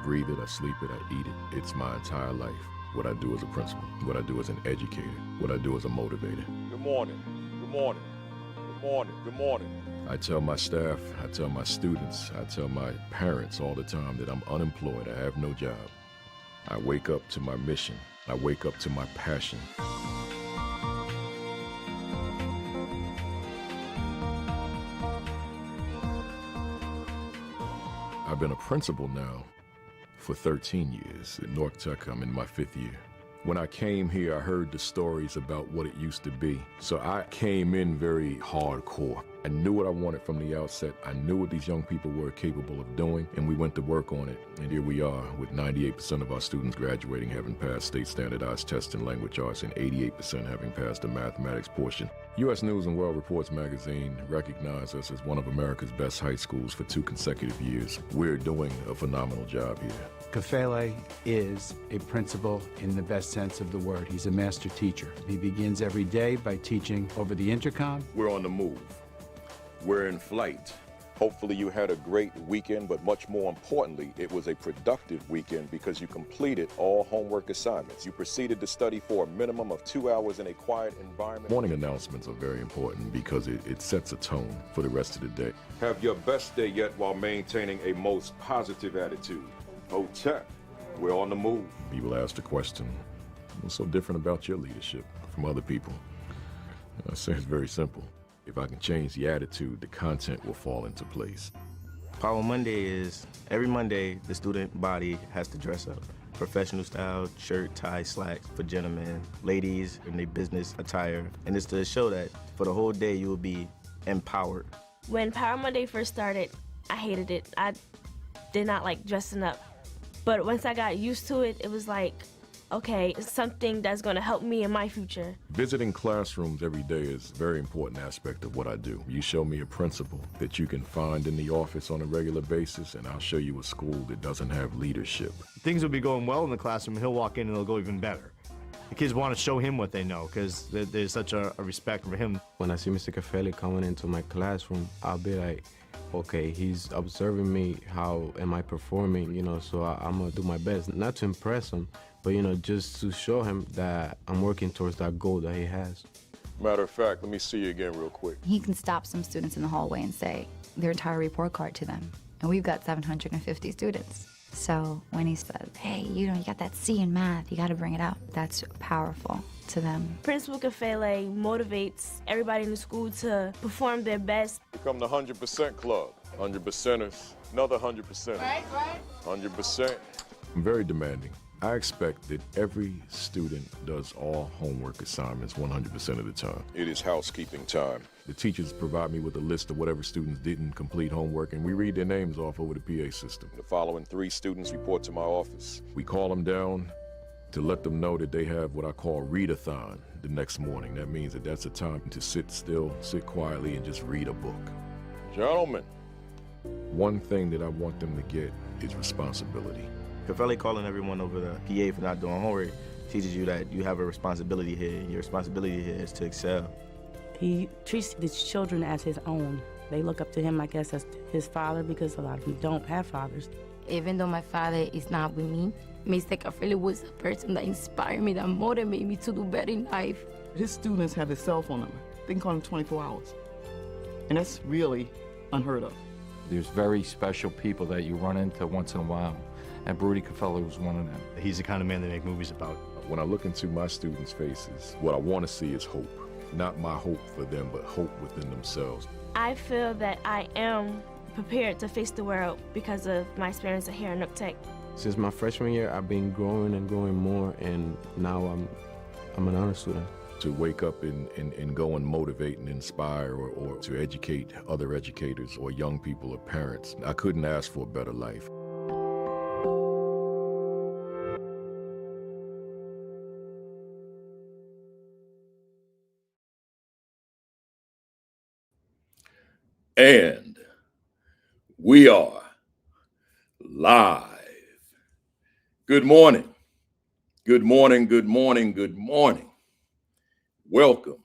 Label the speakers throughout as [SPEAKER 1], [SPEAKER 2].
[SPEAKER 1] breathe it, I sleep it, I eat it. It's my entire life. What I do as a principal, what I do as an educator, what I do as a motivator.
[SPEAKER 2] Good morning, good morning, good morning, good morning.
[SPEAKER 1] I tell my staff, I tell my students, I tell my parents all the time that I'm unemployed, I have no job. I wake up to my mission. I wake up to my passion. I've been a principal now for 13 years. At North Tech, I'm in my 5th year. When I came here, I heard the stories about what it used to be. So I came in very hardcore. I knew what I wanted from the outset. I knew what these young people were capable of doing, and we went to work on it. And here we are, with 98% of our students graduating, having passed state standardized tests in language arts, and 88% having passed the mathematics portion. U.S. News and World Reports magazine recognized us as one of America's best high schools for 2 consecutive years. We're doing a phenomenal job here.
[SPEAKER 3] Kafele is a principal in the best sense of the word. He's a master teacher. He begins every day by teaching over the intercom.
[SPEAKER 2] We're on the move. We're in flight. Hopefully you had a great weekend, but much more importantly, it was a productive weekend because you completed all homework assignments. You proceeded to study for a minimum of 2 hours in a quiet environment.
[SPEAKER 1] Morning announcements are very important because it sets a tone for the rest of the day.
[SPEAKER 2] Have your best day yet while maintaining a most positive attitude. Tech, we're on the move.
[SPEAKER 1] People ask the question, what's so different about your leadership from other people? I say it's very simple. If I can change the attitude, the content will fall into place.
[SPEAKER 4] Power Monday is, every Monday, the student body has to dress up. Professional style, shirt, tie, slacks for gentlemen, ladies in their business attire. And it's to show that for the whole day you will be empowered.
[SPEAKER 5] When Power Monday first started, I hated it. I did not like dressing up. But once I got used to it, it was like, okay, it's something that's going to help me in my future.
[SPEAKER 1] Visiting classrooms every day is a very important aspect of what I do. You show me a principal that you can find in the office on a regular basis, and I'll show you a school that doesn't have leadership.
[SPEAKER 6] Things will be going well in the classroom, he'll walk in and it'll go even better. The kids want to show him what they know because there's such a respect for him.
[SPEAKER 7] When I see Mr. Kafele coming into my classroom, I'll be like, okay, he's observing me, how am I performing, so I'm gonna do my best, not to impress him, but just to show him that I'm working towards that goal that he has.
[SPEAKER 2] Matter of fact, let me see you again real quick.
[SPEAKER 8] He can stop some students in the hallway and say their entire report card to them, and we've got 750 students. So when he says, hey, you got that C in math, you gotta bring it out, that's powerful to them.
[SPEAKER 5] Principal Kafele motivates everybody in the school to perform their best.
[SPEAKER 2] Become the 100% club. 100%ers, another 100%.
[SPEAKER 5] Right.
[SPEAKER 2] 100%.
[SPEAKER 1] I'm very demanding. I expect that every student does all homework assignments 100% of the time.
[SPEAKER 2] It is housekeeping time.
[SPEAKER 1] The teachers provide me with a list of whatever students didn't complete homework, and we read their names off over the PA system.
[SPEAKER 2] The following 3 students report to my office.
[SPEAKER 1] We call them down to let them know that they have what I call readathon the next morning. That means that that's a time to sit still, sit quietly, and just read a book.
[SPEAKER 2] Gentlemen.
[SPEAKER 1] One thing that I want them to get is responsibility.
[SPEAKER 4] Kafele calling everyone over the PA for not doing homework teaches you that you have a responsibility here, and your responsibility here is to excel.
[SPEAKER 9] He treats the children as his own. They look up to him, I guess, as his father, because a lot of them don't have fathers.
[SPEAKER 10] Even though my father is not with me, Mr. Kafele was a person that inspired me, that motivated me to do better in life.
[SPEAKER 11] His students have his cell phone number. They can call him 24 hours. And that's really unheard of.
[SPEAKER 12] There's very special people that you run into once in a while, and Brody Kafele was one of them.
[SPEAKER 6] He's the kind of man they make movies about.
[SPEAKER 1] When I look into my students' faces, what I want to see is hope. Not my hope for them, but hope within themselves.
[SPEAKER 5] I feel that I am prepared to face the world because of my experience here at Nook Tech.
[SPEAKER 7] Since my freshman year, I've been growing and growing more, and now I'm an honor student.
[SPEAKER 1] To wake up and go and motivate and inspire or to educate other educators or young people or parents, I couldn't ask for a better life.
[SPEAKER 2] And we are live. Good morning. Good morning, good morning, good morning. Welcome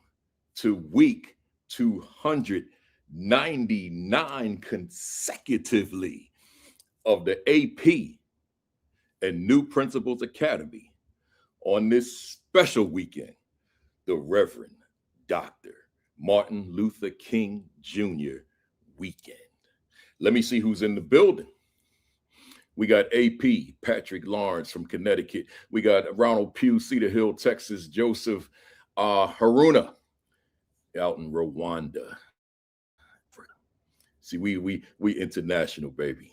[SPEAKER 2] to week 299 consecutively of the AP and New Principals Academy on this special weekend, the Reverend Dr. Martin Luther King Jr. weekend. Let me see who's in the building. We got AP, Patrick Lawrence from Connecticut. We got Ronald Pugh, Cedar Hill, Texas. Joseph Haruna out in Rwanda. See, we international, baby.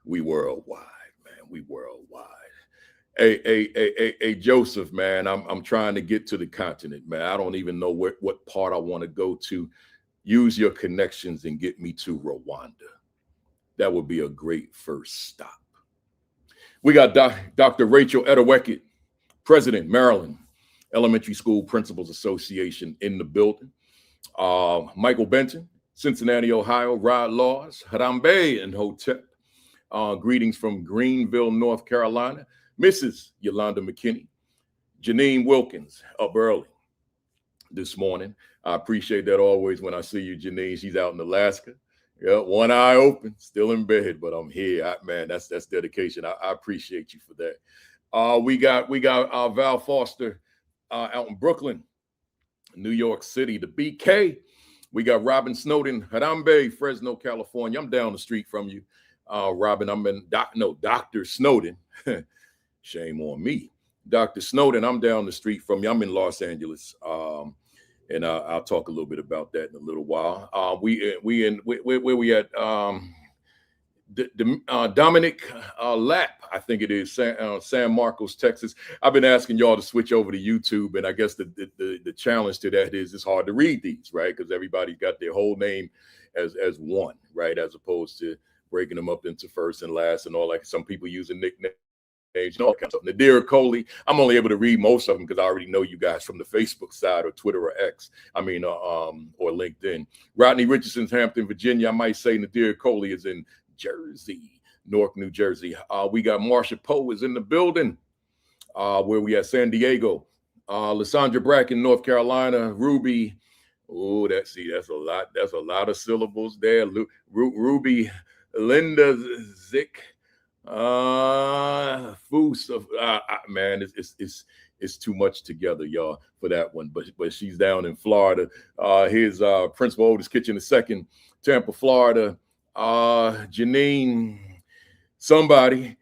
[SPEAKER 2] We worldwide, man. We worldwide. Hey, Joseph, man. I'm trying to get to the continent, man. I don't even know what part I want to go to. Use your connections and get me to Rwanda. That would be a great first stop. We got Dr. Rachel Edeweket, President, Maryland Elementary School Principals Association in the building. Michael Benton, Cincinnati, Ohio. Rod Laws, Harambe and Hotep. Greetings from Greenville, North Carolina. Mrs. Yolanda McKinney. Janine Wilkins, up early this morning. I appreciate that always when I see you, Janine. She's out in Alaska. Yeah, one eye open, still in bed, but I'm here. Man, that's dedication. I appreciate you for that. We got Val Foster out in Brooklyn, New York City, the BK. We got Robin Snowden, Harambe, Fresno, California. I'm down the street from you, Robin. I'm in Dr. Snowden. Shame on me, Dr. Snowden. I'm down the street from you. I'm in Los Angeles. And I'll talk a little bit about that in a little while. Where we at? Dominic Lapp, I think it is, San Marcos, Texas. I've been asking y'all to switch over to YouTube, and I guess the challenge to that is it's hard to read these, right? Because everybody got their whole name as one, right? As opposed to breaking them up into first and last and all that. Some people using nicknames. Nadir Coley, I'm only able to read most of them because I already know you guys from the Facebook side or Twitter or X. Or LinkedIn. Rodney Richardson's Hampton, Virginia. I might say Nadir Coley is in Jersey, Newark, New Jersey. We got Marsha Poe is in the building. Where we at? San Diego. Lysandra Bracken, North Carolina. Ruby. Oh, that's a lot. That's a lot of syllables there. Ruby, Linda Zick. Foos of man, it's too much together, y'all, for that one. But she's down in Florida. Here's Principal Otis Kitchen II, Tampa, Florida. Janine, somebody,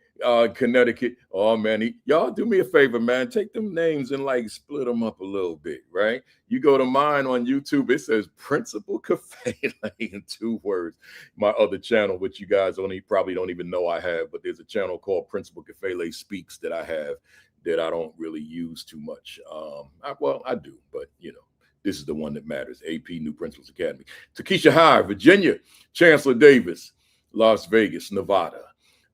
[SPEAKER 2] Connecticut. Oh man, y'all do me a favor, man. Take them names and like split them up a little bit, right? You go to mine on YouTube, it says Principal Kafele in 2 words. My other channel, which you guys probably don't even know I have, but there's a channel called Principal Kafele Speaks that I have that I don't really use too much. I do, but this is the one that matters. AP New Principals Academy. Takesha High, Virginia. Chancellor Davis, Las Vegas, Nevada.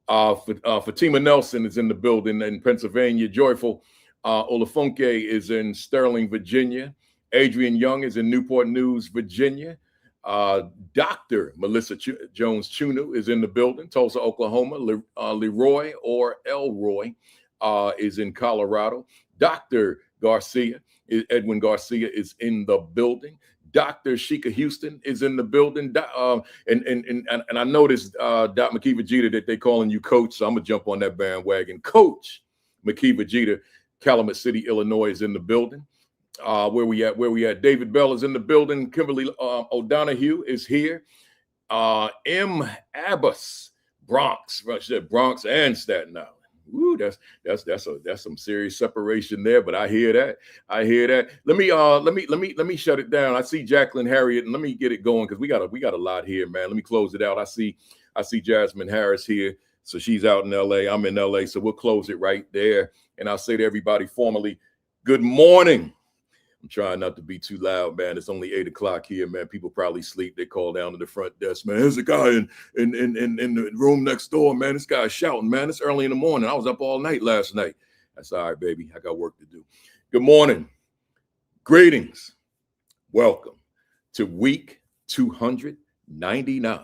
[SPEAKER 2] Fatima Nelson is in the building in Pennsylvania. Joyful Olafunke is in Sterling, Virginia. Adrian Young is in Newport News, Virginia. Dr. Melissa Jones Chunu is in the building. Tulsa, Oklahoma. Leroy or Elroy is in Colorado. Dr. Garcia, Edwin Garcia is in the building. Dr. Sheikah Houston is in the building. And I noticed, Dr. Makiva Jeter, that they calling you coach, so I'm going to jump on that bandwagon. Coach Makiva Jeter, Calumet City, Illinois is in the building. Where we at? David Bell is in the building. Kimberly O'Donohue is here. M. Abbas, Bronx, Bronx and Staten Island. Woo, that's some serious separation there, but I hear that. Let me shut it down. I see Jacqueline Harriet, and let me get it going because we got a lot here, man. Let me close it out. I see Jasmine Harris here, so she's out in LA. I'm in LA, so we'll close it right there. And I'll say to everybody formally, good morning. I'm trying not to be too loud, man. It's only 8 o'clock here, man. People probably sleep. They call down to the front desk, man. There's a guy in the room next door, man. This guy's shouting, man. It's early in the morning. I was up all night last night. That's all right, baby. I got work to do. Good morning. Greetings. Welcome to week 299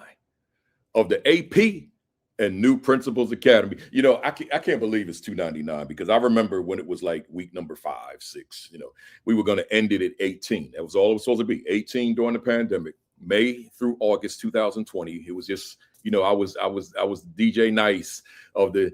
[SPEAKER 2] of the AP and New Principals Academy. I can't believe it's 299 because I remember when it was like week number 5, 6, we were going to end it at 18. That was all it was supposed to be, 18 during the pandemic, May through August 2020. It was just I was DJ Nice of the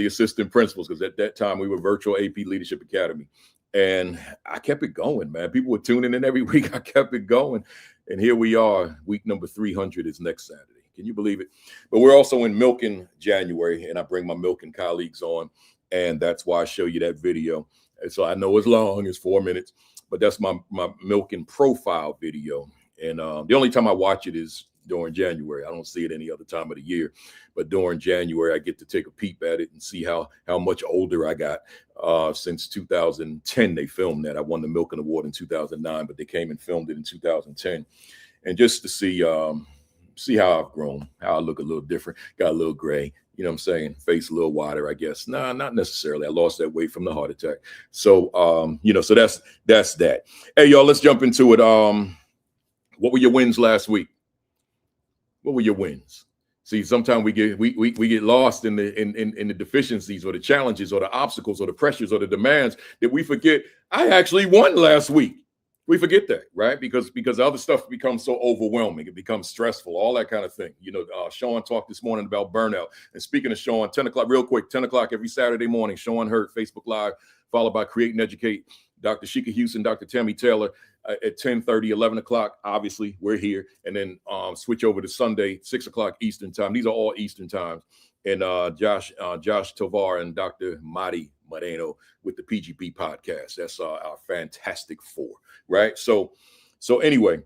[SPEAKER 2] assistant principals, because at that time we were virtual AP Leadership Academy. And I kept it going, man. People were tuning in every week. I kept it going. And here we are. Week number 300 is next Saturday. Can you believe it? But we're also in Milken January, and I bring my Milken colleagues on. And that's why I show you that video. And so I know it's long, it's 4 minutes, but that's my Milken profile video. And the only time I watch it is during January. I don't see it any other time of the year. But during January, I get to take a peep at it and see how much older I got. Since 2010, they filmed that. I won the Milken Award in 2009, but they came and filmed it in 2010. And just to see how I've grown, how I look a little different, got a little gray, you know what I'm saying? Face a little wider, I guess. Nah, not necessarily. I lost that weight from the heart attack. So, so that's that. Hey, y'all, let's jump into it. What were your wins last week? What were your wins? See, sometimes we get lost in the deficiencies or the challenges or the obstacles or the pressures or the demands that we forget. I actually won last week. We forget that, right? Because other stuff becomes so overwhelming. It becomes stressful, all that kind of thing. Sean talked this morning about burnout. And speaking of Sean, 10 o'clock, real quick, 10 o'clock every Saturday morning, Sean Hurt, Facebook Live, followed by Create and Educate, Dr. Sheikah Houston, Dr. Tammy Taylor at 10:30, 11 o'clock. Obviously, we're here. And then switch over to Sunday, 6 o'clock Eastern time. These are all Eastern times. And Josh Tovar and Dr. Madi Moreno with the PGP podcast. That's our fantastic four, right? So anyway,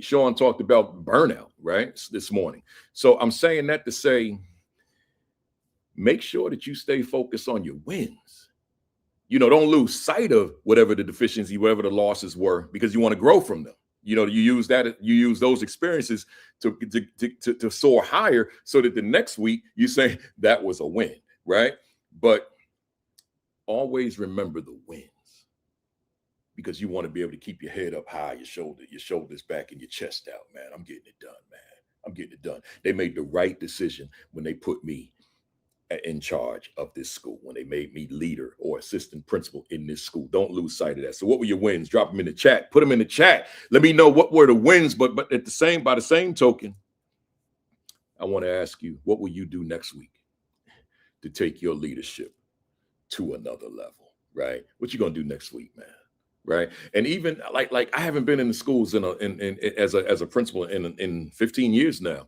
[SPEAKER 2] Sean talked about burnout, right, this morning. So I'm saying that to say, make sure that you stay focused on your wins. Don't lose sight of whatever the deficiency, whatever the losses were, because you want to grow from them. You use those experiences to soar higher, so that the next week you say that was a win, right? But always remember the wins, because you want to be able to keep your head up high, your shoulders back, and your chest out, man. I'm getting it done, man. I'm getting it done. They made the right decision when they put me in charge of this school, when they made me leader or assistant principal in this school. Don't lose sight of that. So what were your wins? Drop them in the chat. Put them in the chat. Let me know what were the wins. But by the same token, I want to ask you, what will you do next week to take your leadership to another level, right? What you gonna do next week, man? Right? And even like I haven't been in the schools as a principal in 15 years now,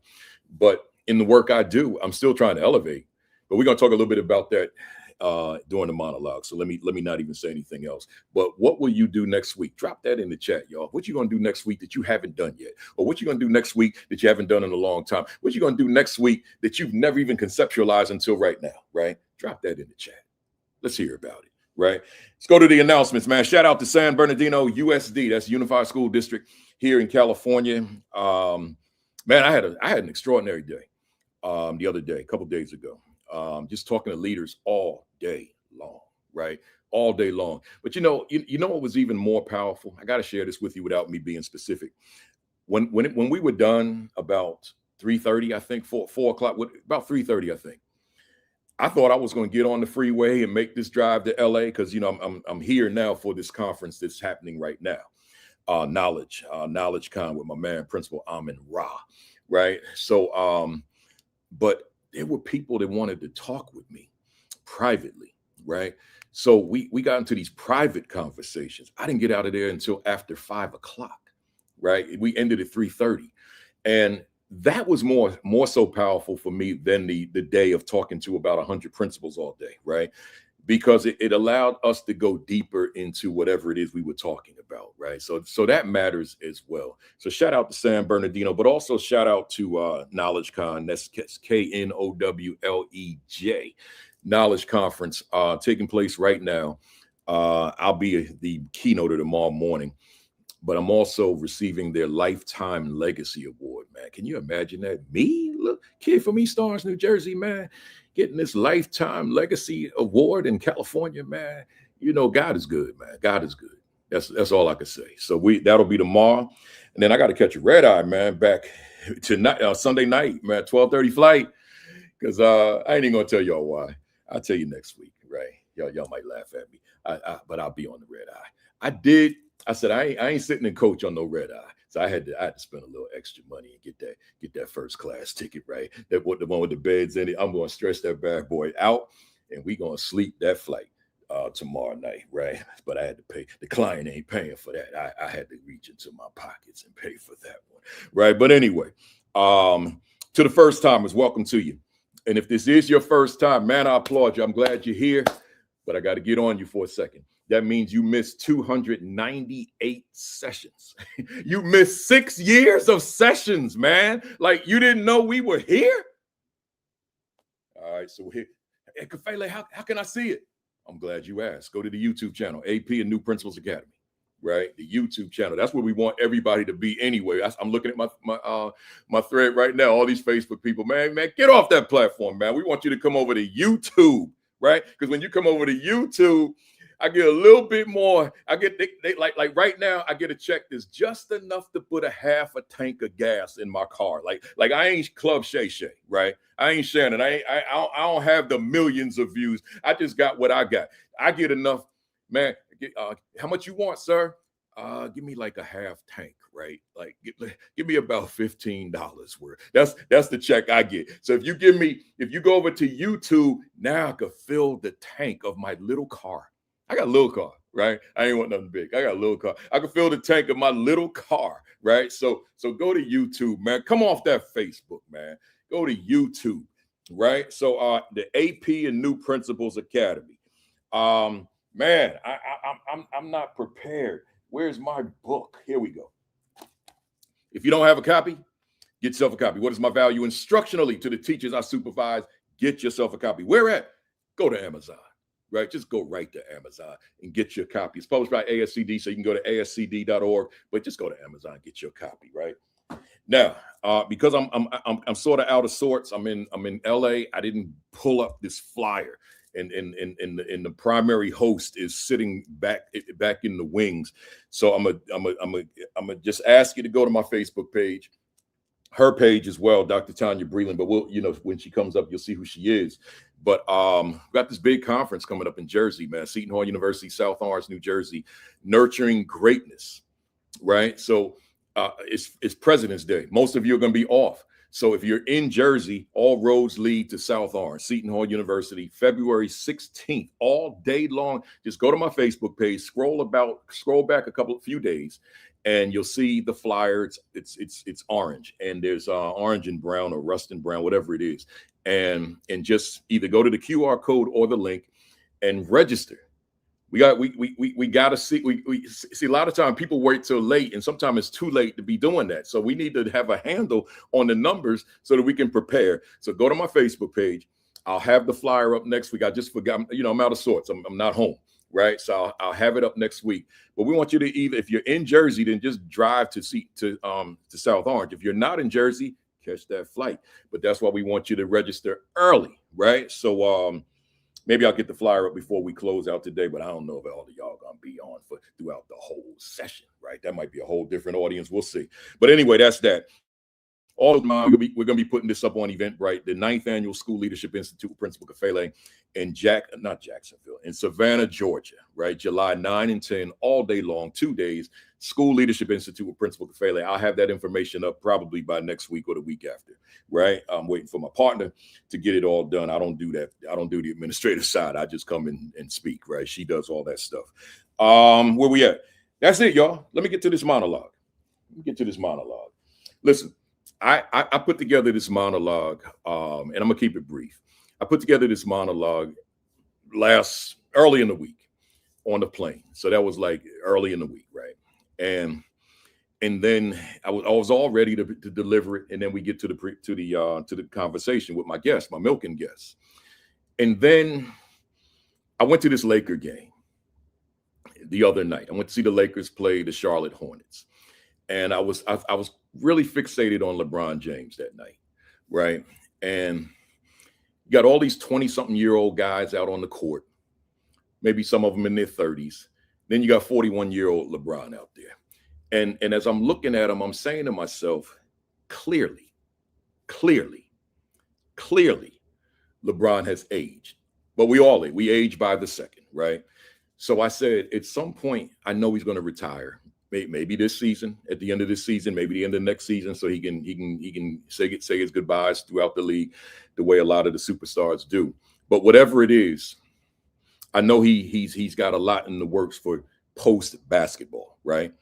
[SPEAKER 2] but in the work I do, I'm still trying to elevate. But we're gonna talk a little bit about that during the monologue. So let me not even say anything else. But what will you do next week? Drop that in the chat, y'all. What you gonna do next week that you haven't done yet? Or what you gonna do next week that you haven't done in a long time? What you gonna do next week that you've never even conceptualized until right now, right? Drop that in the chat. Let's hear about it, right? Let's go to the announcements, man. Shout out to San Bernardino USD. That's Unified School District here in California. Man, I had an extraordinary day the other day, a couple days ago. Just talking to leaders all day long, right? All day long. But you know what was even more powerful? I got to share this with you without me being specific. When we were done about 3:30, I think, 4 o'clock, about 3:30, I think. I thought I was going to get on the freeway and make this drive to LA, because I'm here now for this conference that's happening right now. Knowledge Con with my man Principal Amin Ra, right? So but there were people that wanted to talk with me privately, right? So we got into these private conversations. I didn't get out of there until after 5 o'clock, right? We ended at 3:30. And that was more so powerful for me than the day of talking to about 100 principals all day, right? Because it allowed us to go deeper into whatever it is we were talking about, right? So that matters as well. So shout out to San Bernardino, but also shout out to Knowledge Con. That's KNOWLEJ. Knowledge Conference taking place right now. I'll be the keynoter tomorrow morning, but I'm also receiving their Lifetime Legacy Award, man. Can you imagine that? Me, look, kid from East Orange, New Jersey, man, getting this Lifetime Legacy Award in California, man. God is good, man. God is good. That's all I can say. So that'll be tomorrow. And then I got to catch a red eye, man, back tonight, Sunday night, man, 12:30 flight. Because I ain't even going to tell y'all why. I'll tell you next week, right? Y'all might laugh at me, but I'll be on the red eye. I said, I ain't sitting in coach on no red eye. So I had to spend a little extra money and get that first class ticket, right? The one with the beds in it. I'm going to stretch that bad boy out, and we going to sleep that flight tomorrow night, right? But I had to pay. The client ain't paying for that. I had to reach into my pockets and pay for that one, right? But anyway, to the first timers, welcome to you. And if this is your first time, man, I applaud you. I'm glad you're here, but I got to get on you for a second. That means you missed 298 sessions. You missed 6 years of sessions, man. Like, you didn't know we were here? All right, so we're here. Hey, Kafele, how can I see it? I'm glad you asked. Go to the YouTube channel, AP and New Principals Academy, right? The YouTube channel. That's where we want everybody to be anyway. I'm looking at my thread right now. All these Facebook people, man, get off that platform, man. We want you to come over to YouTube, right? Because when you come over to YouTube, I get a little bit more. I get they like right now. I get a check that's just enough to put a half a tank of gas in my car. Like I ain't Club Shay Shay, right? I ain't Shannon. I don't have the millions of views. I just got what I got. I get enough, man. How much you want, sir? Give me like a half tank, right? Like give me about $15 worth. That's the check I get. So if you go over to YouTube, now I could fill the tank of my little car. I got a little car, right? I ain't want nothing big. I got a little car. I can fill the tank of my little car, right? So go to YouTube, man. Come off that Facebook, man. Go to YouTube, right? So the AP and New Principals Academy. Man, I'm not prepared. Where's my book? Here we go. If you don't have a copy, get yourself a copy. What is my value instructionally to the teachers I supervise? Get yourself a copy. Where at? Go to Amazon. Right, just go right to Amazon and get your copy. It's published by ASCD, so you can go to ascd.org, but just go to Amazon and get your copy. Right now, because I'm sort of out of sorts. I'm in LA. I didn't pull up this flyer, and the primary host is sitting back in the wings. So I'm gonna just ask you to go to my Facebook page, her page as well, Dr. Tonya Breland. But we'll, when she comes up, you'll see who she is. But got this big conference coming up in Jersey, man. Seton Hall University, South Orange, New Jersey, Nurturing Greatness, right? So it's President's Day. Most of you are going to be off. So if you're in Jersey, all roads lead to South Orange, Seton Hall University, February 16th, all day long. Just go to my Facebook page, scroll back a few days, and you'll see the flyer. It's orange, and there's orange and brown or rust and brown, whatever it is. And just either go to the QR code or the link and register. We got to see. We see a lot of time people wait till late, and sometimes it's too late to be doing that. So we need to have a handle on the numbers so that we can prepare. So go to my Facebook page. I'll have the flyer up next week. I just forgot. I'm out of sorts. I'm not home, right? So I'll have it up next week. But we want you to if you're in Jersey, then just drive to South Orange. If you're not in Jersey, catch that flight. But that's why we want you to register early, right? So maybe I'll get the flyer up before we close out today, but I don't know if all of y'all gonna be on throughout the whole session, right? That might be a whole different audience. We'll see. But anyway, that's that. All of mine, we're gonna be putting this up on Eventbrite, the 9th Annual School Leadership Institute with Principal Kafele in in Savannah, Georgia, right? July 9 and 10, all day long, 2 days. School Leadership Institute with Principal Kafele. I'll have that information up probably by next week or the week after, right? I'm waiting for my partner to get it all done. I don't do that. I don't do the administrative side. I just come in and speak, right? She does all that stuff. Where we at? That's it, y'all. Let me get to this monologue. Listen, I put together this monologue, and I'm gonna keep it brief. I put together this monologue early in the week on the plane. So that was like early in the week, right? And then I was all ready to deliver it, and then we get to the conversation with my guest, my Milken guest, and then I went to this Laker game the other night. I went to see the Lakers play the Charlotte Hornets, and I was really fixated on LeBron James that night, right? And you got all these 20-something-year-old guys out on the court, maybe some of them in their 30s. Then you got 41-year-old LeBron out there. And as I'm looking at him, I'm saying to myself, clearly, LeBron has aged. But we age by the second, right? So I said, at some point, I know he's going to retire. maybe this season, at the end of this season, maybe the end of next season, so he can say his goodbyes throughout the league, the way a lot of the superstars do. But whatever it is, I know he's got a lot in the works for post basketball, right?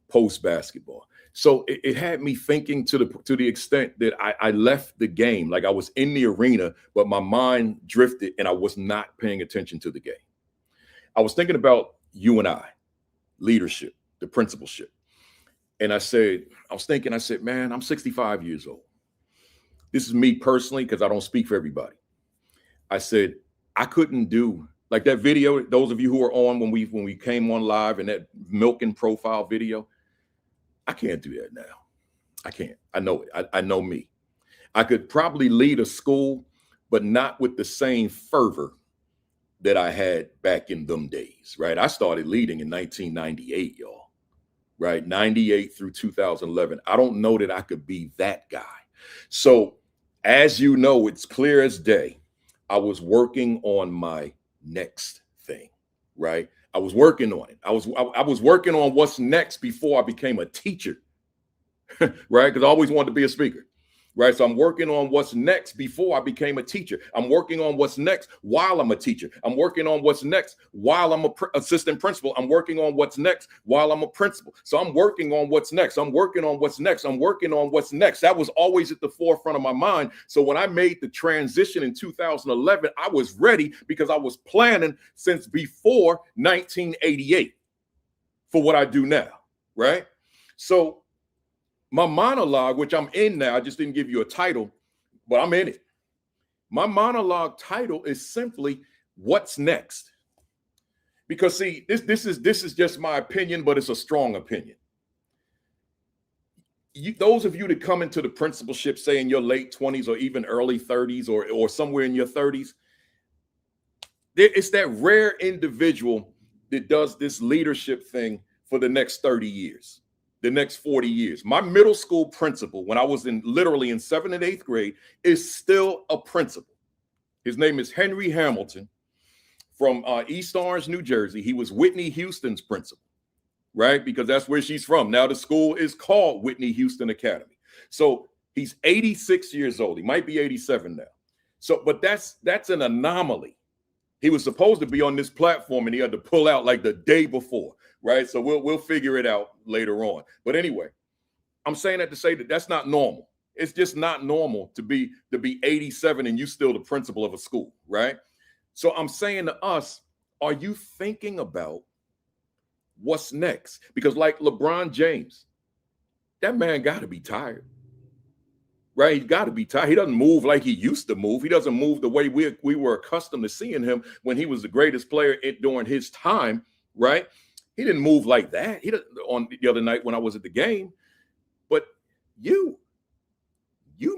[SPEAKER 2] Post basketball. So it had me thinking to the extent that I left the game, like I was in the arena, but my mind drifted and I was not paying attention to the game. I was thinking about you and I, leadership, the principalship. And I said, man, I'm 65 years old. This is me personally, because I don't speak for everybody. I said, I couldn't do like that video. Those of you who were on when we came on live and that Milken profile video, I can't do that now. I can't. I know it. I know me. I could probably lead a school, but not with the same fervor that I had back in them days, right? I started leading in 1998, y'all, right? 98 through 2011. I don't know that I could be that guy. So as you know, it's clear as day, I was working on my next thing, right? I was working on it. I was working on what's next before I became a teacher, right? Because I always wanted to be a speaker, right? So I'm working on what's next before I became a teacher. I'm working on what's next while I'm a teacher. I'm working on what's next while I'm a assistant principal. I'm working on what's next while I'm a principal. So I'm working on what's next. I'm working on what's next. I'm working on what's next. That was always at the forefront of my mind. So when I made the transition in 2011, I was ready because I was planning since before 1988 for what I do now, right? So my monologue, which I'm in now, I just didn't give you a title, but I'm in it. My monologue title is simply "What's Next?" Because see, this is just my opinion, but it's a strong opinion. Those of you that come into the principalship, say in your late 20s or even early 30s or somewhere in your 30s, it's that rare individual that does this leadership thing for the next 30 years. The next 40 years. My middle school principal, when I was literally in 7th and 8th grade, is still a principal. His name is Henry Hamilton from East Orange, New Jersey. He was Whitney Houston's principal, right? Because that's where she's from. Now the school is called Whitney Houston Academy. So he's 86 years old. He might be 87 now. So, but that's an anomaly. He was supposed to be on this platform and he had to pull out like the day before. Right. So we'll figure it out later on. But anyway, I'm saying that to say that that's not normal. It's just not normal to be 87 and you still the principal of a school. Right. So I'm saying to us, are you thinking about what's next? Because like LeBron James, that man got to be tired. Right. He's got to be tired. He doesn't move like he used to move. He doesn't move the way we were accustomed to seeing him when he was the greatest player during his time. Right. He didn't move like that. He didn't on the other night when I was at the game. But you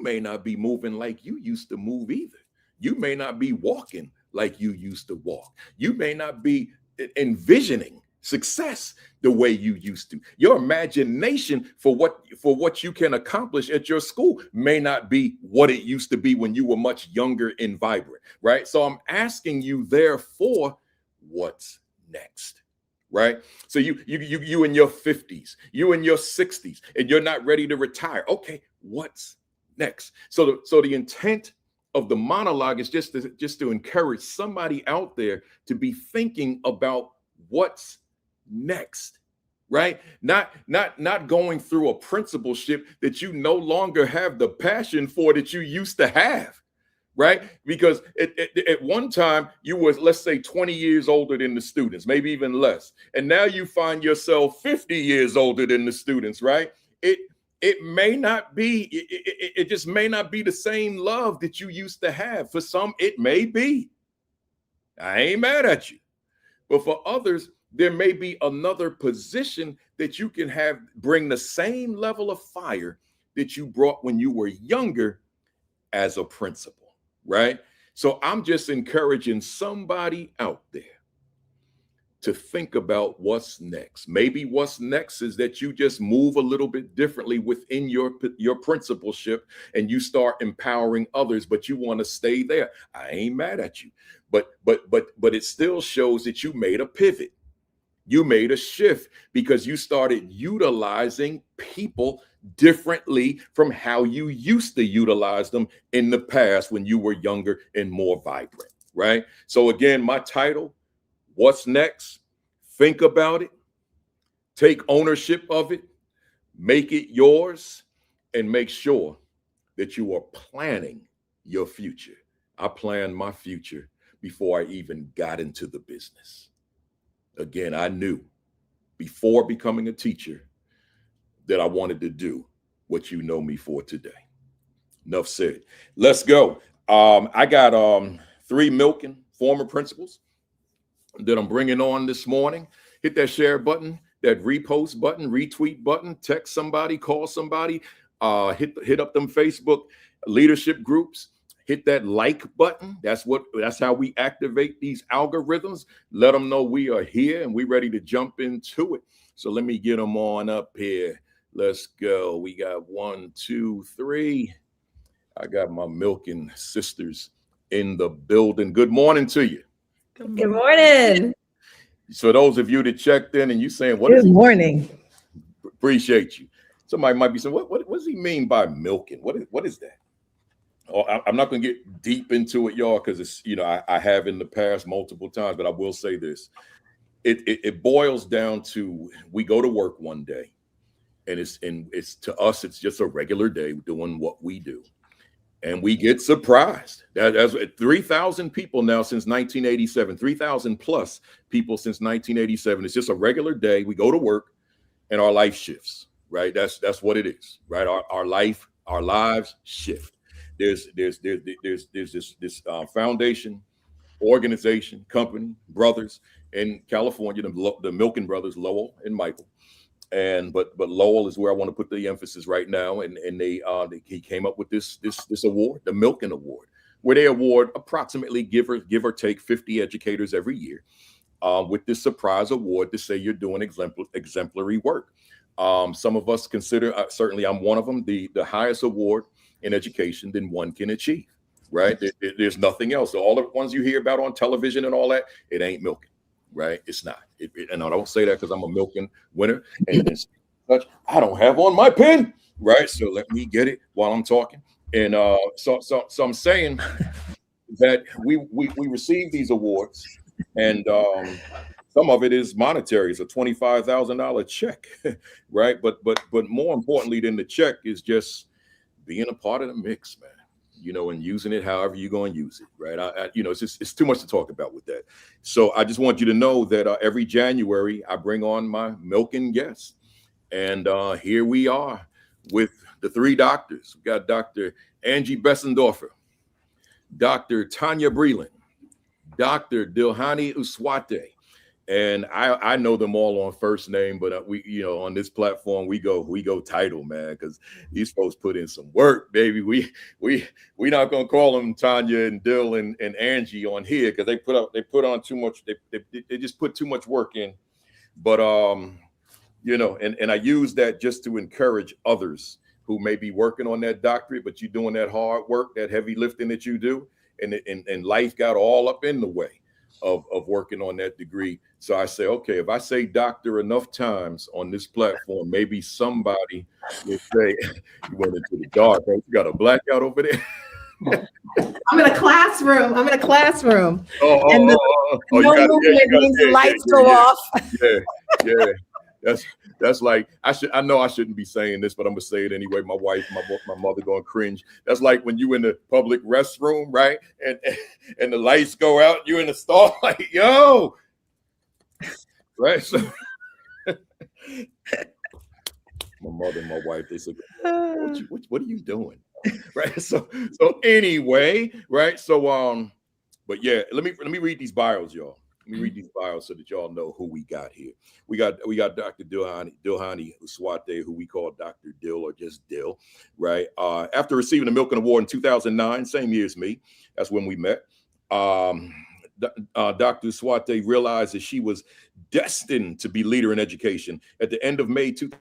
[SPEAKER 2] may not be moving like you used to move either. You may not be walking like you used to walk. You may not be envisioning success the way you used to. Your imagination for what you can accomplish at your school may not be what it used to be when you were much younger and vibrant, right? So I'm asking you, therefore, what's next? Right. So you in your 50s, you in your 60s, and you're not ready to retire. OK, what's next? So the intent of the monologue is just to encourage somebody out there to be thinking about what's next. Right. Not going through a principalship that you no longer have the passion for that you used to have. Right? Because at one time you were, let's say, 20 years older than the students, maybe even less. And now you find yourself 50 years older than the students, right? It may not be, it just may not be the same love that you used to have. For some, it may be. I ain't mad at you. But for others, there may be another position that you can have, bring the same level of fire that you brought when you were younger as a principal. Right. So I'm just encouraging somebody out there to think about what's next. Maybe what's next is that you just move a little bit differently within your principalship and you start empowering others, but you want to stay there. I ain't mad at you, but it still shows that you made a pivot. You made a shift because you started utilizing people differently from how you used to utilize them in the past when you were younger and more vibrant, right? So again, my title, what's next? Think about it, take ownership of it, make it yours, and make sure that you are planning your future. I planned my future before I even got into the business. Again, I knew before becoming a teacher that I wanted to do what you know me for today. Enough said. Let's go. I got 3 Milken former principals that I'm bringing on this morning. Hit that share button, that repost button, retweet button, text somebody, call somebody, hit up them Facebook leadership groups. Hit that like button. That's how we activate these algorithms. Let them know we are here and we're ready to jump into it. So let me get them on up here. Let's go. We got 1, 2, 3. I got my Milken sisters in the building. Good morning to you.
[SPEAKER 13] Good morning.
[SPEAKER 2] So those of you that checked in and you saying,
[SPEAKER 13] Good morning.
[SPEAKER 2] Appreciate you. Somebody might be saying, what does he mean by Milken? What is that? Oh, I'm not going to get deep into it, y'all, because it's, I have in the past multiple times, but I will say this. It boils down to, we go to work one day and it's to us, it's just a regular day doing what we do. And we get surprised. That's 3,000 people now since 1987, 3,000 plus people since 1987. It's just a regular day. We go to work and our life shifts, right? That's what it is, right? Our lives shift. There's this foundation, organization, company, brothers in California, the Milken brothers, Lowell and Michael. But Lowell is where I want to put the emphasis right now. And he came up with this award, the Milken Award, where they award approximately give or take 50 educators every year with this surprise award to say you're doing exemplary work. Some of us consider, certainly I'm one of them, the highest award in education than one can achieve, right? There's nothing else. So all the ones you hear about on television and all that, it ain't Milken. Right? It's not. And I don't say that because I'm a Milken winner. And such, I don't have on my pen. Right? So let me get it while I'm talking. And so I'm saying that we receive these awards, and some of it is monetary. It's a $25,000 check, right? But more importantly than the check is just being a part of the mix, man. And using it however you're going to use it, right? It's too much to talk about with that. So I just want you to know that every January I bring on my Milken guests, and here we are with the 3 doctors. We got Dr. Angie Besendorfer, Dr. Tonya Breland, Dr. Dilhani Uswatte. And I know them all on first name, but we, on this platform, we go title, man, because these folks put in some work, baby. We not gonna call them Tonya and Dill and Angie on here because they put on too much. They just put too much work in. But and I use that just to encourage others who may be working on that doctorate, but you're doing that hard work, that heavy lifting that you do, and life got all up in the way of working on that degree. So I say, okay, if I say doctor enough times on this platform, maybe somebody will say, you went into the dark, right? You got a blackout over there.
[SPEAKER 13] I'm in a classroom. And the
[SPEAKER 2] movement
[SPEAKER 13] means the lights go off.
[SPEAKER 2] Yeah. That's like, I know I shouldn't be saying this, but I'm gonna say it anyway. My wife, my mother gonna cringe. That's like when you in the public restroom, right? And the lights go out, you in the stall, like, yo. Right. So my mother and my wife, they said, what are you doing? Right. So anyway, right. So but yeah, let me read these bios, y'all. Let me read these bios so that y'all know who we got here. We got Dr. Dilhani Uswatte, who we call Dr. Dill or just Dill, right? After receiving the Milken Award in 2009, same year as me, that's when we met. Dr. Uswatte realized that she was destined to be leader in education. At the end of May 2000,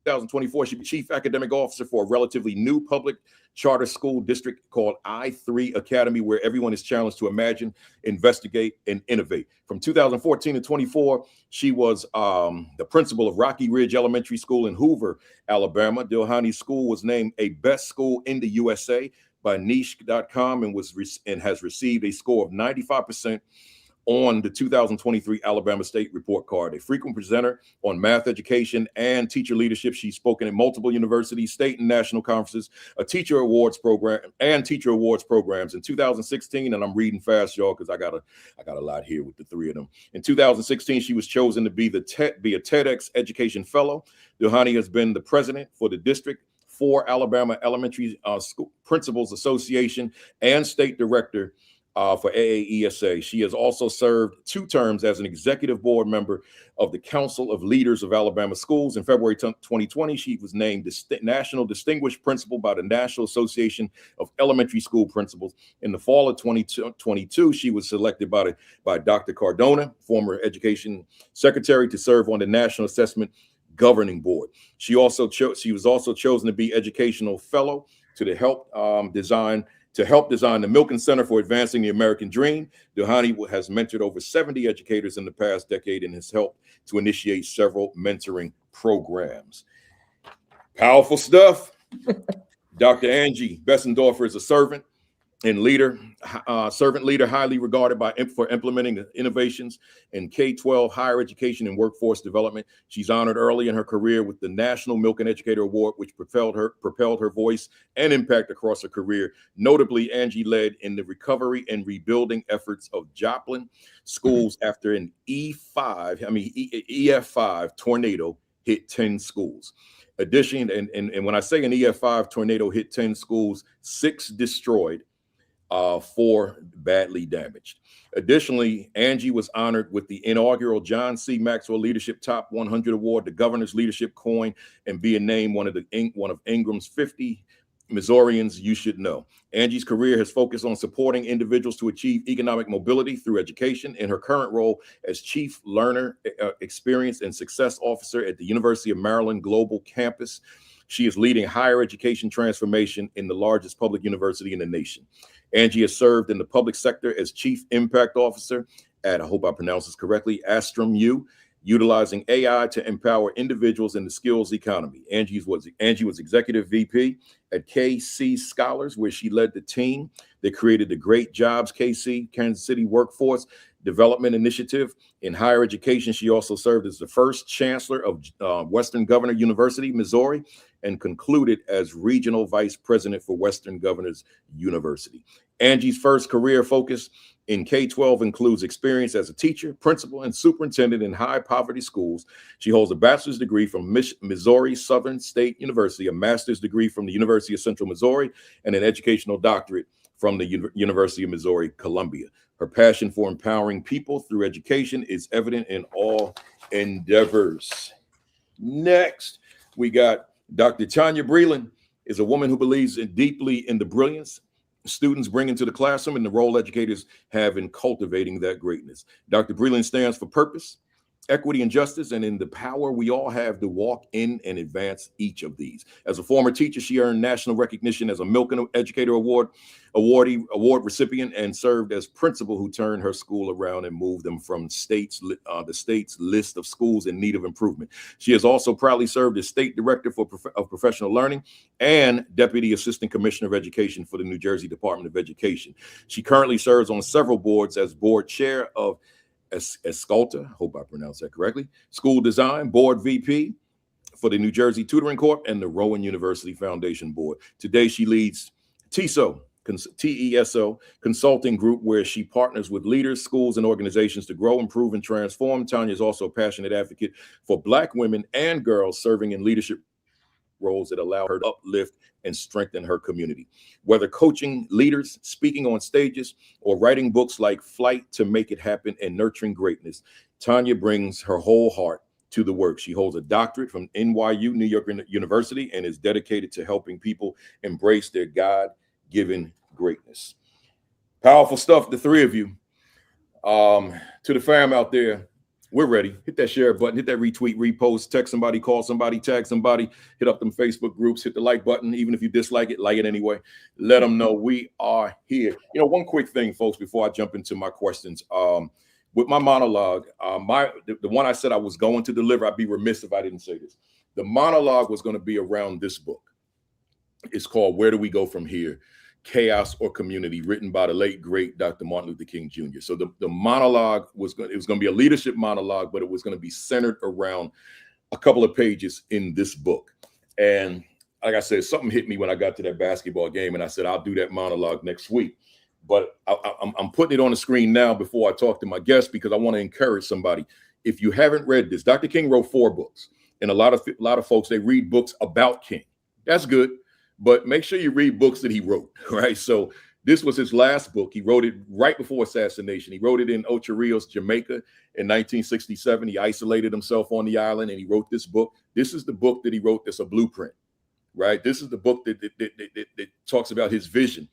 [SPEAKER 2] 2024, she was Chief Academic Officer for a relatively new public charter school district called I3 Academy, where everyone is challenged to imagine, investigate, and innovate. From 2014 to 24, she was the principal of Rocky Ridge Elementary School in Hoover, Alabama. Dilhani's school was named a best school in the USA by niche.com and has received a score of 95% on the 2023 Alabama State Report Card. A frequent presenter on math education and teacher leadership, she's spoken at multiple universities, state and national conferences, a teacher awards program and teacher awards programs. In 2016, and I'm reading fast, y'all, because I got a lot here with the three of them. In 2016, she was chosen to be a TEDx Education Fellow. Dilhani has been the president for the district for Alabama Elementary School Principals Association and state director for AAESA. She has also served 2 terms as an executive board member of the Council of Leaders of Alabama Schools. In February 2020, she was named National Distinguished Principal by the National Association of Elementary School Principals. In the fall of 2022, she was selected by Dr. Cardona, former Education Secretary, to serve on the National Assessment Governing Board. She was also chosen to be Educational Fellow to help design the Milken Center for Advancing the American Dream. Dilhani has mentored over 70 educators in the past decade and has helped to initiate several mentoring programs. Powerful stuff. Dr. Angie Besendorfer is a servant leader, highly regarded for implementing innovations in K-12 higher education and workforce development. She's honored early in her career with the National Milken Educator Award, which propelled her voice and impact across her career. Notably, Angie led in the recovery and rebuilding efforts of Joplin schools after an EF5 tornado hit 10 schools. Addition, and when I say an EF5 tornado hit 10 schools, 6 destroyed, 4 badly damaged. Additionally, Angie was honored with the inaugural John C. Maxwell Leadership Top 100 Award, the Governor's Leadership Coin, and being named one of Ingram's 50 Missourians you should know. Angie's career has focused on supporting individuals to achieve economic mobility through education. In her current role as Chief Learner Experience and Success Officer at the University of Maryland Global Campus, she is leading higher education transformation in the largest public university in the nation. Angie has served in the public sector as Chief Impact Officer at, I hope I pronounce this correctly, Astrum U, utilizing AI to empower individuals in the skills economy. Angie was Executive VP at KC Scholars, where she led the team that created the Great Jobs KC, Kansas City Workforce Development Initiative. In higher education, she also served as the first chancellor of Western Governor University, Missouri, and concluded as regional vice president for Western Governors University. Angie's first career focus in K-12 includes experience as a teacher, principal, and superintendent in high poverty schools. She holds a bachelor's degree from Missouri Southern State University, a master's degree from the University of Central Missouri, and an educational doctorate from the University of Missouri, Columbia. Her passion for empowering people through education is evident in all endeavors. Next, we got Dr. Tonya Breland, is a woman who believes deeply in the brilliance students bring into the classroom and the role educators have in cultivating that greatness. Dr. Breland stands for purpose, equity, and justice, and in the power we all have to walk in and advance each of these. As a former teacher, she earned national recognition as a Milken Educator Award recipient and served as principal who turned her school around and moved them from the state's list of schools in need of improvement. She has also proudly served as state director of professional learning and deputy assistant commissioner of education for the New Jersey Department of Education. She currently serves on several boards as board chair of Escolta, hope I pronounced that correctly, School Design, Board VP for the New Jersey Tutoring Corp and the Rowan University Foundation Board. Today, she leads TESO consulting group, where she partners with leaders, schools, and organizations to grow, improve, and transform. Tonya is also a passionate advocate for Black women and girls serving in leadership roles that allow her to uplift and strengthen her community. Whether coaching leaders, speaking on stages, or writing books like Flight to Make It Happen and Nurturing Greatness, Tonya brings her whole heart to the work. She holds a doctorate from NYU, New York University, and is dedicated to helping people embrace their God-given greatness. Powerful stuff, the three of you. To the fam out there, we're ready. Hit that share button, hit that retweet, repost, text somebody, call somebody, tag somebody, hit up them Facebook groups, hit the like button. Even if you dislike it anyway. Let them know we are here. You know, one quick thing, folks, before I jump into my questions. With my monologue, the one I said I was going to deliver, I'd be remiss if I didn't say this. The monologue was going to be around this book. It's called Where Do We Go From Here? Chaos or Community, written by the late, great Dr. Martin Luther King Jr. So the monologue was going to be a leadership monologue, but it was going to be centered around a couple of pages in this book. And like I said, something hit me when I got to that basketball game, and I said, I'll do that monologue next week. But I'm putting it on the screen now before I talk to my guest, because I want to encourage somebody. If you haven't read this, Dr. King wrote 4 books, and a lot of folks, they read books about King. That's good. But make sure you read books that he wrote, right? So this was his last book. He wrote it right before assassination. He wrote it in Ocho Rios, Jamaica in 1967. He isolated himself on the island, and he wrote this book. This is the book that he wrote that's a blueprint, right? This is the book that talks about his vision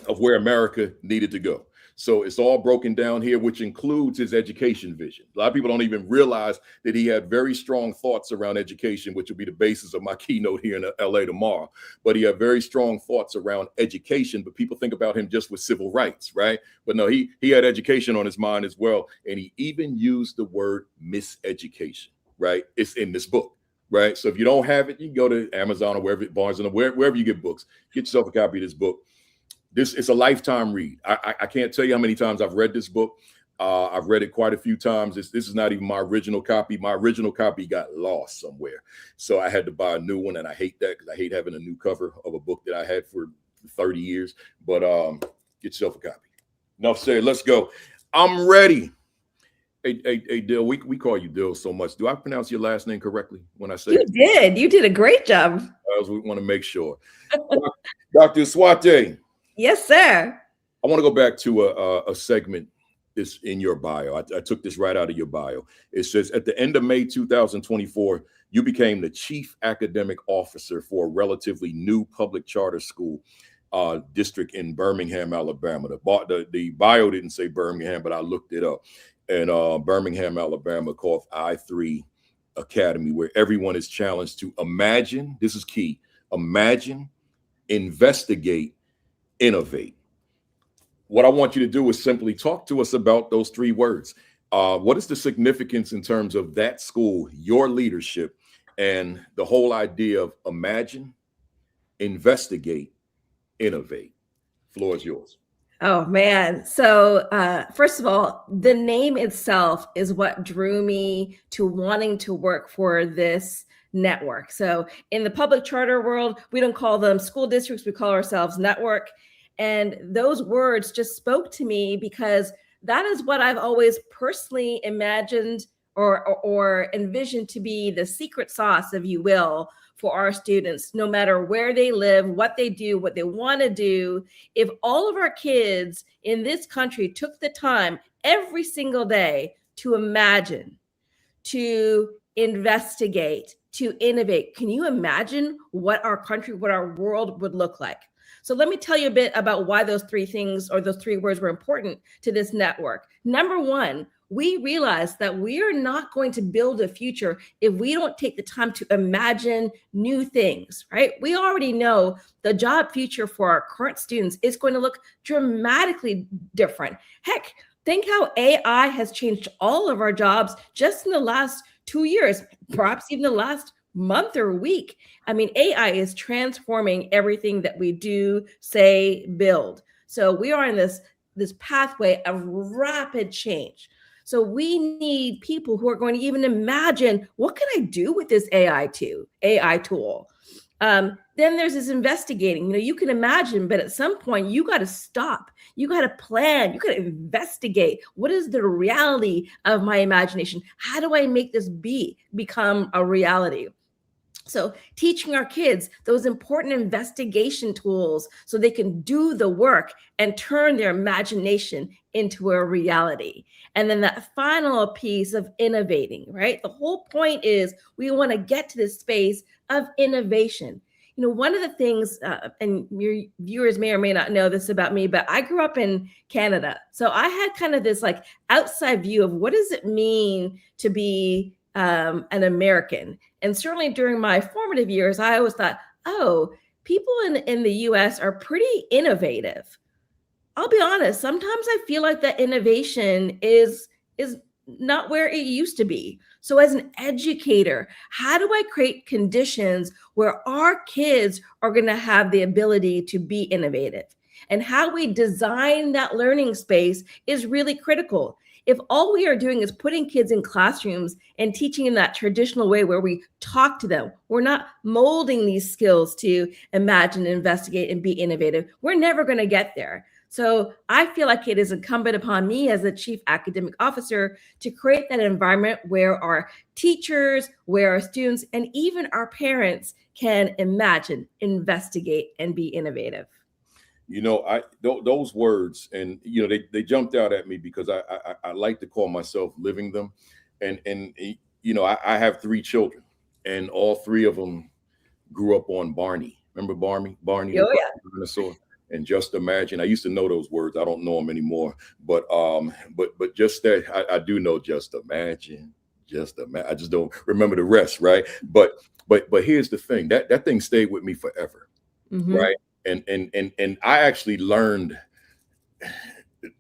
[SPEAKER 2] of where America needed to go. So it's all broken down here, which includes his education vision. A lot of people don't even realize that he had very strong thoughts around education, which will be the basis of my keynote here in LA tomorrow. But he had very strong thoughts around education, but people think about him just with civil rights, right? But no, he had education on his mind as well. And he even used the word miseducation, right? It's in this book, right? So if you don't have it, you can go to Amazon or wherever, Barnes and wherever you get books, get yourself a copy of this book. This is a lifetime read. I can't tell you how many times I've read this book. I've read it quite a few times. This is not even my original copy. My original copy got lost somewhere. So I had to buy a new one, and I hate that because I hate having a new cover of a book that I had for 30 years. But get yourself a copy. Enough said. Let's go. I'm ready. Hey, Dill, we call you Dill so much. Do I pronounce your last name correctly when I say
[SPEAKER 13] You
[SPEAKER 2] it?
[SPEAKER 13] did. You did a great job.
[SPEAKER 2] We want to make sure. Dr. Uswatte.
[SPEAKER 13] Yes, sir.
[SPEAKER 2] I want to go back to a segment that's in your bio. I took this right out of your bio. It says, at the end of May 2024, you became the chief academic officer for a relatively new public charter school district in Birmingham, Alabama. The bio didn't say Birmingham, but I looked it up. And Birmingham, Alabama, called I3 Academy, where everyone is challenged to imagine, this is key, imagine, investigate, innovate. What I want you to do is simply talk to us about those 3 words. What is the significance in terms of that school, your leadership, and the whole idea of imagine, investigate, innovate? Floor is yours.
[SPEAKER 13] Oh, man. So first of all, the name itself is what drew me to wanting to work for this network. So in the public charter world, we don't call them school districts. We call ourselves network. And those words just spoke to me because that is what I've always personally imagined or envisioned to be the secret sauce, if you will, for our students, no matter where they live, what they do, what they want to do. If all of our kids in this country took the time every single day to imagine, to investigate, to innovate, can you imagine what our country, what our world would look like? So let me tell you a bit about why those 3 things or those 3 words were important to this network. Number 1, we realized that we are not going to build a future if we don't take the time to imagine new things, right? We already know the job future for our current students is going to look dramatically different. Heck, think how AI has changed all of our jobs just in the last 2 years, perhaps even the last month or week. I mean, AI is transforming everything that we do, say, build. So we are in this pathway of rapid change. So we need people who are going to even imagine, what can I do with this AI tool? Then there's this investigating. You can imagine, but at some point you got to stop. You got to plan. You got to investigate. What is the reality of my imagination? How do I make this become a reality? So teaching our kids those important investigation tools so they can do the work and turn their imagination into a reality. And then that final piece of innovating, right? The whole point is we want to get to this space of innovation. one of the things, and your viewers may or may not know this about me, but I grew up in Canada. So I had kind of this like outside view of what does it mean to be an American. And certainly during my formative years, I always thought, oh, people in the US are pretty innovative. I'll be honest, sometimes I feel like that innovation is not where it used to be. So as an educator, how do I create conditions where our kids are going to have the ability to be innovative? And how we design that learning space is really critical. If all we are doing is putting kids in classrooms and teaching in that traditional way where we talk to them, we're not molding these skills to imagine, investigate, and be innovative, we're never going to get there. So I feel like it is incumbent upon me as a chief academic officer to create that environment where our teachers, where our students, and even our parents can imagine, investigate, and be innovative.
[SPEAKER 2] Those words, and they jumped out at me because I like to call myself living them, and I have 3 children, and all 3 of them grew up on Barney. Remember Barney?
[SPEAKER 13] Oh, yeah.
[SPEAKER 2] Dinosaur. And just imagine. I used to know those words. I don't know them anymore. But just that I do know. Just imagine. I just don't remember the rest, right? But here's the thing. That thing stayed with me forever, right? And I actually learned,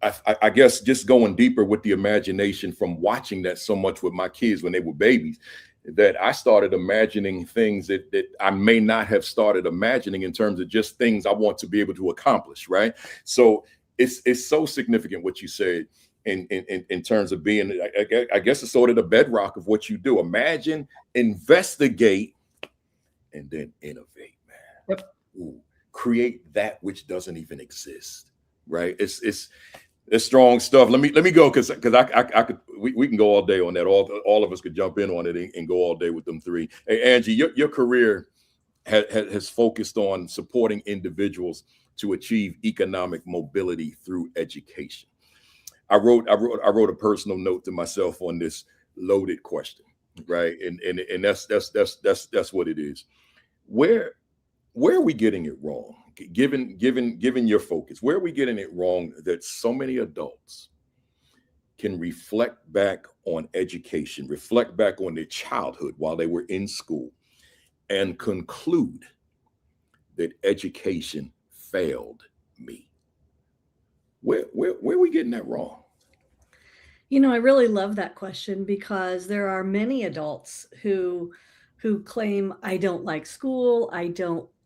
[SPEAKER 2] I guess, just going deeper with the imagination from watching that so much with my kids when they were babies, that I started imagining things that I may not have started imagining in terms of just things I want to be able to accomplish, right? So it's so significant what you said in terms of being, I guess it's sort of the bedrock of what you do. Imagine, investigate, and then innovate, man.
[SPEAKER 13] Yep.
[SPEAKER 2] Ooh, create that which doesn't even exist, right? It's strong stuff. Let me go because I could we can go all day on that. All of us could jump in on it and go all day with them 3. Hey, Angie, your career has focused on supporting individuals to achieve economic mobility through education. I wrote a personal note to myself on this loaded question, right? And that's what it is. Where are we getting it wrong? Given your focus, where are we getting it wrong that so many adults can reflect back on education, reflect back on their childhood while they were in school, and conclude that education failed me? Where are we getting that wrong?
[SPEAKER 14] I really love that question because there are many adults who claim, I don't like school, I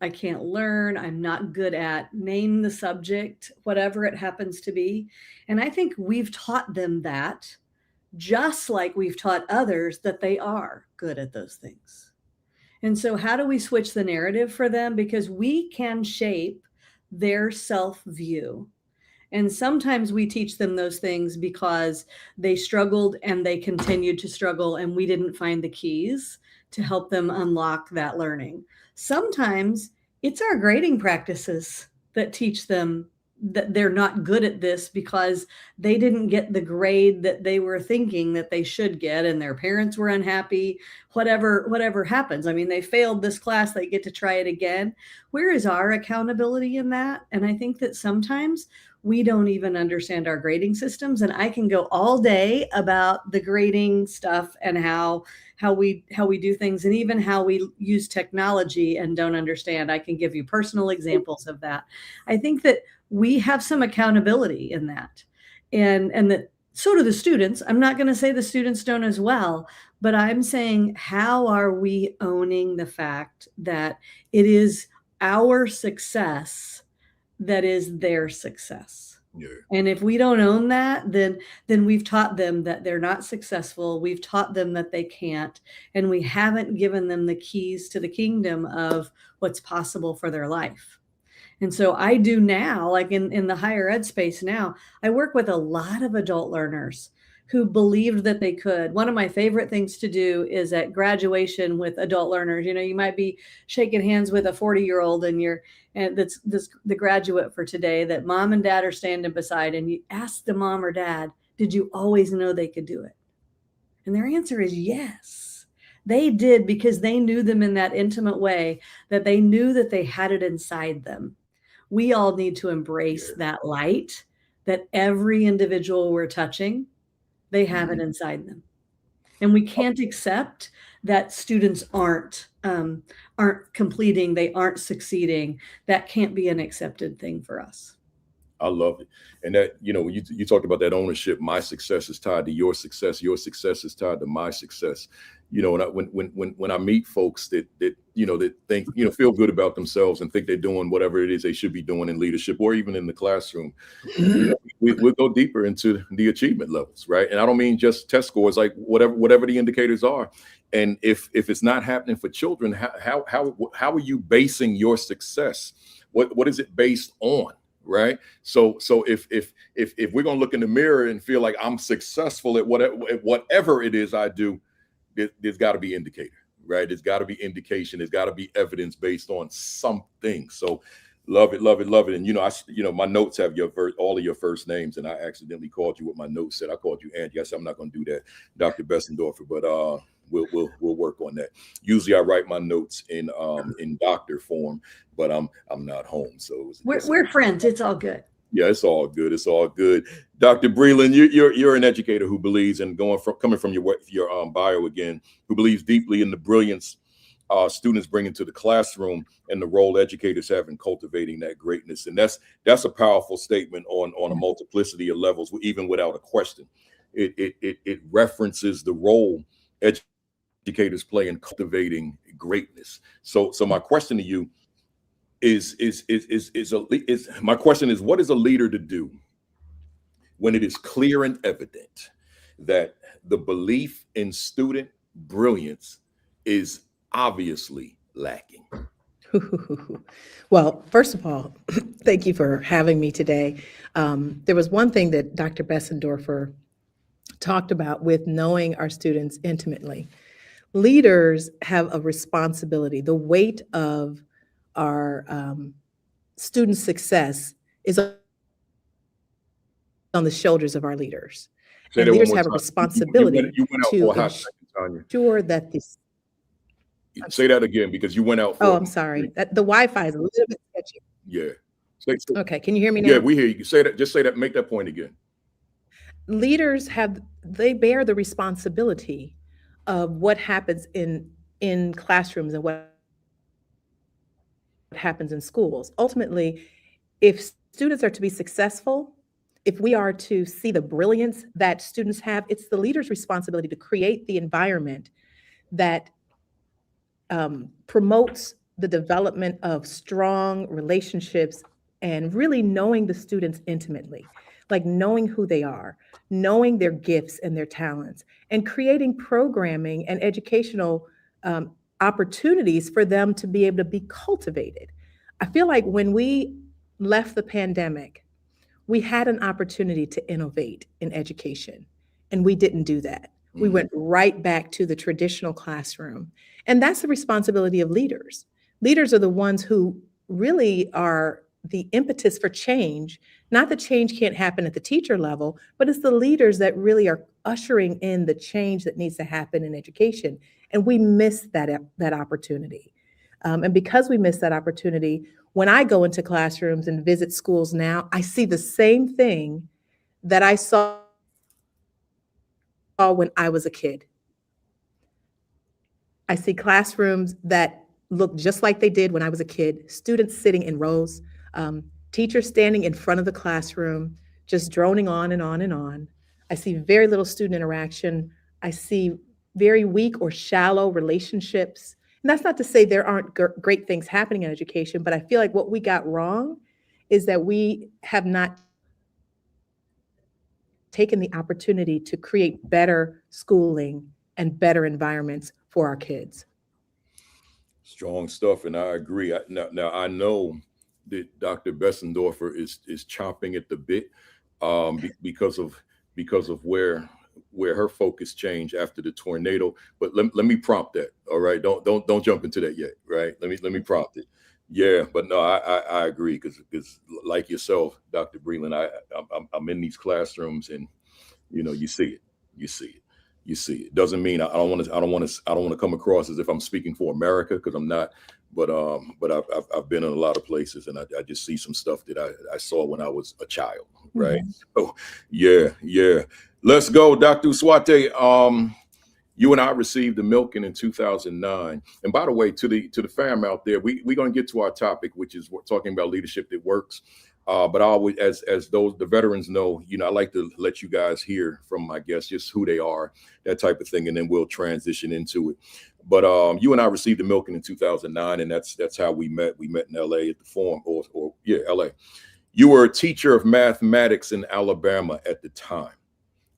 [SPEAKER 14] can't learn, I'm not good at, name the subject, whatever it happens to be. And I think we've taught them that, just like we've taught others that they are good at those things. And so how do we switch the narrative for them? Because we can shape their self-view. And sometimes we teach them those things because they struggled and they continued to struggle, and we didn't find the keys to help them unlock that learning. Sometimes it's our grading practices that teach them that they're not good at this because they didn't get the grade that they were thinking that they should get, and their parents were unhappy, whatever happens. I mean, they failed this class, they get to try it again. Where is our accountability in that? And I think that sometimes we don't even understand our grading systems. And I can go all day about the grading stuff and how we do things, and even how we use technology and don't understand. I can give you personal examples of that. I think that we have some accountability in that, and that so do the students. I'm not going to say the students don't as well, but I'm saying, how are we owning the fact that it is our success that is their success?
[SPEAKER 2] Yeah.
[SPEAKER 14] And if we don't own that, then we've taught them that they're not successful. We've taught them that they can't, and we haven't given them the keys to the kingdom of what's possible for their life. And so I do now, like in the higher ed space now, I work with a lot of adult learners who believed that they could. One of my favorite things to do is at graduation with adult learners. You might be shaking hands with a 40-year-old and that's the graduate for today that mom and dad are standing beside, and you ask the mom or dad, did you always know they could do it? And their answer is yes. They did because they knew them in that intimate way, that they knew that they had it inside them. We all need to embrace that light that every individual we're touching, they have it inside them. And we can't accept that students aren't completing, they aren't succeeding. That can't be an accepted thing for us.
[SPEAKER 2] I love it. And that, you talked about that ownership. My success is tied to your success. Your success is tied to my success. When I meet folks that think, feel good about themselves and think they're doing whatever it is they should be doing in leadership or even in the classroom, we'll go deeper into the achievement levels, right? And I don't mean just test scores, like whatever the indicators are. And if it's not happening for children, how are you basing your success? What is it based on? Right. So if we're going to look in the mirror and feel like I'm successful at whatever it is I do, there's got to be indicator, right? There's got to be indication. There's got to be evidence based on something. So love it, love it, love it. And my notes have all of your first names, and I accidentally called you what my notes said. I called you Angie. I said I'm not going to do that, Dr. Besendorfer, but we'll work on that. Usually I write my notes in doctor form, but I'm not home, so
[SPEAKER 14] we're friends. It's all good.
[SPEAKER 2] Yeah, it's all good. It's all good. Dr. Breland, you're an educator who believes, and coming from your bio again, who believes deeply in the brilliance students bring into the classroom and the role educators have in cultivating that greatness. And that's a powerful statement on a multiplicity of levels, even without a question. It references the role educators play in cultivating greatness. So my question to you my question is, what is a leader to do when it is clear and evident that the belief in student brilliance is obviously lacking?
[SPEAKER 15] Well, first of all, thank you for having me today. There was one thing that Dr. Besendorfer talked about with knowing our students intimately. Leaders have a responsibility. The weight of our student success is on the shoulders of our leaders. And leaders have a responsibility to ensure that this.
[SPEAKER 2] Say that again, because you went out.
[SPEAKER 15] I'm sorry. The Wi-Fi is a little bit sketchy.
[SPEAKER 2] Yeah.
[SPEAKER 15] Okay. Can you hear me now?
[SPEAKER 2] Yeah, we hear you. Say that. Just say that. Make that point again.
[SPEAKER 15] Leaders they bear the responsibility of what happens in classrooms and what happens in schools. Ultimately, if students are to be successful, if we are to see the brilliance that students have, it's the leader's responsibility to create the environment that promotes the development of strong relationships and really knowing the students intimately, like knowing who they are, knowing their gifts and their talents, and creating programming and educational opportunities for them to be able to be cultivated. I feel like when we left the pandemic, we had an opportunity to innovate in education, and we didn't do that. We went right back to the traditional classroom. And that's the responsibility of leaders. Leaders are the ones who really are the impetus for change. Not that change can't happen at the teacher level, but it's the leaders that really are ushering in the change that needs to happen in education. And we missed that opportunity. And because we missed that opportunity, when I go into classrooms and visit schools now, I see the same thing that I saw when I was a kid. I see classrooms that look just like they did when I was a kid, students sitting in rows, teachers standing in front of the classroom, just droning on and on and on. I see very little student interaction. I see very weak or shallow relationships. And that's not to say there aren't great things happening in education, but I feel like what we got wrong is that we have not taken the opportunity to create better schooling and better environments for our kids.
[SPEAKER 2] Strong stuff, and I agree. Now I know that Dr. Besendorfer is chomping at the bit because of where her focus changed after the tornado. But let me prompt that. All right, don't jump into that yet. Right? Let me prompt it. Yeah, but no, I agree because like yourself, Dr. Breland, I'm in these classrooms and you see it. You see, it doesn't mean I don't want to come across as if I'm speaking for America, because I'm not. But I've been in a lot of places, and I just see some stuff that I saw when I was a child, right? So yeah. Let's go, Dr. Uswatte. You and I received the Milken in 2009. And by the way, to the fam out there, we're going to get to our topic, which is we're talking about leadership that works. But I always, as the veterans know, I like to let you guys hear from my guests just who they are, that type of thing, and then we'll transition into it. But you and I received the Milken in 2009, and that's how we met. We met in LA at the Forum, LA. You were a teacher of mathematics in Alabama at the time,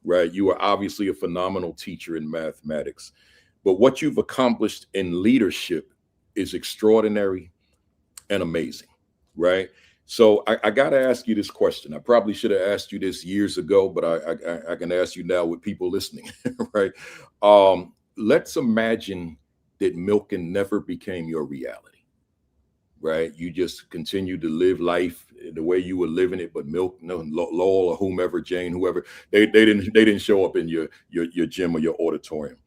[SPEAKER 2] right? You are obviously a phenomenal teacher in mathematics, but what you've accomplished in leadership is extraordinary and amazing, right? So I got to ask you this question. I probably should have asked you this years ago, but I can ask you now with people listening, right? Let's imagine that Milken never became your reality, right? You just continue to live life the way you were living it, but Lowell or whomever, Jane, whoever, they didn't show up in your gym or your auditorium.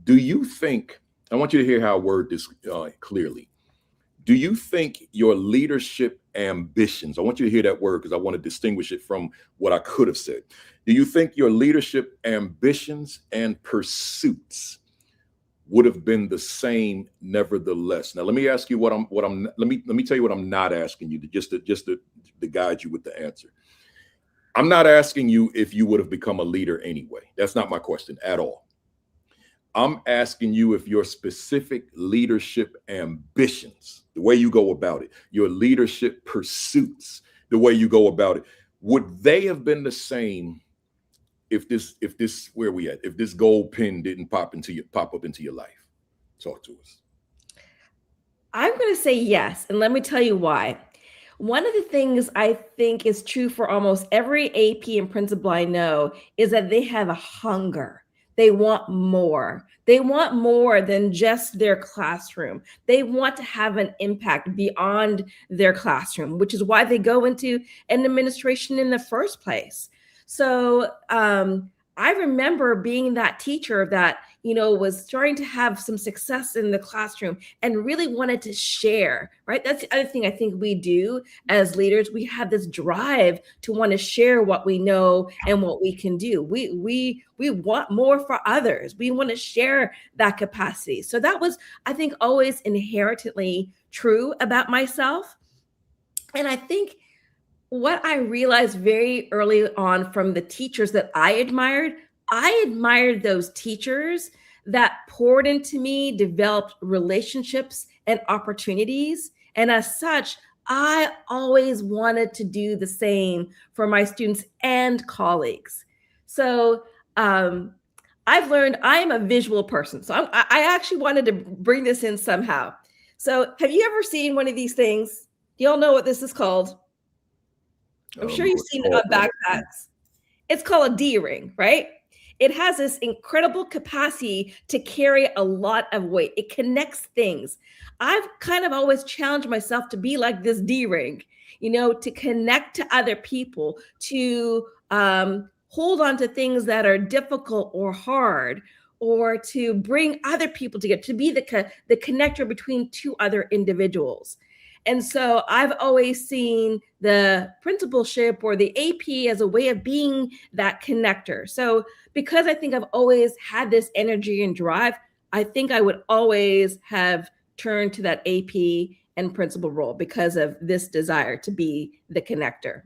[SPEAKER 2] Do you think, I want you to hear how I word this clearly. Do you think your leadership ambitions, I want you to hear that word because I want to distinguish it from what I could have said. Do you think your leadership ambitions and pursuits would have been the same nevertheless? Now, let me ask you let me tell you what I'm not asking you, just to guide you with the answer. I'm not asking you if you would have become a leader anyway. That's not my question at all. I'm asking you if your specific leadership ambitions, the way you go about it, your leadership pursuits, the way you go about it, would they have been the same if this gold pin didn't pop up into your life? Talk to us.
[SPEAKER 13] I'm going to say yes, and let me tell you why. One of the things I think is true for almost every AP and principal I know is that they have a hunger. They want more. They want more than just their classroom. They want to have an impact beyond their classroom, which is why they go into an administration in the first place. So I remember being that teacher that, was starting to have some success in the classroom and really wanted to share, right? That's the other thing I think we do as leaders. We have this drive to want to share what we know and what we can do. We want more for others. We want to share that capacity. So that was, I think, always inherently true about myself. And I think what I realized very early on from the teachers that I admired those teachers that poured into me, developed relationships and opportunities. And as such, I always wanted to do the same for my students and colleagues. So I've learned I am a visual person. So I actually wanted to bring this in somehow. So have you ever seen one of these things? Do y'all know what this is called? I'm sure you've seen it on backpacks. It's called a D-ring, right? It has this incredible capacity to carry a lot of weight. It connects things. I've kind of always challenged myself to be like this D-ring, to connect to other people, to hold on to things that are difficult or hard, or to bring other people together, to be the connector between two other individuals. And so I've always seen the principalship or the AP as a way of being that connector. So because I think I've always had this energy and drive, I think I would always have turned to that AP and principal role because of this desire to be the connector.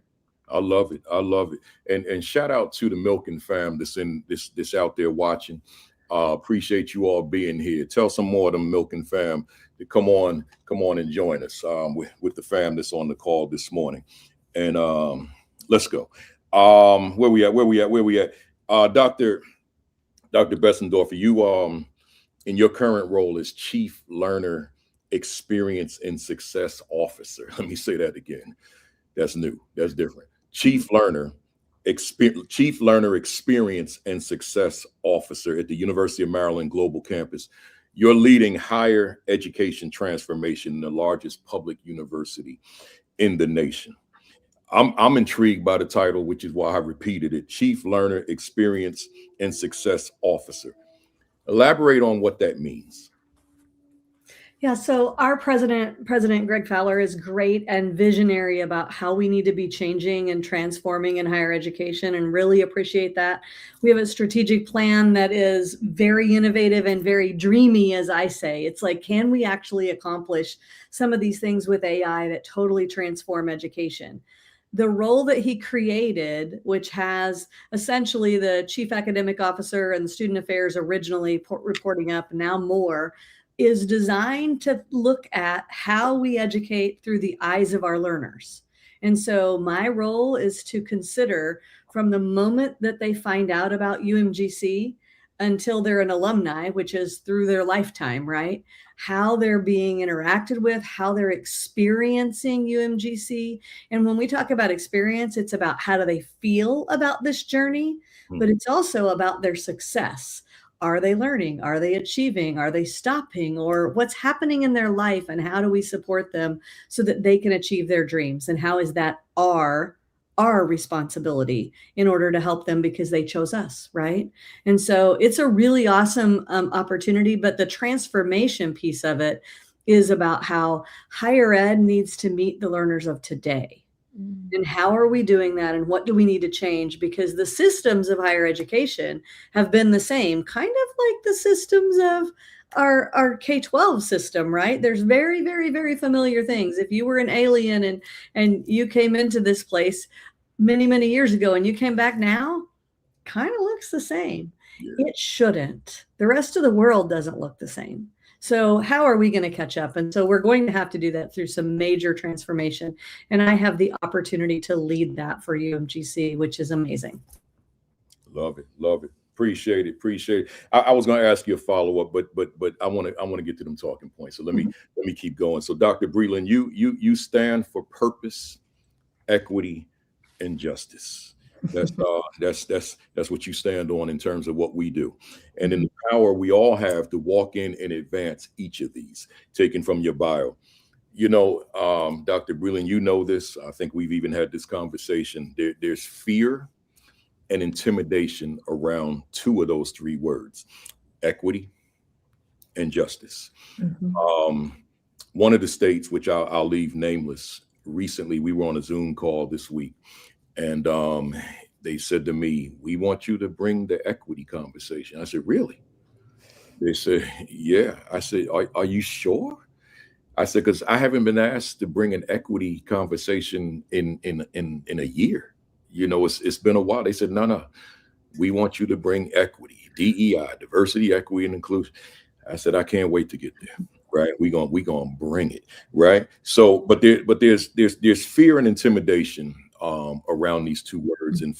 [SPEAKER 2] I love it. I love it. And shout out to the Milken fam that's out there watching. Appreciate you all being here. Tell some more of them Milken fam to come on and join us with the fam that's on the call this morning. And let's go. Where we at? Dr. Besendorfer, you in your current role as Chief Learner Experience and Success Officer. Let me say that again. That's new. That's different. Chief Learner Experience and Success Officer at the University of Maryland Global Campus. You're leading higher education transformation in the largest public university in the nation. I'm intrigued by the title, which is why I repeated it: Chief Learner Experience and Success Officer. Elaborate on what that means.
[SPEAKER 14] Yeah, so our President Greg Fowler, is great and visionary about how we need to be changing and transforming in higher education, and really appreciate that. We have a strategic plan that is very innovative and very dreamy, as I say. It's like, can we actually accomplish some of these things with AI that totally transform education? The role that he created, which has essentially the chief academic officer and student affairs originally reporting up, now more, is designed to look at how we educate through the eyes of our learners. And so my role is to consider, from the moment that they find out about UMGC until they're an alumni, which is through their lifetime, right? How they're being interacted with, how they're experiencing UMGC. And when we talk about experience, it's about how do they feel about this journey, but it's also about their success. Are they learning? Are they achieving? Are they stopping? Or what's happening in their life, and how do we support them so that they can achieve their dreams? And how is that our responsibility in order to help them, because they chose us, right? And so it's a really awesome opportunity, but the transformation piece of it is about how higher ed needs to meet the learners of today. And how are we doing that? And what do we need to change? Because the systems of higher education have been the same, kind of like the systems of our K-12 system, right? There's very, very, very familiar things. If you were an alien and you came into this place many, many years ago and you came back now, kind of looks the same. Yeah. It shouldn't. The rest of the world doesn't look the same. So how are we going to catch up? And so we're going to have to do that through some major transformation. And I have the opportunity to lead that for UMGC, which is amazing.
[SPEAKER 2] Love it. Love it. Appreciate it. Appreciate it. I was going to ask you a follow-up, but I want to get to them talking points. So let me keep going. So Dr. Breland, you stand for purpose, equity, and justice. That's what you stand on in terms of what we do, and in the power we all have to walk in and advance each of these, taken from your bio. You know, Dr. Breland, you know this. I think we've even had this conversation. There's fear and intimidation around two of those three words: equity and justice. One of the states, which I'll leave nameless, recently we were on a Zoom call this week. And they said to me, "We want you to bring the equity conversation." I said, "Really?" They said, "Yeah." I said, are you sure?" I said, "Because I haven't been asked to bring an equity conversation in a year. You know, it's been a while." They said, No, we want you to bring equity, DEI, diversity, equity, and inclusion. I said, "I can't wait to get there." Right? We gonna bring it. Right? So, but there's fear and intimidation around these two words, and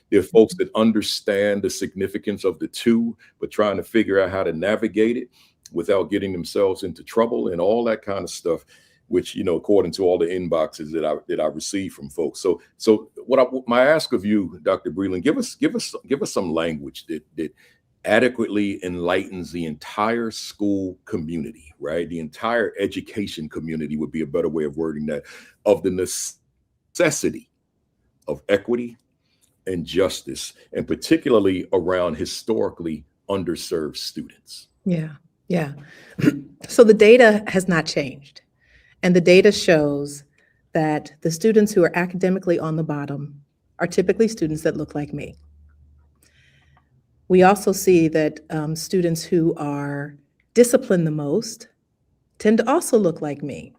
[SPEAKER 2] there are folks that understand the significance of the two, but trying to figure out how to navigate it without getting themselves into trouble and all that kind of stuff, which, you know, according to all the inboxes that I receive from folks. So my ask of you, Dr. Breland, give us some language that adequately enlightens the entire school community, right? The entire education community would be a better way of wording that, of the necessity of equity and justice, and particularly around historically underserved students.
[SPEAKER 15] Yeah. So the data has not changed. And the data shows that the students who are academically on the bottom are typically students that look like me. We also see that students who are disciplined the most tend to also look like me.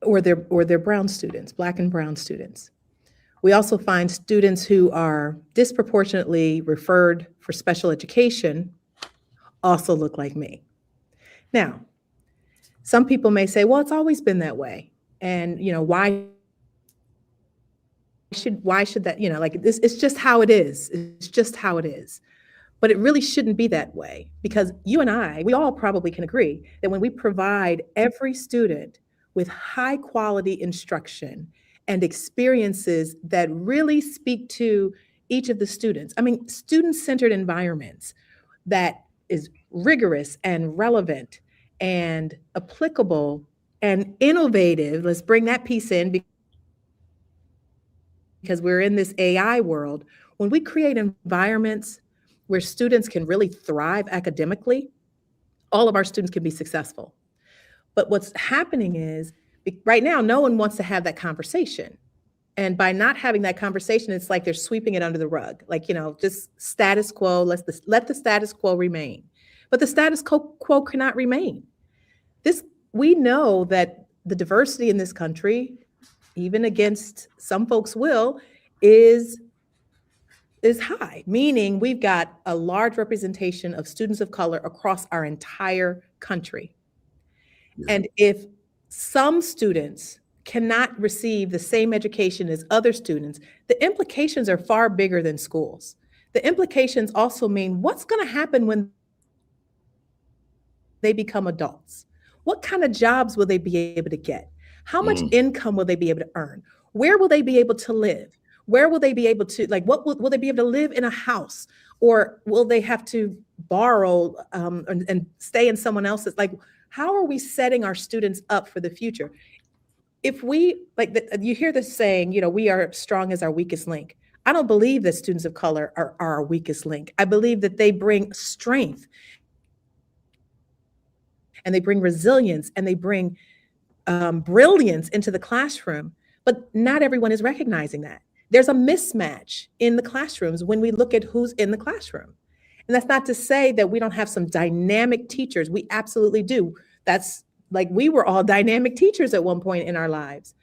[SPEAKER 15] Or they're brown students, Black and brown students. We also find students who are disproportionately referred for special education also look like me. Now, some people may say, well, it's always been that way. And, you know, why should that, you know, like this, it's just how it is. It's just how it is. But it really shouldn't be that way, because you and I, we all probably can agree that when we provide every student with high quality instruction and experiences that really speak to each of the students, I mean, student-centered environments that is rigorous and relevant and applicable and innovative. Let's bring that piece in because we're in this AI world. When we create environments where students can really thrive academically, all of our students can be successful. But what's happening is right now, no one wants to have that conversation. And by not having that conversation, it's like they're sweeping it under the rug. Like, just status quo, let the status quo remain. But the status quo cannot remain. We know that the diversity in this country, even against some folks' will, is high, meaning we've got a large representation of students of color across our entire country. Yeah. And if some students cannot receive the same education as other students, the implications are far bigger than schools. The implications also mean what's going to happen when they become adults? What kind of jobs will they be able to get? How much income will they be able to earn? Where will they be able to live? Where will they be able to, will they be able to live in a house? Or will they have to borrow and stay in someone else's? How are we setting our students up for the future? If we, you hear this saying, we are strong as our weakest link. I don't believe that students of color are our weakest link. I believe that they bring strength and they bring resilience and they bring brilliance into the classroom, but not everyone is recognizing that. There's a mismatch in the classrooms when we look at who's in the classroom. And that's not to say that we don't have some dynamic teachers. We absolutely do. That's we were all dynamic teachers at one point in our lives.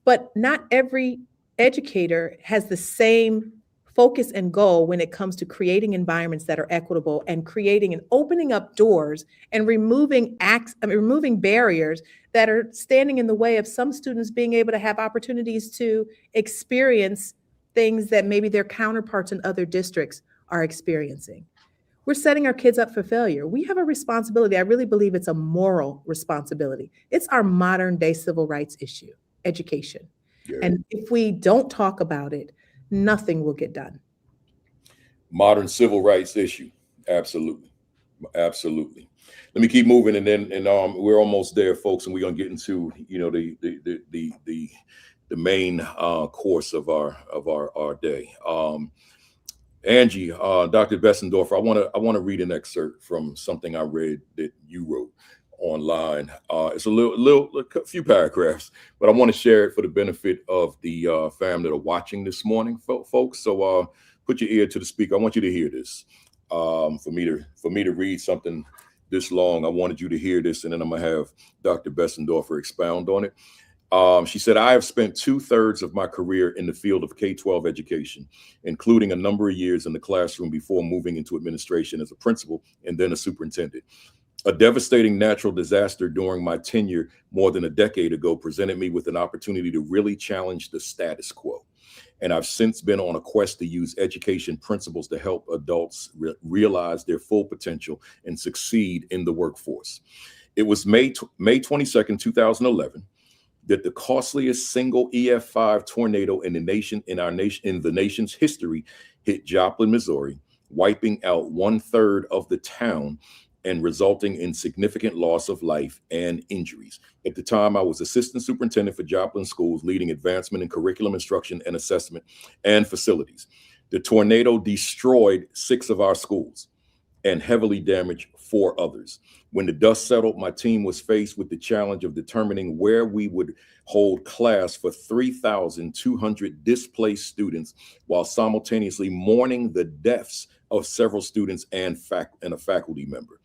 [SPEAKER 15] But not every educator has the same focus and goal when it comes to creating environments that are equitable and creating and opening up doors and removing barriers that are standing in the way of some students being able to have opportunities to experience things that maybe their counterparts in other districts are experiencing. We're setting our kids up for failure. We have a responsibility. I really believe it's a moral responsibility. It's our modern day civil rights issue, education. Yeah. And if we don't talk about it, nothing will get done.
[SPEAKER 2] Modern civil rights issue. Absolutely. Absolutely. Let me keep moving, and we're almost there, folks, and we're gonna get into the main course of our day. Angie, Dr. Besendorfer, I want to read an excerpt from something I read that you wrote online. It's a few paragraphs, but I want to share it for the benefit of the fam that are watching this morning, folks. So put your ear to the speaker. I want you to hear this. For me to read something this long, I wanted you to hear this, and then I'm gonna have Dr. Besendorfer expound on it. She said, I have spent 2/3 of my career in the field of K-12 education, including a number of years in the classroom before moving into administration as a principal and then a superintendent. A devastating natural disaster during my tenure more than a decade ago presented me with an opportunity to really challenge the status quo. And I've since been on a quest to use education principles to help adults realize their full potential and succeed in the workforce. It was May 22nd, 2011. That the costliest single EF5 tornado in the nation's history hit Joplin, Missouri, wiping out 1/3 of the town and resulting in significant loss of life and injuries. At the time, I was assistant superintendent for Joplin schools, leading advancement in curriculum instruction and assessment and facilities. The tornado destroyed 6 of our schools and heavily damaged 4 others. When the dust settled, my team was faced with the challenge of determining where we would hold class for 3,200 displaced students while simultaneously mourning the deaths of several students and a faculty member.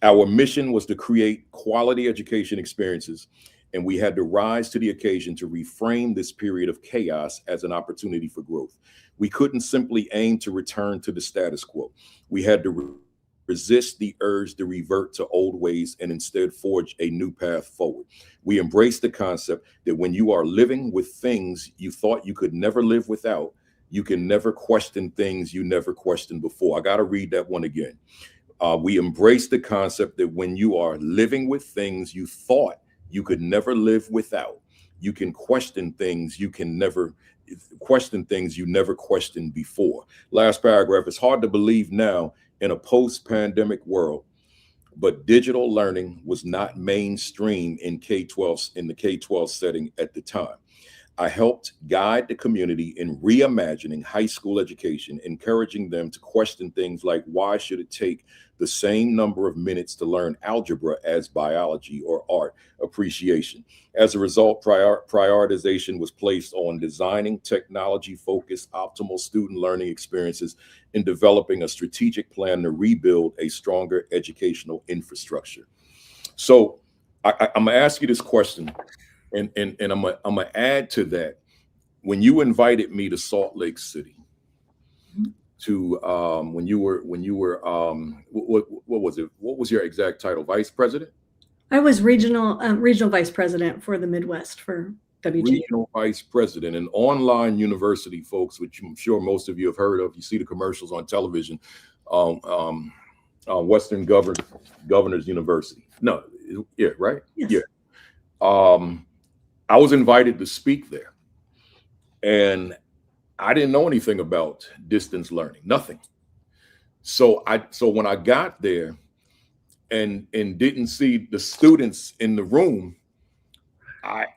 [SPEAKER 2] Our mission was to create quality education experiences, and we had to rise to the occasion to reframe this period of chaos as an opportunity for growth. We couldn't simply aim to return to the status quo. We had to resist the urge to revert to old ways and instead forge a new path forward. We embrace the concept that when you are living with things you thought you could never live without, you can never question things you never questioned before. I got to read that one again. We embrace the concept that when you are living with things you thought you could never live without, you can question things you never questioned before. Last paragraph. It's hard to believe now in a post-pandemic world but digital learning was not mainstream in the K-12 setting at the time. I helped guide the community in reimagining high school education, encouraging them to question things like, why should it take the same number of minutes to learn algebra as biology or art appreciation? As a result, prioritization was placed on designing technology-focused, optimal student learning experiences and developing a strategic plan to rebuild a stronger educational infrastructure. So I'm gonna ask you this question. And I'm gonna add to that. When you invited me to Salt Lake City, to when you were what was it? What was your exact title? Vice president?
[SPEAKER 14] I was regional vice president for the Midwest for WG.
[SPEAKER 2] Regional vice president, an online university, folks, which I'm sure most of you have heard of. You see the commercials on television. Western Governors University. No, yeah, right.
[SPEAKER 14] Yes.
[SPEAKER 2] Yeah. I was invited to speak there, and I didn't know anything about distance learning, nothing. So when I got there and didn't see the students in the room, I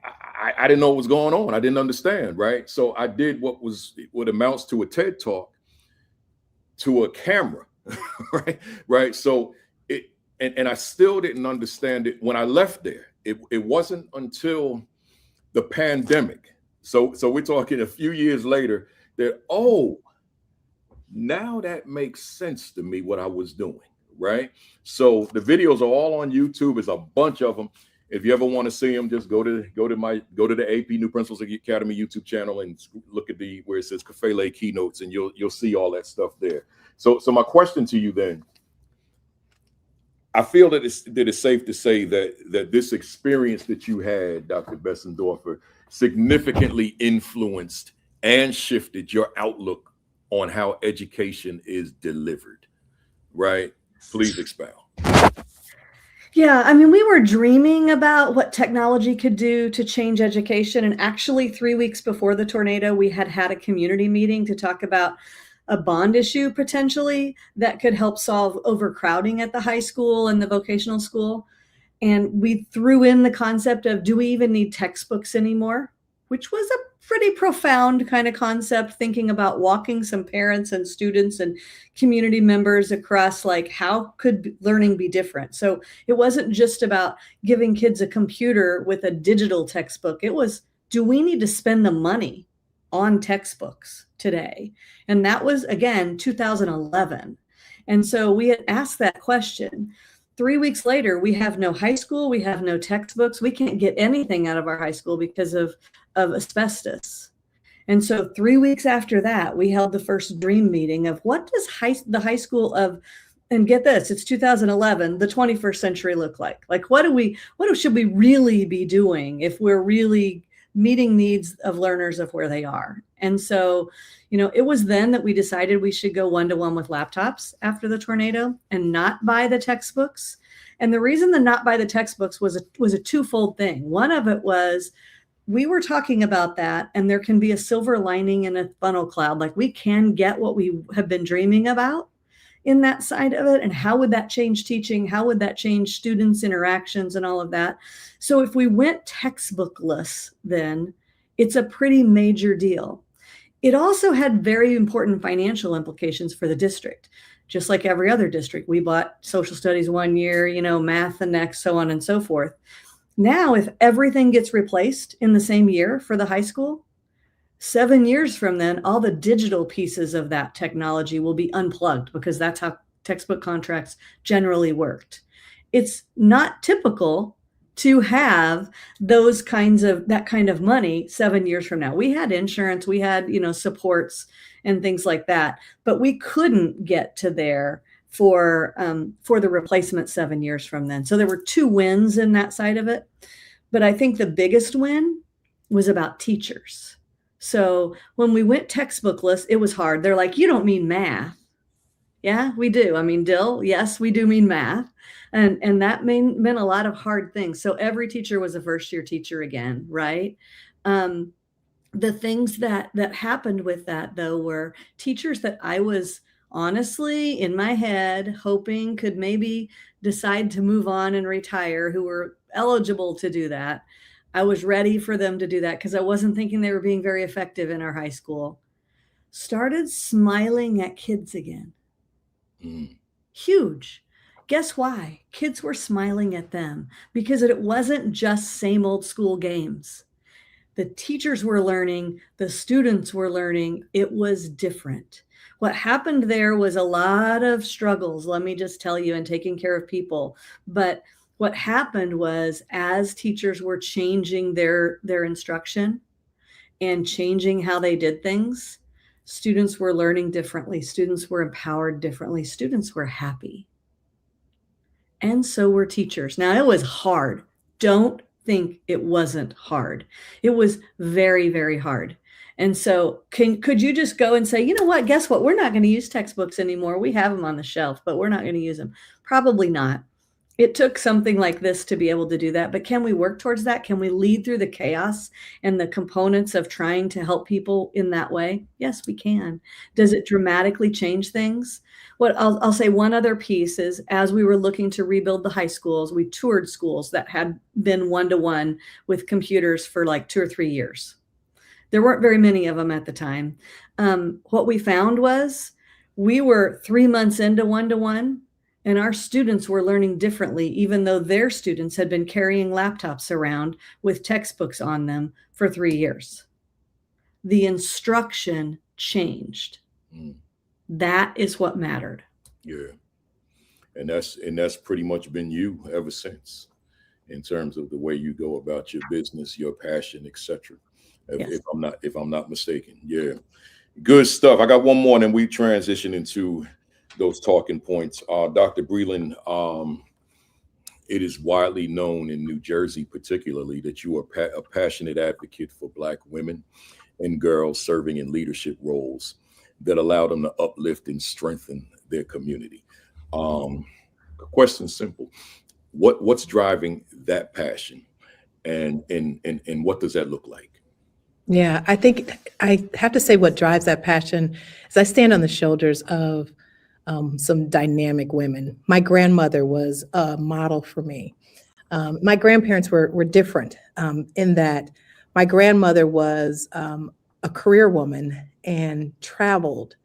[SPEAKER 2] didn't know what was going on. I didn't understand, right? So I did what amounts to a TED Talk to a camera, right? So and I still didn't understand it when I left there. It wasn't until the pandemic. So we're talking a few years later that, oh, now that makes sense to me what I was doing, right? So the videos are all on YouTube. There's a bunch of them. If you ever want to see them, just go to the AP New Principals Academy YouTube channel and look at where it says Kafele keynotes, and you'll see all that stuff there. So my question to you then, I feel that it's safe to say that this experience that you had, Dr. Besendorfer, significantly influenced and shifted your outlook on how education is delivered, right? Please expound.
[SPEAKER 14] Yeah, I mean, we were dreaming about what technology could do to change education. And actually, 3 weeks before the tornado, we had a community meeting to talk about a bond issue potentially that could help solve overcrowding at the high school and the vocational school. And we threw in the concept of, do we even need textbooks anymore? Which was a pretty profound kind of concept, thinking about walking some parents and students and community members across, like, how could learning be different? So it wasn't just about giving kids a computer with a digital textbook. It was, do we need to spend the money on textbooks today? And that was, again, 2011. And so we had asked that question. 3 weeks later, we have no high school, we have no textbooks, we can't get anything out of our high school because of asbestos. And so 3 weeks after that, we held the first dream meeting of, what does the high school of, and get this, it's 2011, the 21st century look like? Like, what should we really be doing if we're really meeting needs of learners of where they are? And so, it was then that we decided we should go one-to-one with laptops after the tornado and not buy the textbooks. And the reason the not buy the textbooks was a twofold thing. One of it was, we were talking about that, and there can be a silver lining in a funnel cloud. Like, we can get what we have been dreaming about in that side of it. And how would that change teaching? How would that change students' interactions and all of that? So if we went textbookless, then it's a pretty major deal. It also had very important financial implications for the district. Just like every other district, we bought social studies one year, math the next, so on and so forth. Now, if everything gets replaced in the same year for the high school, 7 years from then, all the digital pieces of that technology will be unplugged, because that's how textbook contracts generally worked. It's not typical to have that kind of money 7 years from now. We had insurance, we had, supports and things like that, but we couldn't get to there for the replacement 7 years from then. So there were two wins in that side of it. But I think the biggest win was about teachers. So when we went textbookless, it was hard. They're like, you don't mean math. Yeah, we do. I mean, Dill, yes, we do mean math. And that meant a lot of hard things. So every teacher was a first year teacher again, right? The things that happened with that, though, were teachers that I was honestly, in my head, hoping could maybe decide to move on and retire, who were eligible to do that. I was ready for them to do that because I wasn't thinking they were being very effective in our high school. Started smiling at kids again. Huge. Guess why? Kids were smiling at them because it wasn't just same old school games. The teachers were learning, the students were learning. It was different. What happened there was a lot of struggles, let me just tell you, and taking care of people. But what happened was, as teachers were changing their instruction and changing how they did things, students were learning differently. Students were empowered differently. Students were happy. And so were teachers. Now, it was hard. Don't think it wasn't hard. It was very, very hard. And so could you just go and say, you know what, guess what? We're not going to use textbooks anymore. We have them on the shelf, but we're not going to use them. Probably not. It took something like this to be able to do that. But can we work towards that? Can we lead through the chaos and the components of trying to help people in that way? Yes, we can. Does it dramatically change things? What I'll say one other piece is, as we were looking to rebuild the high schools, we toured schools that had been one-to-one with computers for like 2 or 3 years. There weren't very many of them at the time. What we found was we were 3 months into one-to-one, and our students were learning differently, even though their students had been carrying laptops around with textbooks on them for 3 years. The instruction changed. That is what mattered.
[SPEAKER 2] Yeah. And that's pretty much been you ever since, in terms of the way you go about your business, your passion, etc.
[SPEAKER 14] Yes.
[SPEAKER 2] If I'm not mistaken. Yeah. Good stuff. I got one more, and then we transition into those talking points. Dr. Breland, it is widely known in New Jersey, particularly, that you are a passionate advocate for Black women and girls serving in leadership roles that allow them to uplift and strengthen their community. Question simple: what's driving that passion, and what does that look like?
[SPEAKER 15] Yeah, I think I have to say what drives that passion is I stand on the shoulders of some dynamic women. My grandmother was a model for me. My grandparents were different in that my grandmother was a career woman and traveled.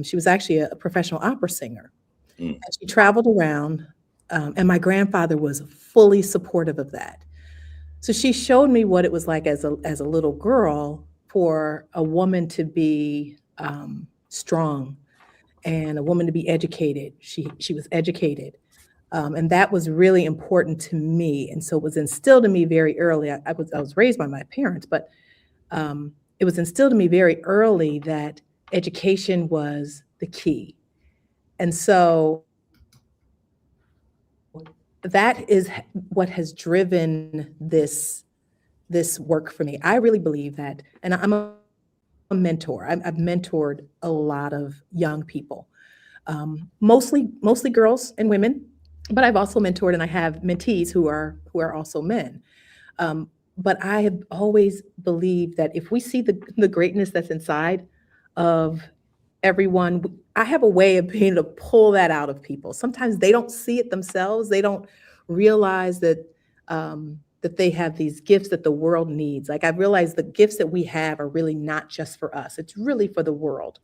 [SPEAKER 15] She was actually a professional opera singer. And she traveled around, and my grandfather was fully supportive of that. So she showed me what it was like as a little girl for a woman to be strong and a woman to be educated. She was educated. And that was really important to me. And so it was instilled in me very early. I was raised by my parents, but it was instilled in me very early that education was the key. And so that is what has driven this work for me. I really believe that, and I'm a mentor. I've mentored a lot of young people, mostly girls and women, but I've also mentored, and I have mentees who are also men. But I have always believed that if we see the greatness that's inside of everyone, I have a way of being able to pull that out of people. Sometimes they don't see it themselves. They don't realize that that they have these gifts that the world needs. Like, I've realized the gifts that we have are really not just for us. It's really for the world.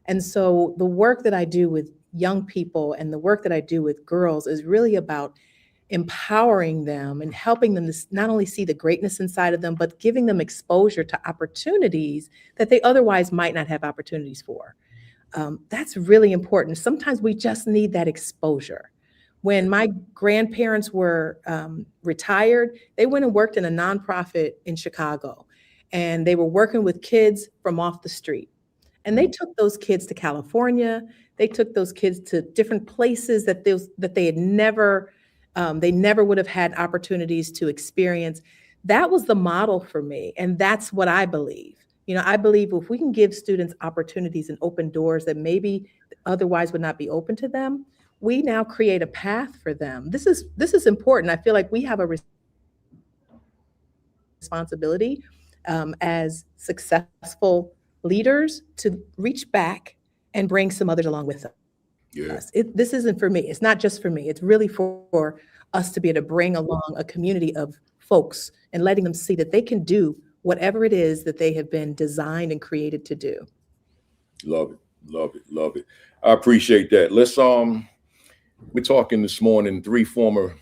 [SPEAKER 15] And so the work that I do with young people and the work that I do with girls is really about empowering them and helping them to not only see the greatness inside of them, but giving them exposure to opportunities that they otherwise might not have opportunities for. That's really important. Sometimes we just need that exposure. When my grandparents were retired, they went and worked in a nonprofit in Chicago, and they were working with kids from off the street. And they took those kids to California. They took those kids to different places that they had never would have had opportunities to experience. That was the model for me, and that's what I believe. You know, I believe if we can give students opportunities and open doors that maybe otherwise would not be open to them, we now create a path for them. This is important. I feel like we have a responsibility as successful leaders to reach back and bring some others along with them.
[SPEAKER 2] Yeah.
[SPEAKER 15] This isn't for me. It's not just for me. It's really for us to be able to bring along a community of folks and letting them see that they can do whatever it is that they have been designed and created to do.
[SPEAKER 2] Love it. Love it. Love it. I appreciate that. Let's we're talking this morning, 3 former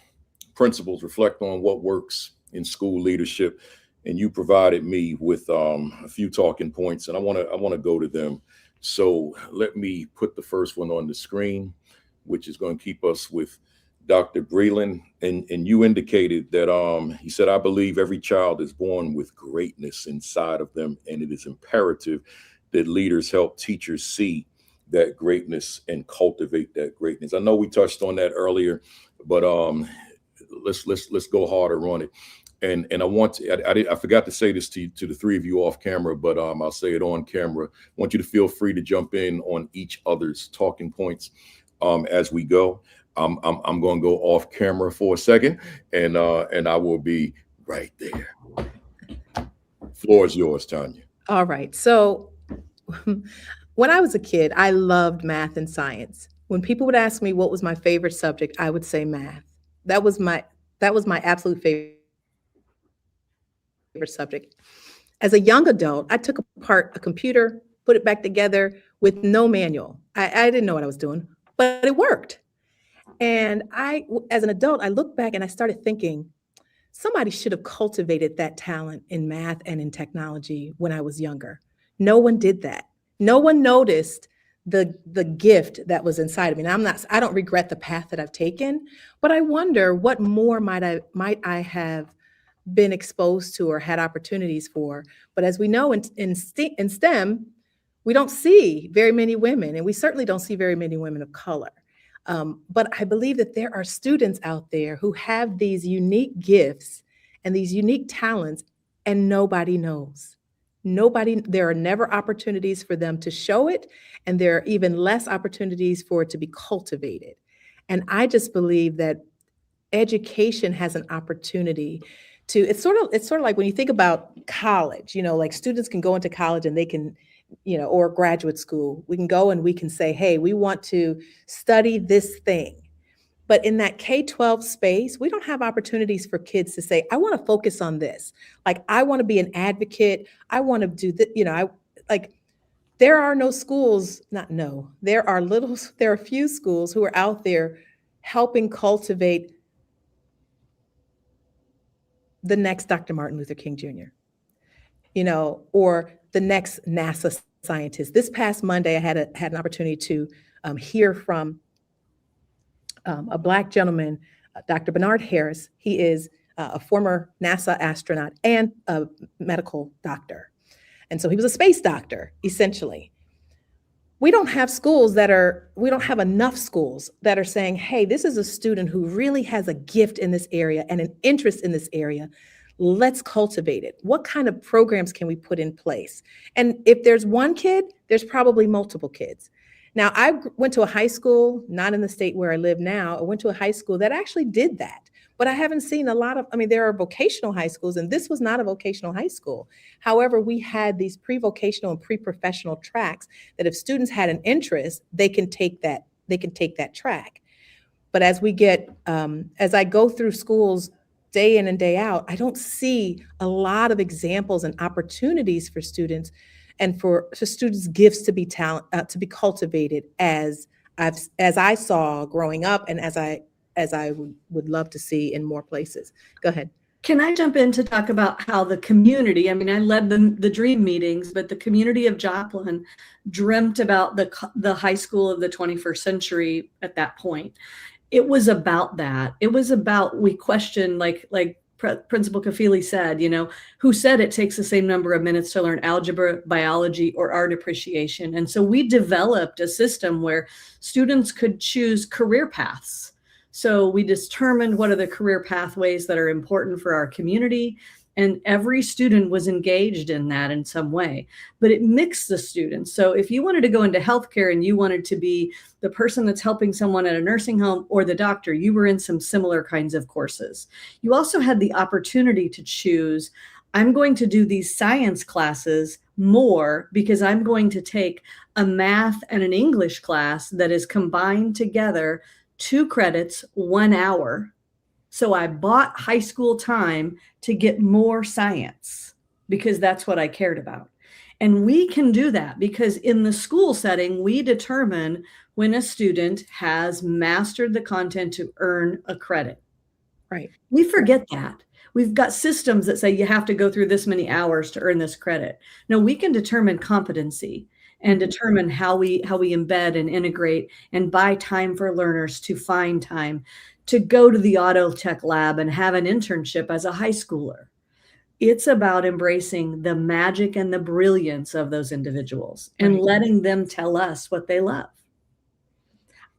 [SPEAKER 2] principals reflect on what works in school leadership, and you provided me with a few talking points, and I want to go to them. So let me put the first one on the screen, which is going to keep us with Dr. Breland. And you indicated that he said, I believe every child is born with greatness inside of them, and it is imperative that leaders help teachers see that greatness and cultivate that greatness. I know we touched on that earlier, but let's go harder on it. And I want to, I forgot to say this to the 3 of you off camera, but I'll say it on camera. I want you to feel free to jump in on each other's talking points as we go. I'm going to go off camera for a second, and I will be right there. Floor is yours, Tonya.
[SPEAKER 15] All right. So when I was a kid, I loved math and science. When people would ask me what was my favorite subject, I would say math. That was my absolute favorite subject. As a young adult, I took apart a computer, put it back together with no manual. I didn't know what I was doing, but it worked. And as an adult, I looked back and I started thinking, somebody should have cultivated that talent in math and in technology when I was younger. No one did that. No one noticed the gift that was inside of me. And I don't regret the path that I've taken, but I wonder what more might I have been exposed to or had opportunities for. But as we know in STEM, we don't see very many women, and we certainly don't see very many women of color. But I believe that there are students out there who have these unique gifts and these unique talents, and nobody knows. There are never opportunities for them to show it, and there are even less opportunities for it to be cultivated. And I just believe that education has an opportunity to, it's sort of like when you think about college, like students can go into college and they can, or graduate school, we can go and we can say, hey, we want to study this thing. But in that K-12 space, we don't have opportunities for kids to say, I want to focus on this. Like, I want to be an advocate. I want to do this. There are no schools, there are a few schools who are out there helping cultivate the next Dr. Martin Luther King Jr., or the next NASA scientist. This past Monday, I had an opportunity to hear from a Black gentleman, Dr. Bernard Harris. He is a former NASA astronaut and a medical doctor. And so he was a space doctor, essentially. We don't have enough schools that are saying, hey, this is a student who really has a gift in this area and an interest in this area. Let's cultivate it. What kind of programs can we put in place? And if there's one kid, there's probably multiple kids. Now, I went to a high school, not in the state where I live now. I went to a high school that actually did that. But I haven't seen there are vocational high schools, and this was not a vocational high school. However, we had these pre-vocational and pre-professional tracks that if students had an interest, they can take that track. But as I go through schools day in and day out, I don't see a lot of examples and opportunities for students and for students' gifts to be cultivated as I saw growing up and as I would love to see in more places. Go ahead.
[SPEAKER 14] Can I jump in to talk about how the community, I led the dream meetings, but the community of Joplin dreamt about the high school of the 21st century at that point. It was about that. It was about, we questioned, like Principal Kafele said, who said it takes the same number of minutes to learn algebra, biology, or art appreciation. And so we developed a system where students could choose career paths. So we determined what are the career pathways that are important for our community, and every student was engaged in that in some way, but it mixed the students. So if you wanted to go into healthcare and you wanted to be the person that's helping someone at a nursing home or the doctor, you were in some similar kinds of courses. You also had the opportunity to choose, I'm going to do these science classes, more because I'm going to take a math and an English class that is combined together, 2 credits, 1 hour. So I bought high school time to get more science because that's what I cared about. And we can do that because in the school setting, we determine when a student has mastered the content to earn a credit.
[SPEAKER 15] Right.
[SPEAKER 14] We forget that. We've got systems that say you have to go through this many hours to earn this credit. No, we can determine competency and determine how we embed and integrate and buy time for learners to find time to go to the auto tech lab and have an internship as a high schooler. It's about embracing the magic and the brilliance of those individuals and letting them tell us what they love.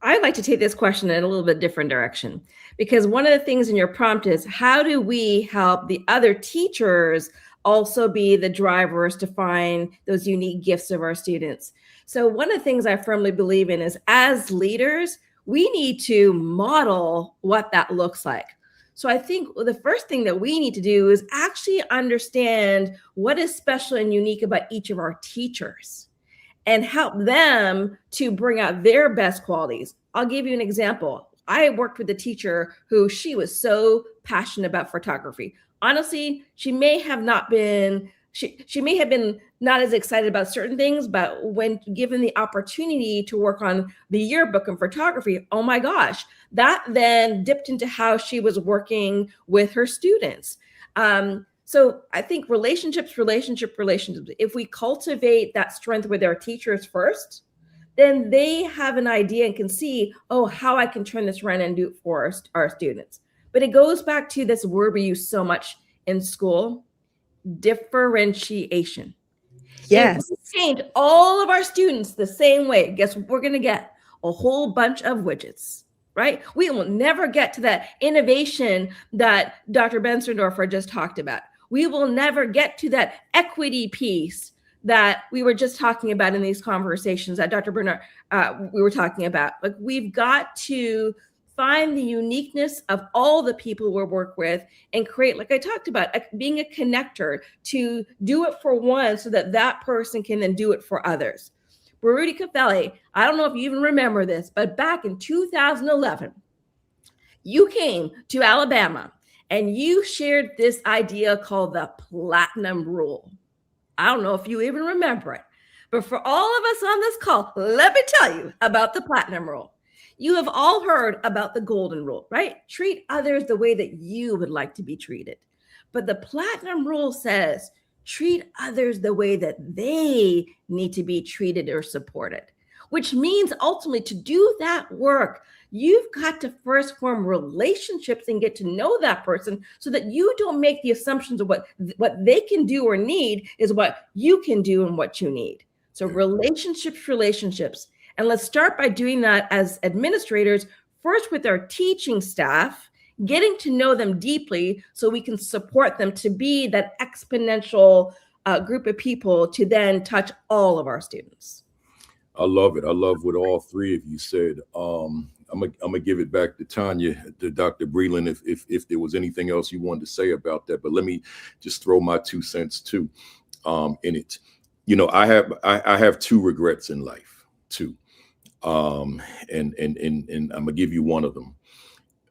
[SPEAKER 13] I'd like to take this question in a little bit different direction, because one of the things in your prompt is, how do we help the other teachers also be the drivers to find those unique gifts of our students? So one of the things I firmly believe in is, as leaders, we need to model what that looks like. So I think the first thing that we need to do is actually understand what is special and unique about each of our teachers and help them to bring out their best qualities. I'll give you an example. I worked with a teacher who she was so passionate about photography. Honestly, she may have been not as excited about certain things, but when given the opportunity to work on the yearbook in photography, oh my gosh, that then dipped into how she was working with her students. So I think relationships. If we cultivate that strength with our teachers first, then they have an idea and can see, oh, how I can turn this around and do it for our students. But it goes back to this word we use so much in school, differentiation.
[SPEAKER 15] Yes.
[SPEAKER 13] If we paint all of our students the same way, guess what we're going to get? A whole bunch of widgets, right? We will never get to that innovation that Dr. Besendorfer just talked about. We will never get to that equity piece that we were just talking about in these conversations that Dr. Bernard, we were talking about. Like, we've got to find the uniqueness of all the people we work with and create, like I talked about, being a connector to do it for one so that that person can then do it for others. Breland Kafele, I don't know if you even remember this, but back in 2011, you came to Alabama and you shared this idea called the Platinum Rule. I don't know if you even remember it, but for all of us on this call, let me tell you about the Platinum Rule. You have all heard about the Golden Rule, right? Treat others the way that you would like to be treated. But the Platinum Rule says, treat others the way that they need to be treated or supported, which means ultimately to do that work, you've got to first form relationships and get to know that person so that you don't make the assumptions of what they can do or need is what you can do and what you need. So relationships. And let's start by doing that as administrators, first with our teaching staff, getting to know them deeply so we can support them to be that exponential group of people to then touch all of our students.
[SPEAKER 2] I love it. I love what all three of you said. I'm gonna give it back to Tonya, to Dr. Breland, if there was anything else you wanted to say about that. But let me just throw my 2 cents too in it. You know, I have 2 regrets in life, 2. And I'm gonna give you one of them.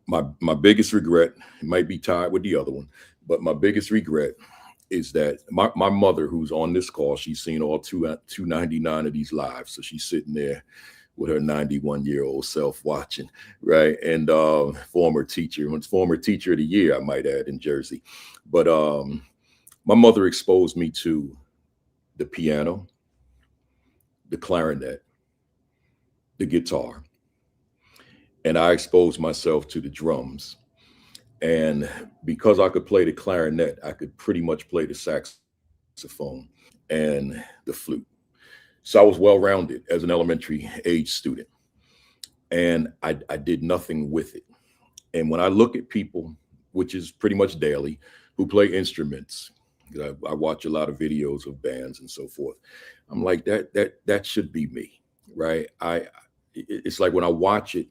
[SPEAKER 2] My biggest regret, it might be tied with the other one, but my biggest regret is that my mother, who's on this call, she's seen all 299 of these lives. So she's sitting there with her 91-year-old self watching, right? And former teacher of the year, I might add, in Jersey. But my mother exposed me to the piano, the clarinet, the guitar, and I exposed myself to the drums. And because I could play the clarinet, I could pretty much play the saxophone and the flute. So I was well-rounded as an elementary age student, and I did nothing with it. And when I look at people, which is pretty much daily, who play instruments, I watch a lot of videos of bands and so forth, I'm like, that should be me, right? It's like when I watch it,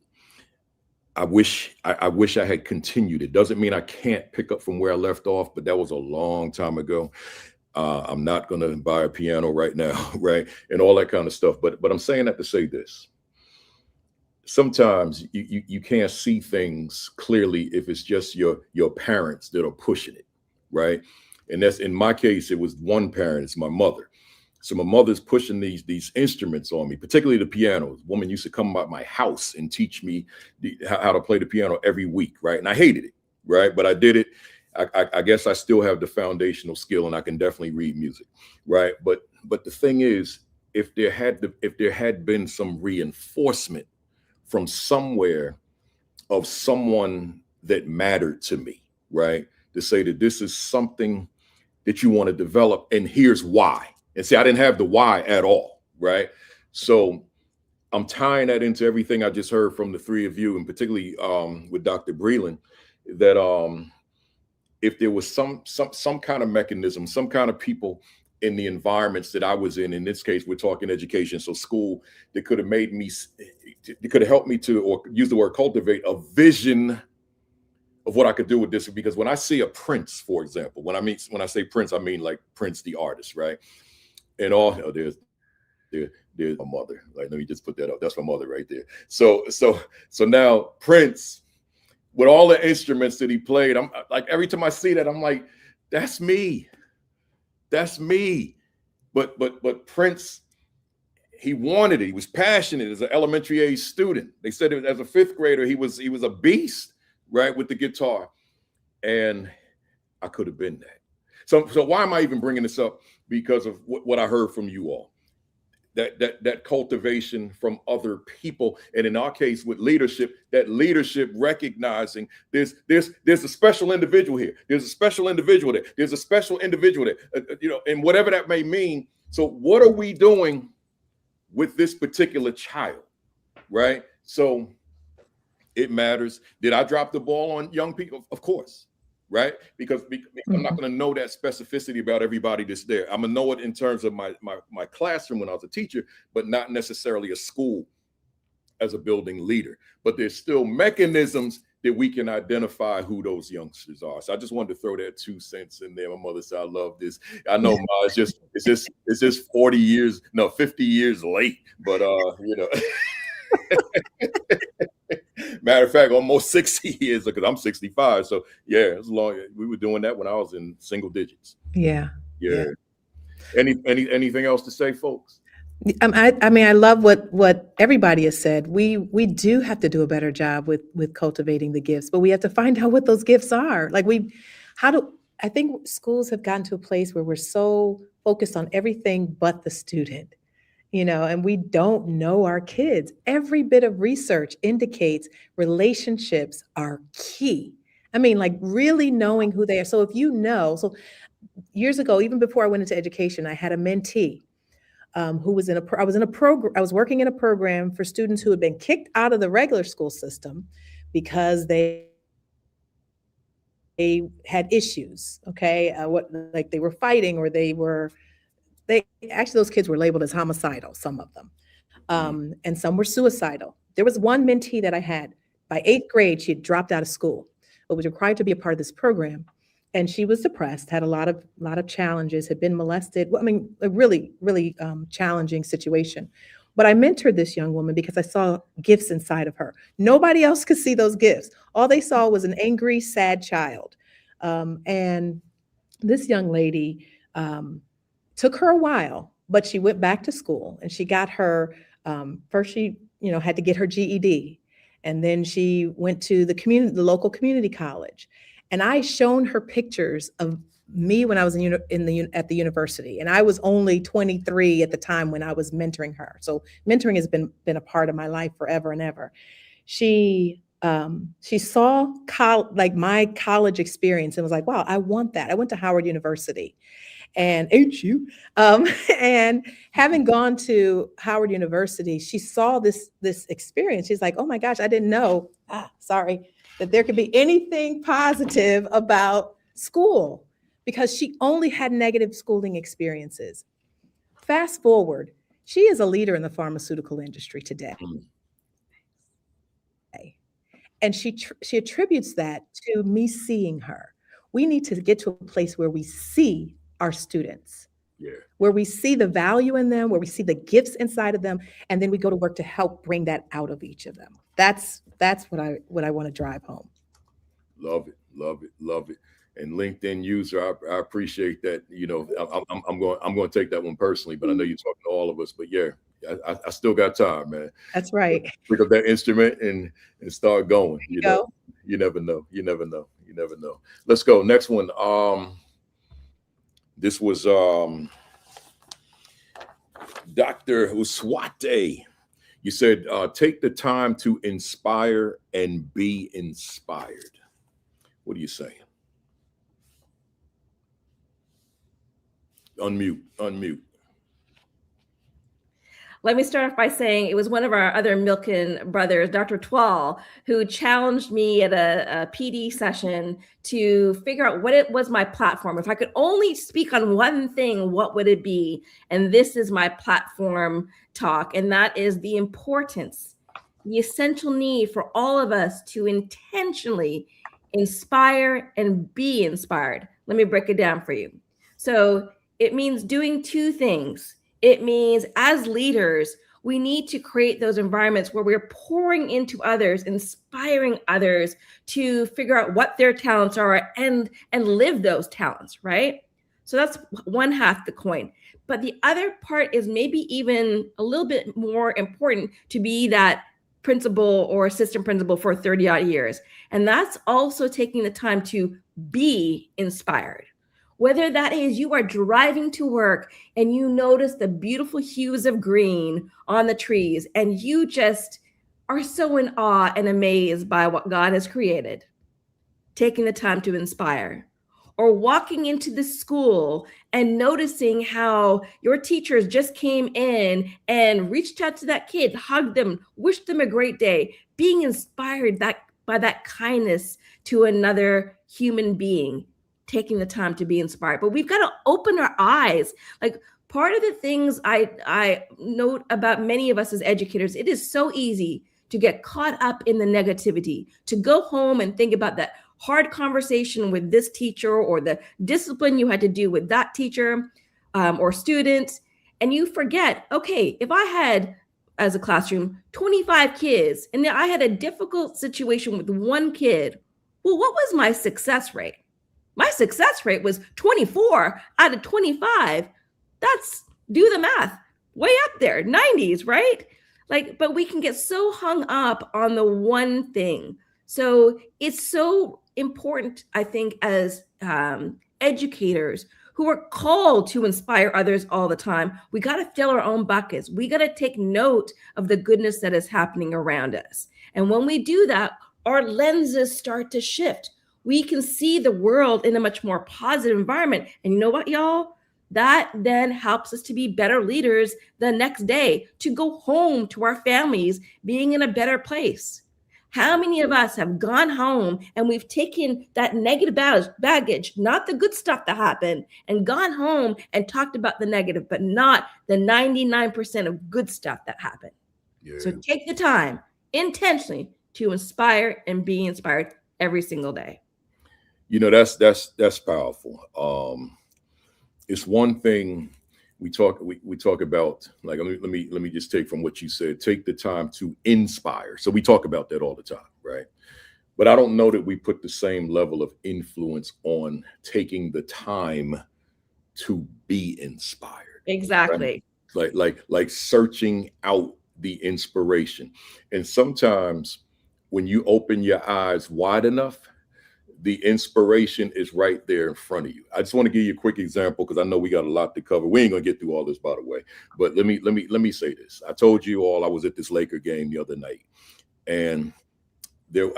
[SPEAKER 2] I wish I had continued. It doesn't mean I can't pick up from where I left off, but that was a long time ago. I'm not going to buy a piano right now, right? And all that kind of stuff. But I'm saying that to say this. Sometimes you can't see things clearly if it's just your parents that are pushing it, right? And that's, in my case, it was one parent, it's my mother. So my mother's pushing these instruments on me, particularly the piano. A woman used to come by my house and teach me how to play the piano every week, right? And I hated it, right? But I did it. I guess I still have the foundational skill, and I can definitely read music, right? But the thing is, if there had been some reinforcement from somewhere of someone that mattered to me, right, to say that this is something that you want to develop, and here's why. And see, I didn't have the why at all, right? So I'm tying that into everything I just heard from the three of you, and particularly with Dr. Breland, that if there was some kind of mechanism, some kind of people in the environments that I was in this case, we're talking education, so school, that could have made me, it could have helped me to, or use the word cultivate, a vision of what I could do with this. Because when I see a Prince, for example, when I say Prince, I mean like Prince the artist, right? And all, there's my mother. Like, let me just put that up. That's my mother right there. So now Prince, with all the instruments that he played, I'm like, every time I see that, I'm like, that's me. That's me. But Prince, he wanted it. He was passionate as an elementary age student. They said as a fifth grader, he was a beast, right, with the guitar. And I could have been that. So why am I even bringing this up? Because of what I heard from you all. That cultivation from other people, and in our case with leadership, that leadership recognizing there's a special individual here, there's a special individual there, there's a special individual there, and whatever that may mean. So what are we doing with this particular child, right? So it matters. Did I drop the ball on young people? Of course. Right? Because I'm not going to know that specificity about everybody that's there. I'm going to know it in terms of my classroom when I was a teacher, but not necessarily a school as a building leader. But there's still mechanisms that we can identify who those youngsters are. So I just wanted to throw that 2 cents in there. My mother said, I love this. I know, Ma, it's just 40 years, no, 50 years late, but matter of fact, almost 60 years, because I'm 65. So yeah, it's long. We were doing that when I was in single digits.
[SPEAKER 15] Yeah.
[SPEAKER 2] Anything else to say, folks?
[SPEAKER 15] I mean, I love what everybody has said. We do have to do a better job with cultivating the gifts, but we have to find out what those gifts are. Like I think schools have gotten to a place where we're so focused on everything but the student. And we don't know our kids. Every bit of research indicates relationships are key. I mean, like really knowing who they are. So so years ago, even before I went into education, I had a mentee who was I was working in a program for students who had been kicked out of the regular school system because they had issues. Okay. They were fighting, or actually, those kids were labeled as homicidal, some of them, and some were suicidal. There was one mentee that I had. By 8th grade, she had dropped out of school, but was required to be a part of this program. And she was depressed, had a lot of challenges, had been molested. Well, I mean, a really, really challenging situation. But I mentored this young woman because I saw gifts inside of her. Nobody else could see those gifts. All they saw was an angry, sad child. And this young lady, took her a while, but she went back to school and she got her, first she, had to get her GED. And then she went to the local community college. And I shown her pictures of me when I was at the university. And I was only 23 at the time when I was mentoring her. So mentoring has been a part of my life forever and ever. She saw my college experience and was like, wow, I want that. I went to Howard University. And and having gone to Howard University, she saw this experience. She's like, oh my gosh, I didn't know, that there could be anything positive about school, because she only had negative schooling experiences. Fast forward, she is a leader in the pharmaceutical industry today. And she attributes that to me seeing her. We need to get to a place where we see our students,
[SPEAKER 1] Yeah.
[SPEAKER 15] where we see the value in them, where we see the gifts inside of them, and then we go to work to help bring that out of each of them. That's what I want to drive home.
[SPEAKER 1] Love it, love it, love it. And LinkedIn user, I appreciate that. You know, I'm going to take that one personally, but I know you're talking to all of us. But yeah, I still got time, man.
[SPEAKER 15] That's right.
[SPEAKER 1] Pick up that instrument and start going. You
[SPEAKER 15] go.
[SPEAKER 1] know, you never know. You never know. You never know. Let's go. Next one. This was Dr. Uswatte. You said, take the time to inspire and be inspired. What are you saying? Unmute.
[SPEAKER 13] Let me start off by saying it was one of our other Milken brothers, Dr. Twall, who challenged me at a PD session to figure out what it was my platform. If I could only speak on one thing, what would it be? And this is my platform talk, and that is the importance, the essential need for all of us to intentionally inspire and be inspired. Let me break it down for you. So it means doing two things. It means as leaders, we need to create those environments where we're pouring into others, inspiring others to figure out what their talents are and live those talents, right? So that's one half the coin. But the other part is maybe even a little bit more important to be that principal or assistant principal for 30 odd years. And that's also taking the time to be inspired. Whether that is you are driving to work and you notice the beautiful hues of green on the trees and you just are so in awe and amazed by what God has created, taking the time to inspire. Or walking into the school and noticing how your teachers just came in and reached out to that kid, hugged them, wished them a great day, being inspired by that kindness to another human being, taking the time to be inspired. But we've got to open our eyes. Like part of the things I note about many of us as educators, it is so easy to get caught up in the negativity, to go home and think about that hard conversation with this teacher or the discipline you had to do with that teacher or student. And you forget, okay, if I had, as a classroom, 25 kids and I had a difficult situation with one kid, well, what was my success rate? My success rate was 24 out of 25. That's, do the math, way up there, 90s, right? Like, but we can get so hung up on the one thing. So it's so important, I think, as educators who are called to inspire others all the time, we got to fill our own buckets. We got to take note of the goodness that is happening around us. And when we do that, our lenses start to shift. We can see the world in a much more positive environment. And you know what, y'all? That then helps us to be better leaders the next day, to go home to our families being in a better place. How many of us have gone home and we've taken that negative baggage, not the good stuff that happened, and gone home and talked about the negative, but not the 99% of good stuff that happened? Yeah. So take the time intentionally to inspire and be inspired every single day.
[SPEAKER 1] You know, that's powerful. It's one thing we talk about, like, let me just take from what you said, take the time to inspire. So we talk about that all the time, right? But I don't know that we put the same level of influence on taking the time to be inspired.
[SPEAKER 13] Exactly.
[SPEAKER 1] Right? Like searching out the inspiration. And sometimes when you open your eyes wide enough, the inspiration is right there in front of you. I just want to give you a quick example because I know we got a lot to cover. We ain't gonna get through all this, by the way. But let me say this. I told you all I was at this Laker game the other night, and there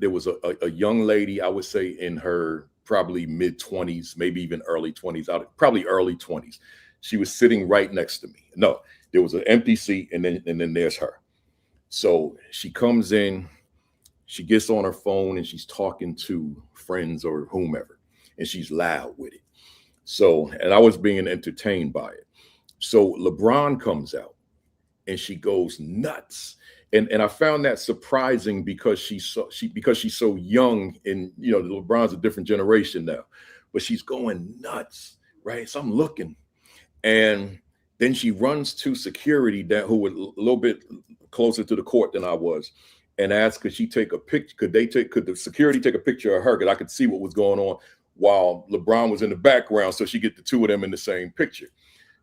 [SPEAKER 1] was a young lady, I would say in her probably mid-20s, maybe even early 20s, probably early 20s. She was sitting right next to me. No, there was an empty seat, and then there's her. So she comes in. She gets on her phone and she's talking to friends or whomever, and she's loud with it. So, and I was being entertained by it. So LeBron comes out and she goes nuts. And I found that surprising because she's so young, and you know, LeBron's a different generation now, but she's going nuts,
[SPEAKER 2] right? So I'm looking, and then she runs to security who was a little bit closer to the court than I was, and asked, could she take a picture? Could the security take a picture of her? Because I could see what was going on while LeBron was in the background, so she get the two of them in the same picture.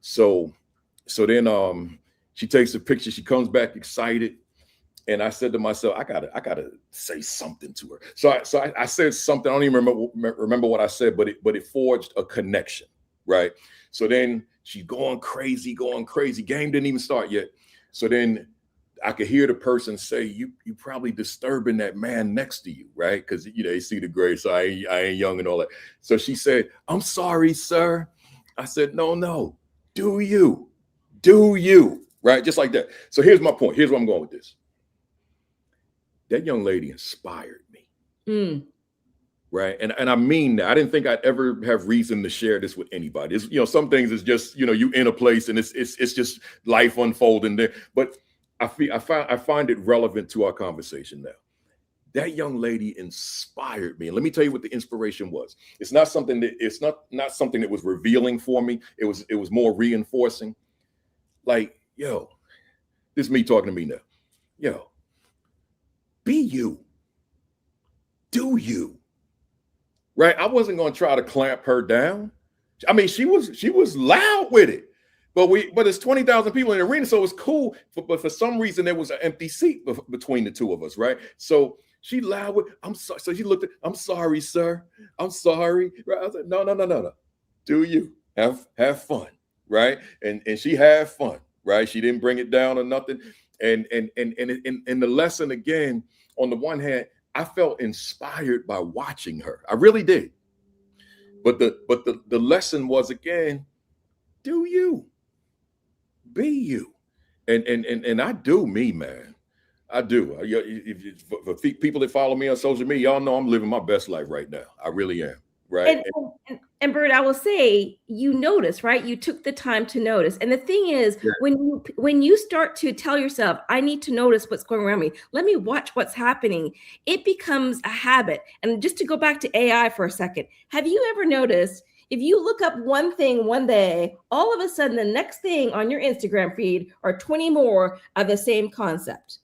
[SPEAKER 2] So then she takes a picture. She comes back excited, and I said to myself, I gotta say something to her. So I said something. I don't even remember what I said, but it forged a connection, right? So then she's going crazy. Game didn't even start yet. So then I could hear the person say, you probably disturbing that man next to you, right? Because they see the grade, so I ain't young and all that. So she said, I'm sorry, sir. I said, no, do you, right? Just like that. So here's my point. Here's where I'm going with this. That young lady inspired me. Right. And I mean that. I didn't think I'd ever have reason to share this with anybody. It's, some things is just, you in a place and it's just life unfolding there. But I find it relevant to our conversation now. That young lady inspired me. And let me tell you what the inspiration was. It's not something that was revealing for me. It was more reinforcing. Like, yo, this is me talking to me now. Yo, be you. Do you. Right? I wasn't going to try to clamp her down. I mean, she was loud with it. But there's 20,000 people in the arena, so it was cool. But for some reason, there was an empty seat between the two of us, right? So she loud with, I'm sorry. So she looked at, I'm sorry, sir. I'm sorry. Right? I was like, no. Do you have fun, right? And she had fun, right? She didn't bring it down or nothing. And the lesson again, on the one hand, I felt inspired by watching her. I really did. But the lesson was again, do you. Be you. And I do me, man. I do. For people that follow me on social media, y'all know I'm living my best life right now. I really am. Right.
[SPEAKER 13] And Bert, I will say, you notice, right? You took the time to notice. And the thing is, when you start to tell yourself, I need to notice what's going around me, let me watch what's happening, it becomes a habit. And just to go back to AI for a second, have you ever noticed, if you look up one thing one day, all of a sudden the next thing on your Instagram feed are 20 more of the same concept?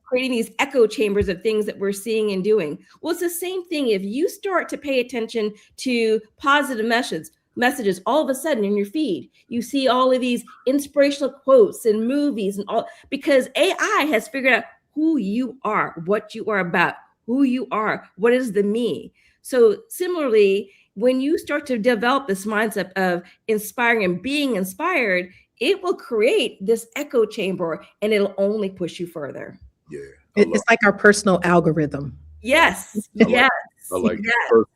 [SPEAKER 13] Creating these echo chambers of things that we're seeing and doing. Well, it's the same thing. If you start to pay attention to positive messages, all of a sudden in your feed, you see all of these inspirational quotes and movies and all, because AI has figured out who you are, what you are about, who you are, what is the me. So similarly, when you start to develop this mindset of inspiring and being inspired, it will create this echo chamber and it'll only push you further.
[SPEAKER 2] Yeah.
[SPEAKER 15] It's like our personal algorithm.
[SPEAKER 13] Yes.
[SPEAKER 2] I like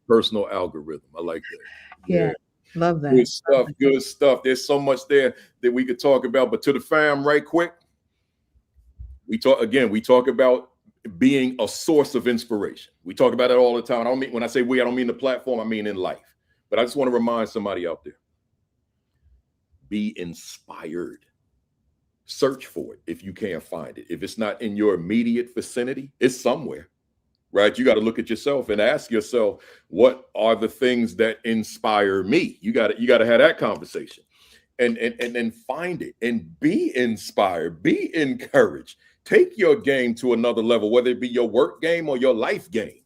[SPEAKER 2] personal algorithm. I like that.
[SPEAKER 15] Yeah. Love that.
[SPEAKER 2] Good stuff. There's so much there that we could talk about. But to the fam, right quick, we talk about being a source of inspiration. We talk about it all the time. When I say we, I don't mean the platform, I mean in life. But I just want to remind somebody out there. Be inspired. Search for it if you can't find it. If it's not in your immediate vicinity, it's somewhere, right? You got to look at yourself and ask yourself, what are the things that inspire me? You got to have that conversation and then find it and be inspired, be encouraged. Take your game to another level, whether it be your work game or your life game.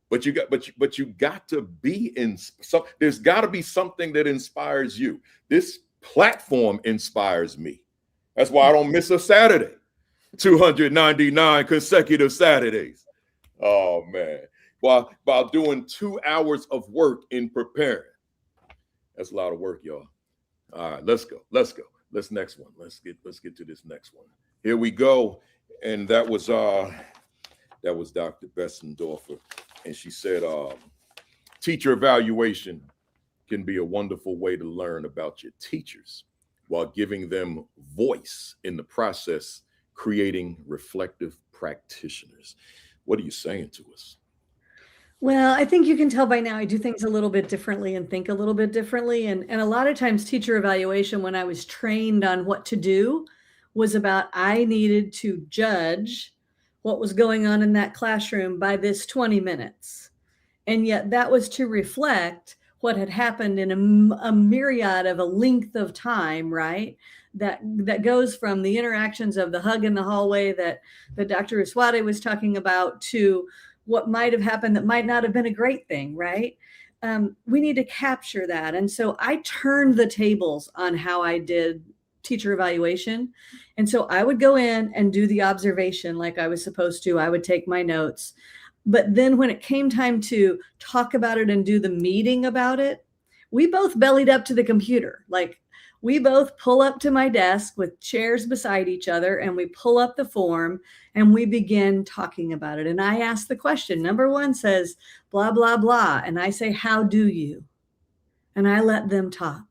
[SPEAKER 2] But you got to be in. So there's got to be something that inspires you. This platform inspires me. That's why I don't miss a Saturday. 299 consecutive Saturdays. Oh man. While doing 2 hours of work in preparing. That's a lot of work, y'all. All right, let's go. Next one. Let's get to this next one. Here we go. And that was Dr. Besendorfer. And she said, teacher evaluation can be a wonderful way to learn about your teachers while giving them voice in the process, creating reflective practitioners. What are you saying to us?
[SPEAKER 14] Well, I think you can tell by now I do things a little bit differently and think a little bit differently. And a lot of times teacher evaluation, when I was trained on what to do, was about I needed to judge what was going on in that classroom by this 20 minutes. And yet that was to reflect what had happened in a myriad of a length of time, right? That goes from the interactions of the hug in the hallway that Dr. Uswatte was talking about to what might have happened that might not have been a great thing, right? We need to capture that. And so I turned the tables on how I did teacher evaluation. And so I would go in and do the observation like I was supposed to. I would take my notes. But then when it came time to talk about it and do the meeting about it, we both bellied up to the computer. Like, we both pull up to my desk with chairs beside each other, and we pull up the form and we begin talking about it. And I ask the question. Number one says, blah, blah, blah. And I say, how do you? And I let them talk.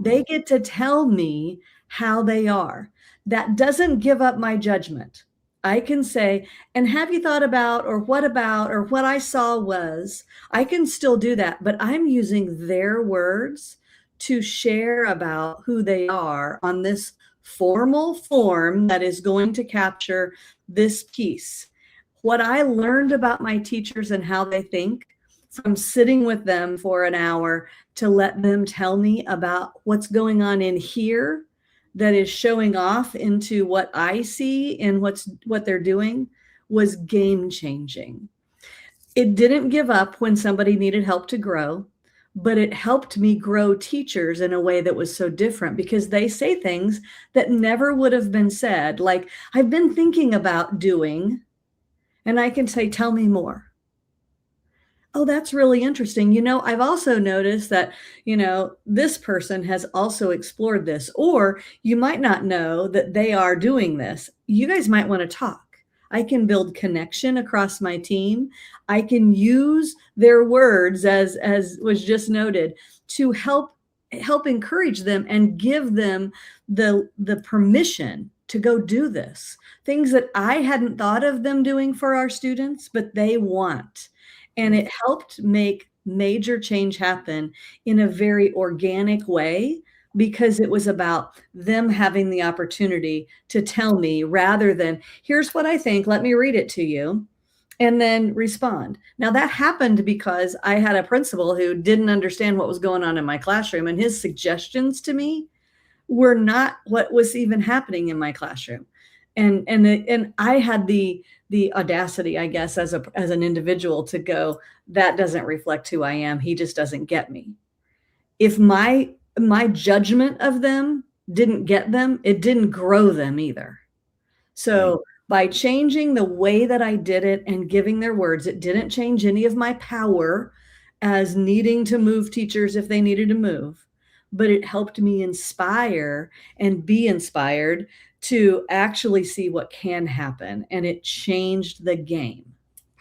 [SPEAKER 14] They get to tell me how they are. That doesn't give up my judgment. I can say, and have you thought about, or what I saw was, I can still do that, but I'm using their words to share about who they are on this formal form that is going to capture this piece. What I learned about my teachers and how they think from sitting with them for an hour to let them tell me about what's going on in here that is showing off into what I see and what they're doing was game changing. It didn't give up when somebody needed help to grow, but it helped me grow teachers in a way that was so different because they say things that never would have been said. Like, I've been thinking about doing, and I can say, tell me more. Oh, that's really interesting. I've also noticed that, this person has also explored this, or you might not know that they are doing this. You guys might want to talk. I can build connection across my team. I can use their words, as was just noted, to help encourage them and give them the permission to go do this. Things that I hadn't thought of them doing for our students, but they want. And it helped make major change happen in a very organic way, because it was about them having the opportunity to tell me rather than, here's what I think, let me read it to you, and then respond. Now, that happened because I had a principal who didn't understand what was going on in my classroom, and his suggestions to me were not what was even happening in my classroom. And I had the audacity, I guess, as an individual to go, that doesn't reflect who I am. He just doesn't get me. If my judgment of them didn't get them, it didn't grow them either. So by changing the way that I did it and giving their words, it didn't change any of my power as needing to move teachers if they needed to move, but it helped me inspire and be inspired to actually see what can happen. And it changed the game.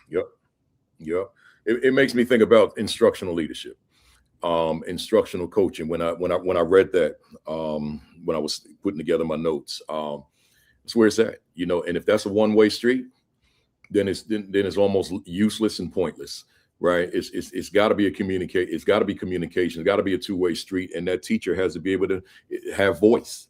[SPEAKER 2] Yep. It makes me think about instructional leadership. Instructional coaching. When I read that, when I was putting together my notes, it's where it's at, and if that's a one-way street, then it's almost useless and pointless, right? It's got to be communication. It's got to be a two-way street, and that teacher has to be able to have voice.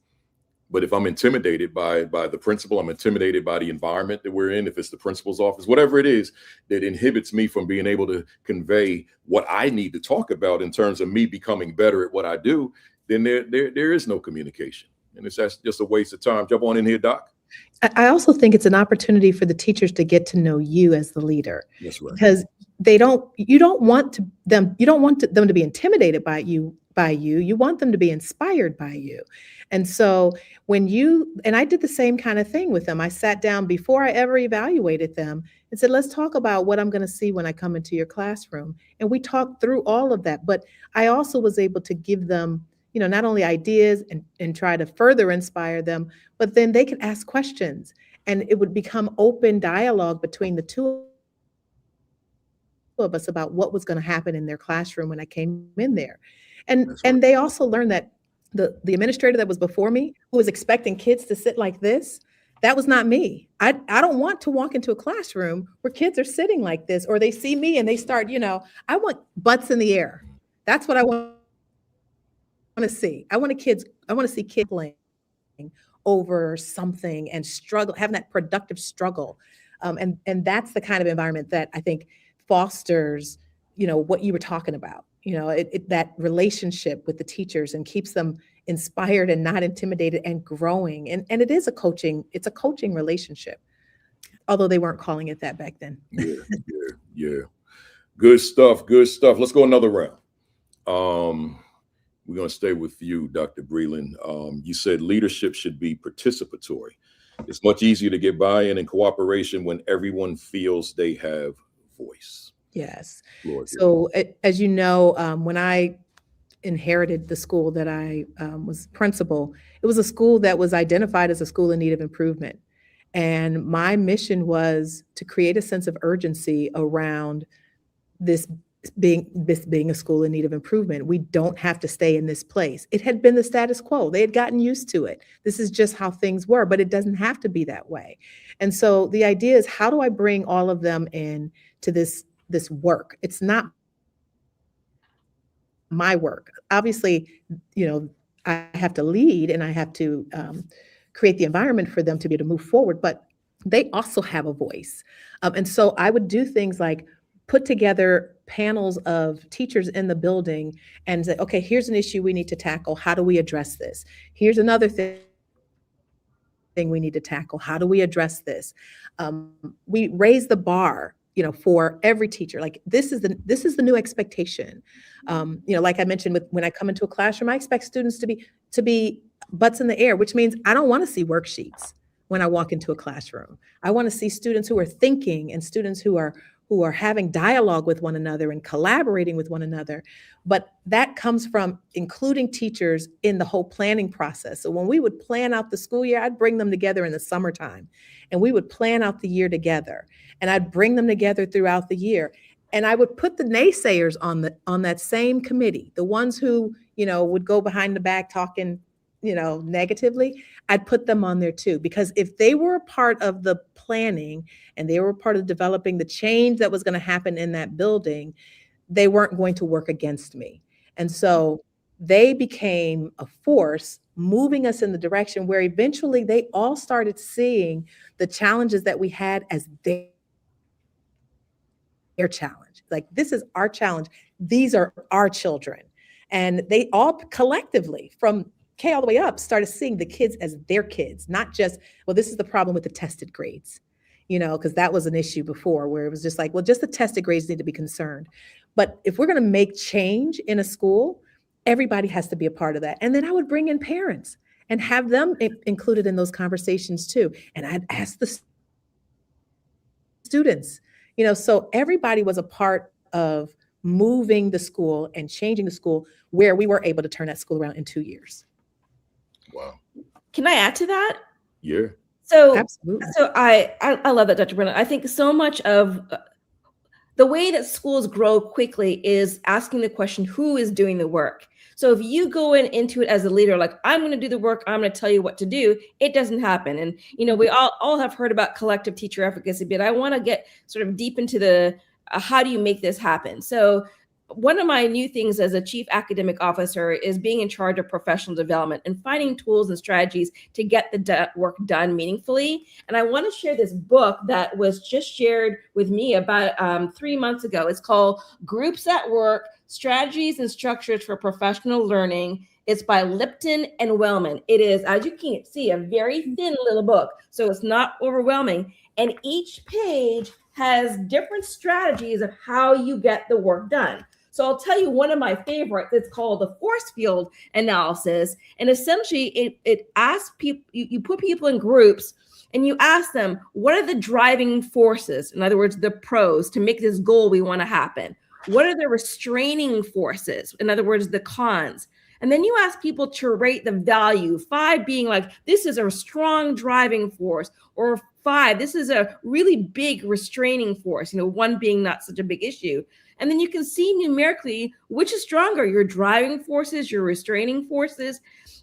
[SPEAKER 2] But if I'm intimidated by the principal, I'm intimidated by the environment that we're in, if it's the principal's office, whatever it is that inhibits me from being able to convey what I need to talk about in terms of me becoming better at what I do, then there is no communication. And that's just a waste of time. Jump on in here, Doc.
[SPEAKER 15] I also think it's an opportunity for the teachers to get to know you as the leader.
[SPEAKER 2] That's right.
[SPEAKER 15] Because you don't want them to be intimidated by you. You want them to be inspired by you. And so and I did the same kind of thing with them. I sat down before I ever evaluated them and said, let's talk about what I'm going to see when I come into your classroom. And we talked through all of that. But I also was able to give them, not only ideas and try to further inspire them, but then they could ask questions and it would become open dialogue between the two of us about what was going to happen in their classroom when I came in there. And they also learned that the administrator that was before me, who was expecting kids to sit like this, that was not me. I don't want to walk into a classroom where kids are sitting like this, or they see me and they start, I want butts in the air. That's what I want to see. I want to see kids playing over something and struggle, having that productive struggle. And that's the kind of environment that I think fosters what you were talking about, that relationship with the teachers, and keeps them inspired and not intimidated and growing. And it is it's a coaching relationship, although they weren't calling it that back then.
[SPEAKER 2] Yeah. Good stuff. Let's go another round. We're going to stay with you, Dr. Breland. You said leadership should be participatory. It's much easier to get buy-in and cooperation when everyone feels they have voice.
[SPEAKER 15] Yes.
[SPEAKER 2] Lord,
[SPEAKER 15] so as you know, when I inherited the school that I was principal, it was a school that was identified as a school in need of improvement. And my mission was to create a sense of urgency around this being a school in need of improvement. We don't have to stay in this place. It had been the status quo. They had gotten used to it. This is just how things were, but it doesn't have to be that way. And so the idea is, how do I bring all of them in to this work? It's not my work. Obviously, I have to lead, and I have to create the environment for them to be able to move forward, but they also have a voice. And so I would do things like put together panels of teachers in the building and say, okay, here's an issue we need to tackle. How do we address this? Here's another thing we need to tackle. How do we address this? We raise the bar, for every teacher. Like, this is the new expectation. Like I mentioned, when I come into a classroom, I expect students to be butts in the air, which means I don't want to see worksheets when I walk into a classroom. I want to see students who are thinking, and students who are having dialogue with one another and collaborating with one another. But that comes from including teachers in the whole planning process. So when we would plan out the school year, I'd bring them together in the summertime, and we would plan out the year together, and I'd bring them together throughout the year. And I would put the naysayers on that same committee, the ones who, would go behind the back talking, negatively. I'd put them on there too, because if they were a part of the planning and they were a part of developing the change that was going to happen in that building, they weren't going to work against me. And so they became a force moving us in the direction where eventually they all started seeing the challenges that we had as their challenge. Like, this is our challenge. These are our children. And they all collectively, from K all the way up, started seeing the kids as their kids, not just, well, this is the problem with the tested grades, because that was an issue before, where it was just like, well, just the tested grades need to be concerned. But if we're going to make change in a school, everybody has to be a part of that. And then I would bring in parents and have them included in those conversations too. And I'd ask the students, so everybody was a part of moving the school and changing the school, where we were able to turn that school around in 2 years.
[SPEAKER 2] Wow.
[SPEAKER 13] Can I add to that?
[SPEAKER 2] Yeah.
[SPEAKER 13] So,
[SPEAKER 15] absolutely.
[SPEAKER 13] So I love that, Dr. Breland. I think so much of the way that schools grow quickly is asking the question, who is doing the work? So if you go into it as a leader, like, I'm going to do the work, I'm going to tell you what to do, it doesn't happen. And, we all have heard about collective teacher efficacy, but I want to get sort of deep into the how do you make this happen? So one of my new things as a chief academic officer is being in charge of professional development and finding tools and strategies to get the work done meaningfully. And I want to share this book that was just shared with me about 3 months ago. It's called Groups at Work, Strategies and Structures for Professional Learning. It's by Lipton and Wellman. It is, as you can see, a very thin little book, so it's not overwhelming. And each page has different strategies of how you get the work done. So I'll tell you one of my favorites. It's called the force field analysis. And essentially it asks people, you put people in groups and you ask them, what are the driving forces? In other words, the pros to make this goal we want to happen. What are the restraining forces? In other words, the cons. And then you ask people to rate the value, 5 being like, this is a strong driving force, or 5, this is a really big restraining force, 1 being not such a big issue. And then you can see numerically which is stronger, your driving forces, your restraining forces.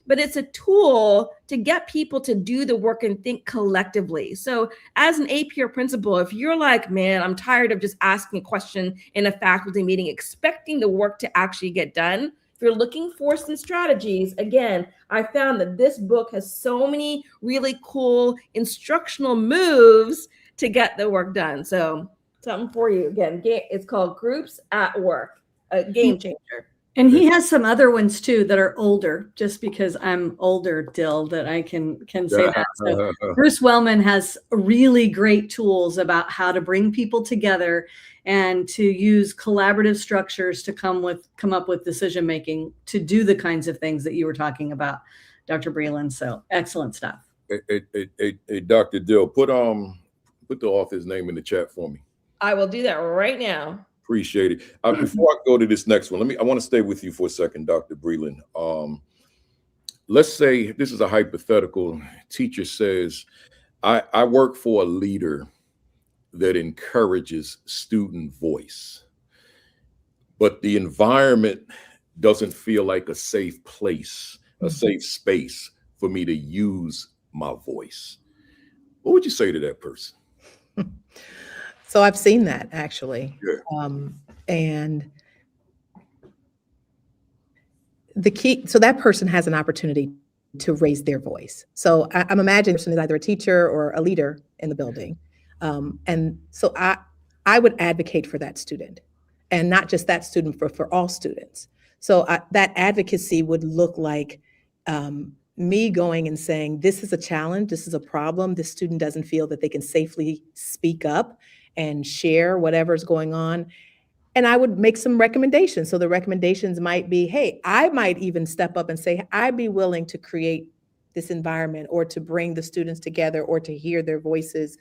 [SPEAKER 13] But it's a tool to get people to do the work and think collectively. So as an AP or principal, if you're like, man, I'm tired of just asking a question in a faculty meeting, expecting the work to actually get done, if you're looking for some strategies, again, I found that this book has so many really cool instructional moves to get the work done. So something for you. Again, it's called Groups at Work, a game changer.
[SPEAKER 14] And he has some other ones too that are older, just because I'm older, Dill, that I can say that. So Bruce Wellman has really great tools about how to bring people together and to use collaborative structures to come up with decision making to do the kinds of things that you were talking about, Dr. Breland. So excellent stuff.
[SPEAKER 2] Hey, Dr. Dill, put the author's name in the chat for me.
[SPEAKER 13] I will do that right now.
[SPEAKER 2] Appreciate it. Before I go to this next one, I want to stay with you for a second, Dr. Breland. Let's say this is a hypothetical. Teacher says, I work for a leader that encourages student voice, but the environment doesn't feel like a safe place, a safe space for me to use my voice. What would you say to that person?
[SPEAKER 15] So I've seen that actually.
[SPEAKER 2] Yeah.
[SPEAKER 15] And the key, so that person has an opportunity to raise their voice. So I'm imagining the person is either a teacher or a leader in the building. And so I would advocate for that student, and not just that student, for all students. So that advocacy would look like me going and saying, this is a challenge, this is a problem, this student doesn't feel that they can safely speak up and share whatever's going on. And I would make some recommendations. So the recommendations might be, hey, I might even step up and say, I'd be willing to create this environment, or to bring the students together, or to hear their voices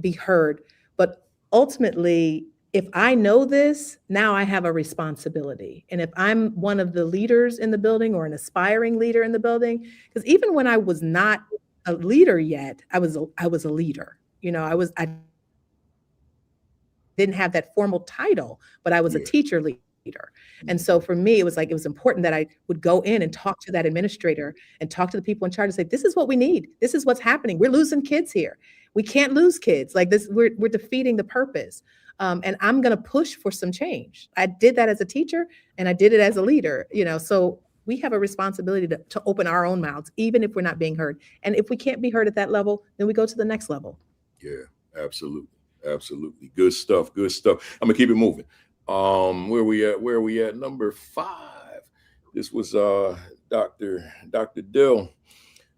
[SPEAKER 15] be heard. But ultimately, if I know this, now I have a responsibility. And if I'm one of the leaders in the building, or an aspiring leader in the building, because even when I was not a leader yet, I was a leader. You know, I didn't have that formal title, but I was a teacher leader. And so for me, it was important that I would go in and talk to that administrator and talk to the people in charge and say, this is what we need. This is what's happening. We're losing kids here. We can't lose kids like this. We're defeating the purpose. And I'm going to push for some change. I did that as a teacher, and I did it as a leader, you know, so we have a responsibility to open our own mouths, even if we're not being heard. And if we can't be heard at that level, then we go to the next level.
[SPEAKER 2] Yeah, absolutely. Absolutely. Good stuff. Good stuff. I'm gonna keep it moving. Where are we at? Number 5. This was Dr. Dill.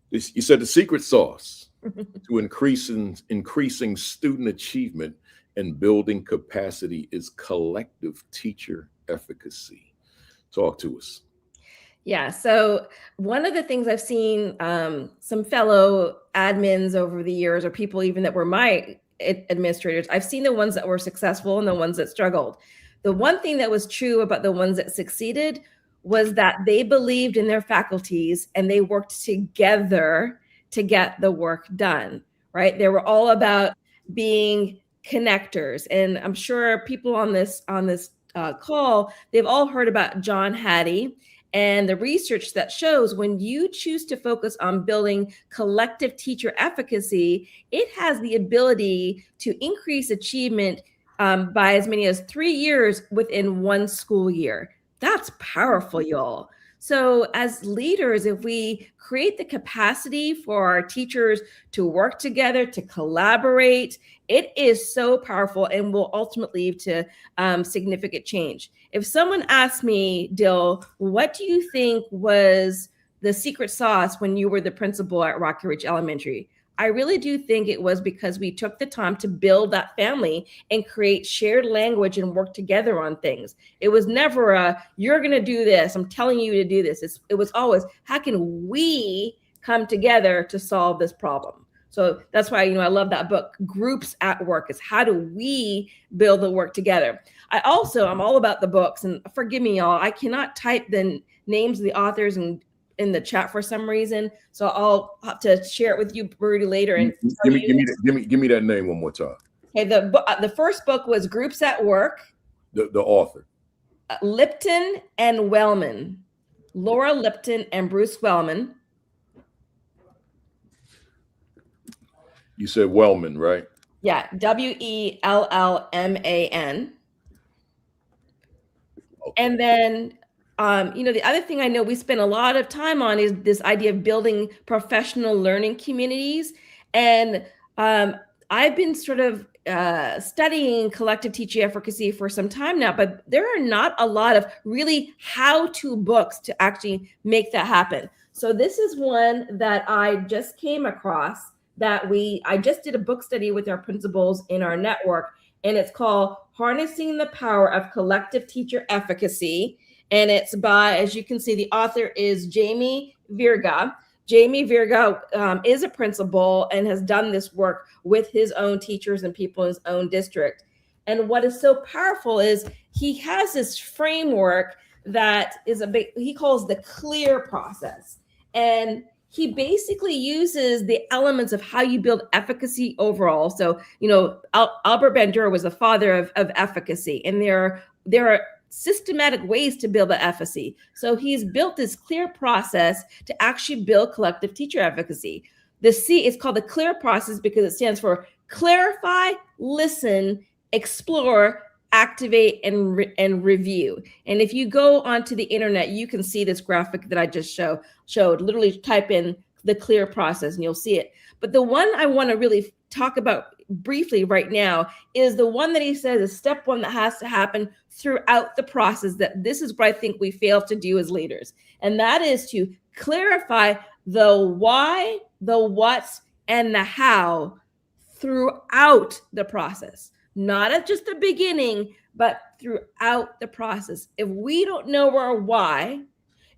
[SPEAKER 2] You said the secret sauce to increasing student achievement and building capacity is collective teacher efficacy. Talk to us.
[SPEAKER 13] Yeah. So one of the things I've seen some fellow admins over the years, or people even that were my administrators, I've seen the ones that were successful and the ones that struggled. The one thing that was true about the ones that succeeded was that they believed in their faculties and they worked together to get the work done, right? They were all about being connectors. And I'm sure people on this call, they've all heard about John Hattie and the research that shows when you choose to focus on building collective teacher efficacy, it has the ability to increase achievement by as many as 3 years within one school year. That's powerful, y'all. So as leaders, if we create the capacity for our teachers to work together, to collaborate, it is so powerful and will ultimately lead to significant change. If someone asked me, Dill, what do you think was the secret sauce when you were the principal at Rocky Ridge Elementary? I really do think it was because we took the time to build that family and create shared language and work together on things. It was never you're going to do this, I'm telling you to do this. It was always, how can we come together to solve this problem? So that's why, I love that book, Groups at Work, is how do we build the work together? I'm all about the books, and forgive me, y'all, I cannot type the names of the authors in the chat for some reason. So I'll have to share it with you, Birdie, later. And
[SPEAKER 2] give me that name one more time.
[SPEAKER 13] Okay, the first book was Groups at Work.
[SPEAKER 2] The author.
[SPEAKER 13] Lipton and Wellman. Laura Lipton and Bruce Wellman.
[SPEAKER 2] You said Wellman, right?
[SPEAKER 13] Yeah, Wellman. Okay. And then the other thing I know we spend a lot of time on is this idea of building professional learning communities. And I've been sort of studying collective teaching efficacy for some time now, but there are not a lot of really how-to books to actually make that happen. So this is one that I just came across that I just did a book study with our principals in our network, and it's called Harnessing the Power of Collective Teacher Efficacy. And it's by, as you can see, the author is Jamie Virga. Jamie Virga is a principal and has done this work with his own teachers and people in his own district. And what is so powerful is he has this framework that is he calls the CLEAR process. And he basically uses the elements of how you build efficacy overall. So, Albert Bandura was the father of efficacy, and there are systematic ways to build the efficacy. So he's built this CLEAR process to actually build collective teacher efficacy. The C is called the CLEAR process because it stands for clarify, listen, explore, activate, and review. And if you go onto the internet, you can see this graphic that I just showed. Literally type in the CLEAR process and you'll see it. But the one I want to really talk about briefly right now is the one that he says is step one that has to happen throughout the process, that this is what I think we fail to do as leaders. And that is to clarify the why, the what, and the how throughout the process. Not at just the beginning, but throughout the process. If we don't know our why,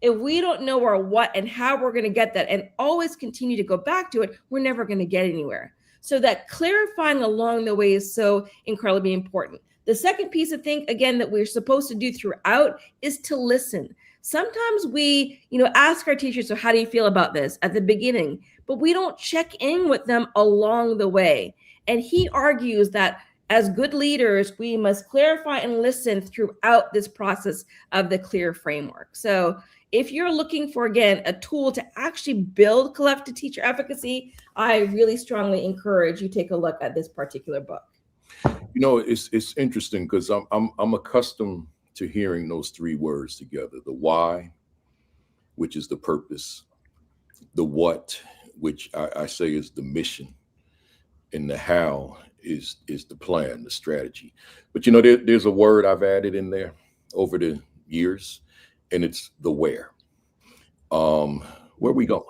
[SPEAKER 13] if we don't know our what and how we're going to get that and always continue to go back to it, we're never going to get anywhere. So that clarifying along the way is so incredibly important. The second piece of thing, again, that we're supposed to do throughout is to listen. Sometimes we, ask our teachers, so how do you feel about this at the beginning? But we don't check in with them along the way. And he argues that as good leaders, we must clarify and listen throughout this process of the CLEAR framework. So if you're looking for, again, a tool to actually build collective teacher efficacy, I really strongly encourage you take a look at this particular book.
[SPEAKER 2] It's interesting because I'm accustomed to hearing those three words together: the why, which is the purpose, the what, which I say is the mission, and the how is the plan, the strategy. But there's a word I've added in there over the years, and it's the where. Where are we going,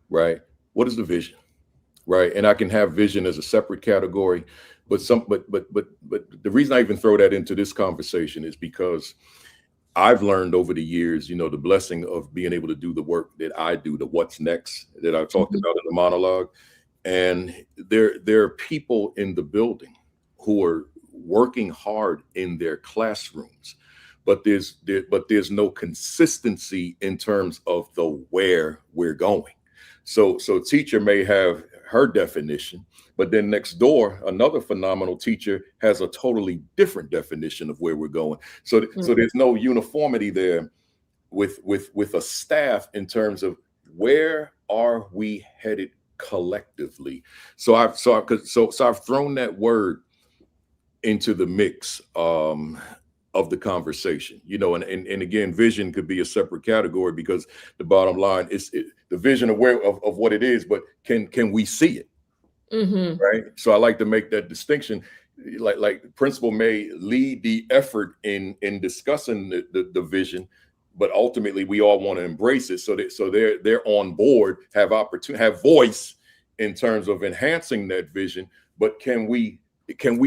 [SPEAKER 2] right? What is the vision, right? And I can have vision as a separate category, but the reason I even throw that into this conversation is because I've learned over the years, the blessing of being able to do the work that I do, the what's next that I talked about in the monologue. And there are people in the building who are working hard in their classrooms, but there's no consistency in terms of the where we're going. So teacher may have her definition, but then next door, another phenomenal teacher has a totally different definition of where we're going. So there's no uniformity there with a staff in terms of where are we headed collectively. So I've thrown that word into the mix of the conversation, and again, vision could be a separate category because the bottom line is the vision of what it is, but can we see it? Mm-hmm. Right. So I like to make that distinction. Like the principal may lead the effort in discussing the vision, but ultimately we all want to embrace it. So they're on board, have opportunity, have voice in terms of enhancing that vision. But can we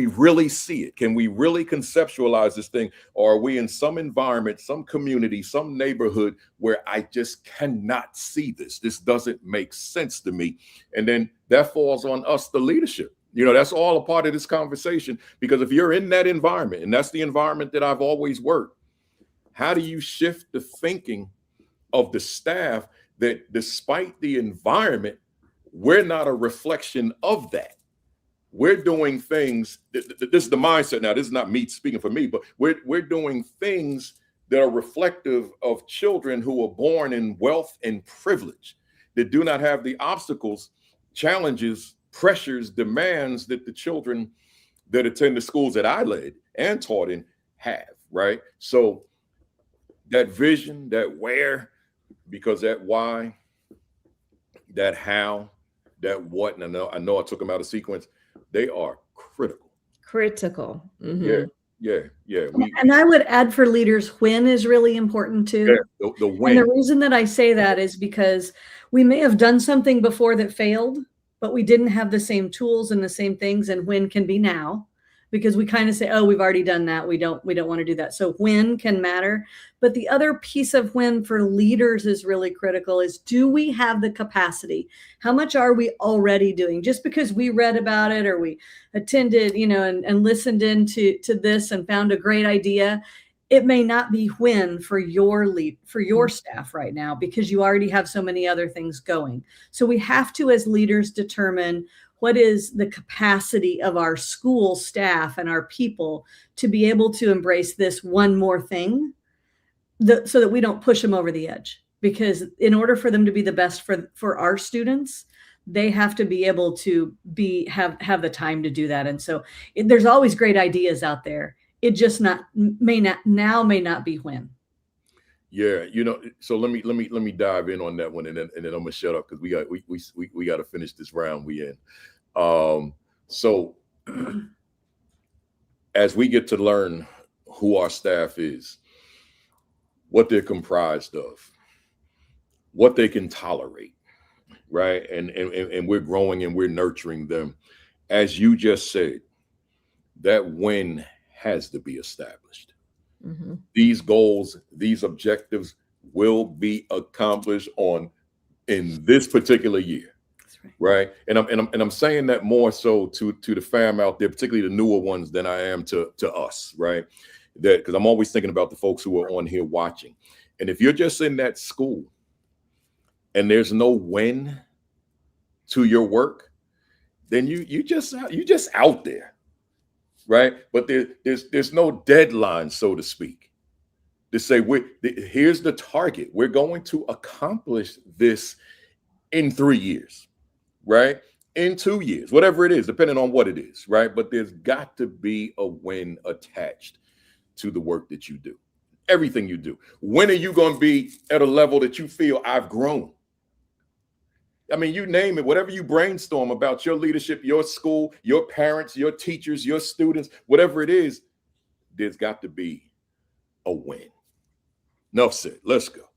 [SPEAKER 2] really see it? Can we really conceptualize this thing? Or are we in some environment, some community, some neighborhood where I just cannot see this? This doesn't make sense to me. And then that falls on us, the leadership. That's all a part of this conversation, because if you're in that environment, and that's the environment that I've always worked, how do you shift the thinking of the staff that despite the environment, we're not a reflection of that? We're doing things, this is the mindset now, this is not me speaking for me, but we're doing things that are reflective of children who are born in wealth and privilege, that do not have the obstacles, challenges, pressures, demands that the children that attend the schools that I led and taught in have, right? So that vision, that where, because that why, that how, that what, and I know I took them out of sequence, they are critical.
[SPEAKER 13] Critical.
[SPEAKER 2] Yeah, yeah.
[SPEAKER 14] And I would add for leaders, when is really important too.
[SPEAKER 2] Yeah, the
[SPEAKER 14] And
[SPEAKER 2] when.
[SPEAKER 14] the reason that I say that is because we may have done something before that failed, but we didn't have the same tools and the same things, and when can be now, because we kind of say, oh, we've already done that. We don't want to do that. So when can matter. But the other piece of when for leaders is really critical is, do we have the capacity? How much are we already doing? Just because we read about it or we attended, and listened into this and found a great idea, it may not be when for your staff right now, because you already have so many other things going. So we have to, as leaders, determine what is the capacity of our school staff and our people to be able to embrace this one more thing, so that we don't push them over the edge. Because in order for them to be the best for our students, they have to be able to have the time to do that. And so there's always great ideas out there. It just may not be when.
[SPEAKER 2] Yeah, so let me dive in on that one, and then I'm gonna shut up, because we got to finish this round we in. So as we get to learn who our staff is, what they're comprised of, what they can tolerate, right? And we're growing and we're nurturing them. As you just said, that when has to be established.
[SPEAKER 13] Mm-hmm.
[SPEAKER 2] These goals, these objectives will be accomplished in this particular year. Right. And I'm saying that more so to the fam out there, particularly the newer ones, than I am to us, right? That, because I'm always thinking about the folks who are on here watching. And if you're just in that school and there's no when to your work, then you just out there, right? But there's no deadline, so to speak, to say here's the target. We're going to accomplish this in 3 years. Right? In 2 years, whatever it is, depending on what it is, right? But there's got to be a when attached to the work that you do, everything you do. When are you going to be at a level that you feel I've grown? I mean, you name it, whatever you brainstorm about your leadership, your school, your parents, your teachers, your students, whatever it is, there's got to be a when. Enough said. Let's go.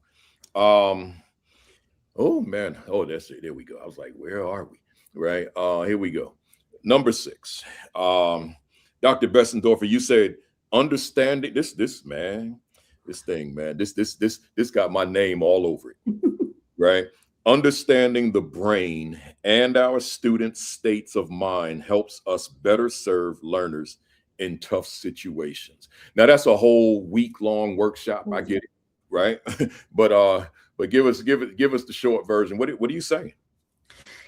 [SPEAKER 2] Oh man, that's it. There we go. I was like, where are we? Right. Here we go. Number 6. Dr. Besendorfer, you said understanding this got my name all over it. Right. Understanding the brain and our students' states of mind helps us better serve learners in tough situations. Now that's a whole week-long workshop. I get it, right? But give us the short version. What are you saying?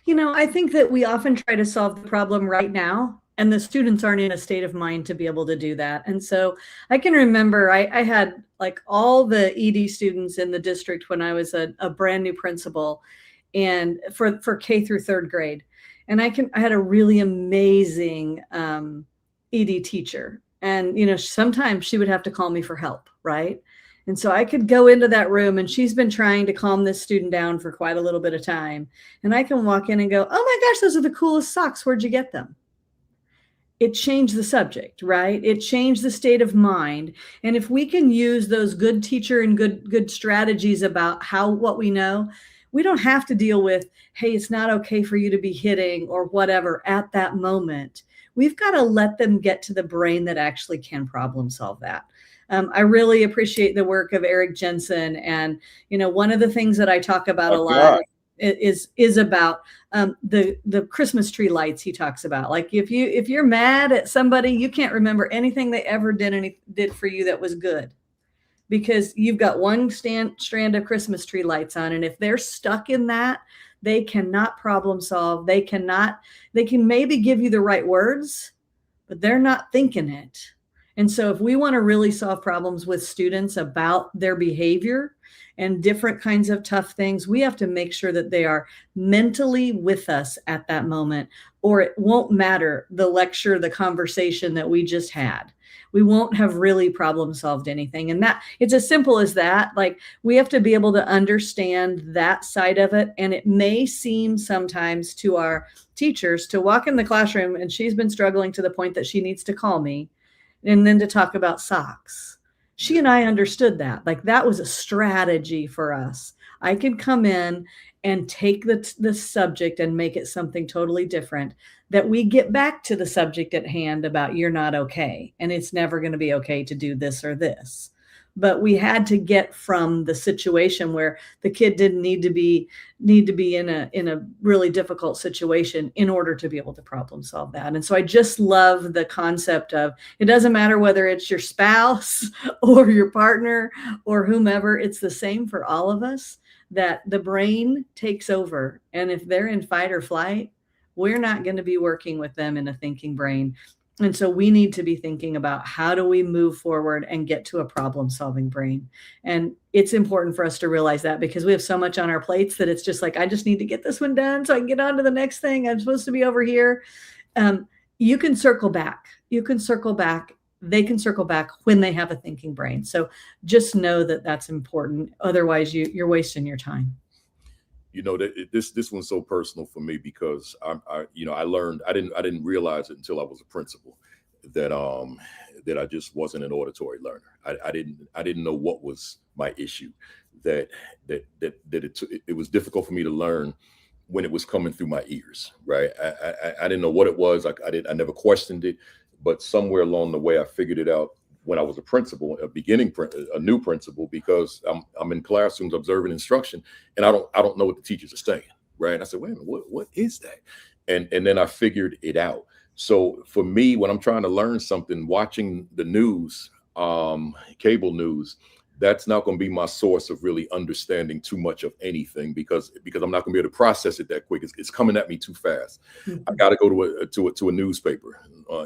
[SPEAKER 14] I think that we often try to solve the problem right now, and the students aren't in a state of mind to be able to do that. And so I can remember I had like all the ED students in the district when I was a brand new principal, and for K through 3rd grade. And I had a really amazing ED teacher. And, sometimes she would have to call me for help, right? And so I could go into that room, and she's been trying to calm this student down for quite a little bit of time. And I can walk in and go, oh my gosh, those are the coolest socks. Where'd you get them? It changed the subject, right? It changed the state of mind. And if we can use those good teacher and good strategies about what we know, we don't have to deal with, hey, it's not okay for you to be hitting or whatever at that moment. We've got to let them get to the brain that actually can problem solve that. I really appreciate the work of Eric Jensen. And, one of the things that I talk about a lot is about the Christmas tree lights he talks about. Like if you're mad at somebody, you can't remember anything they ever did for you that was good, because you've got one strand of Christmas tree lights on. And if they're stuck in that, they cannot problem solve. They can maybe give you the right words, but they're not thinking it. And so if we want to really solve problems with students about their behavior and different kinds of tough things, we have to make sure that they are mentally with us at that moment, or it won't matter the lecture, the conversation that we just had. We won't have really problem solved anything. And that it's as simple as that. Like, we have to be able to understand that side of it. And it may seem sometimes to our teachers to walk in the classroom and she's been struggling to the point that she needs to call me and then to talk about socks. She and I understood that. Like, that was a strategy for us. I could come in and take the subject and make it something totally different, that we get back to the subject at hand about you're not okay. And it's never going to be okay to do this or this. But we had to get from the situation where the kid didn't need to be in a really difficult situation in order to be able to problem solve that. And so I just love the concept of, it doesn't matter whether it's your spouse or your partner or whomever, it's the same for all of us, that the brain takes over. And if they're in fight or flight, we're not going to be working with them in a thinking brain. And so we need to be thinking about, how do we move forward and get to a problem solving brain? And it's important for us to realize that, because we have so much on our plates that it's just like, I just need to get this one done so I can get on to the next thing. I'm supposed to be over here. You can circle back. You can circle back. They can circle back when they have a thinking brain. So just know that that's important. Otherwise, you're wasting your time.
[SPEAKER 2] You know, this one's so personal for me, because I learned, I didn't realize it until I was a principal, that I just wasn't an auditory learner. I didn't know what was my issue, that it was difficult for me to learn when it was coming through my ears, right? I didn't know what it was. I never questioned it, but somewhere along the way I figured it out when I was a principal, a new principal, because I'm in classrooms observing instruction, and I don't know what the teachers are saying, right? And I said, wait a minute, what is that? And then I figured it out. So for me, when I'm trying to learn something, watching the news, cable news, that's not going to be my source of really understanding too much of anything, because I'm not going to be able to process it that quick. It's coming at me too fast. I got to go to a newspaper,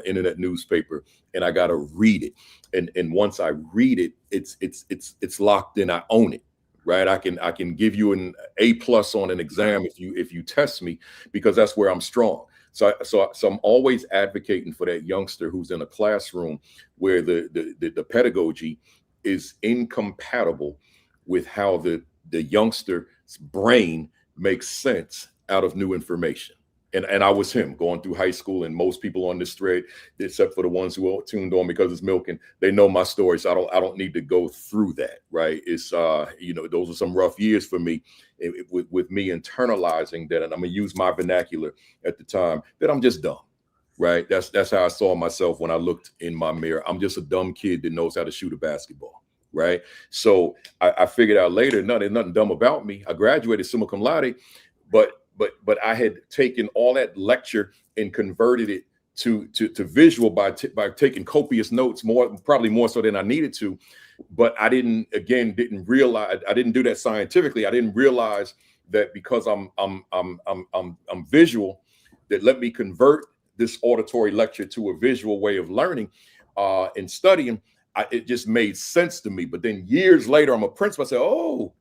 [SPEAKER 2] internet newspaper, and I got to read it. And once I read it, it's locked in. I own it, right? I can give you an A+ on an exam if you test me, because that's where I'm strong. So I'm always advocating for that youngster who's in a classroom where the pedagogy is incompatible with how the youngster's brain makes sense out of new information. And I was him going through high school, and most people on this thread, except for the ones who are tuned on because it's Milken, they know my story. So I don't need to go through that, right? It's those are some rough years for me, with me internalizing that, and I'm gonna use my vernacular at the time, that I'm just dumb. Right. That's how I saw myself when I looked in my mirror. I'm just a dumb kid that knows how to shoot a basketball. Right. So I figured out later, there's nothing dumb about me. I graduated summa cum laude, but I had taken all that lecture and converted it to visual by taking copious notes, probably more so than I needed to. But I didn't realize, I didn't do that scientifically. I didn't realize that because I'm visual, that let me convert this auditory lecture to a visual way of learning and studying. It just made sense to me. But then years later, I'm a principal. I said, oh,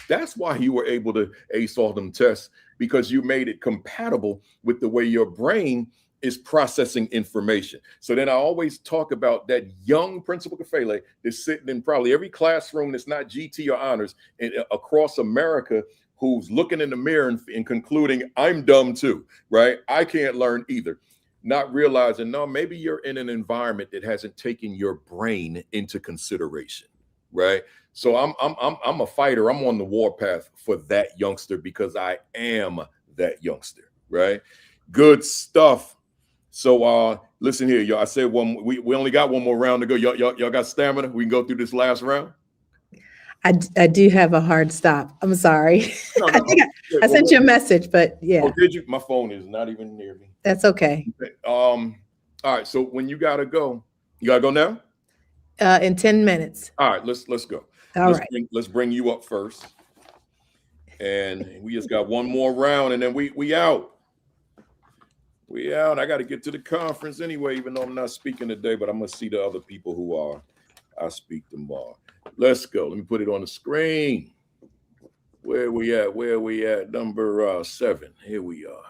[SPEAKER 2] that's why you were able to ace all them tests, because you made it compatible with the way your brain is processing information. So then I always talk about that young Principal Kafele that's sitting in probably every classroom that's not GT or honors across America, who's looking in the mirror and concluding, I'm dumb too, right? I can't learn either. Not realizing, no, maybe you're in an environment that hasn't taken your brain into consideration, right? So I'm a fighter. I'm on the warpath for that youngster, because I am that youngster, right? Good stuff. So listen here, y'all. I said we only got one more round to go. Y'all got stamina? We can go through this last round.
[SPEAKER 15] I do have a hard stop. I'm sorry. No. I think I sent you a message, but yeah.
[SPEAKER 2] Oh, did you? My phone is not even near me.
[SPEAKER 15] That's okay.
[SPEAKER 2] All right. So when you gotta go now?
[SPEAKER 15] In 10 minutes.
[SPEAKER 2] All right. Let's go. Let's bring you up first, and we just got one more round, and then we out. We out. I got to get to the conference anyway, even though I'm not speaking today, but I'm going to see the other people who are. I speak tomorrow. Let's go. Let me put it on the screen. Where we at? Where we at? Number 7. Here we are.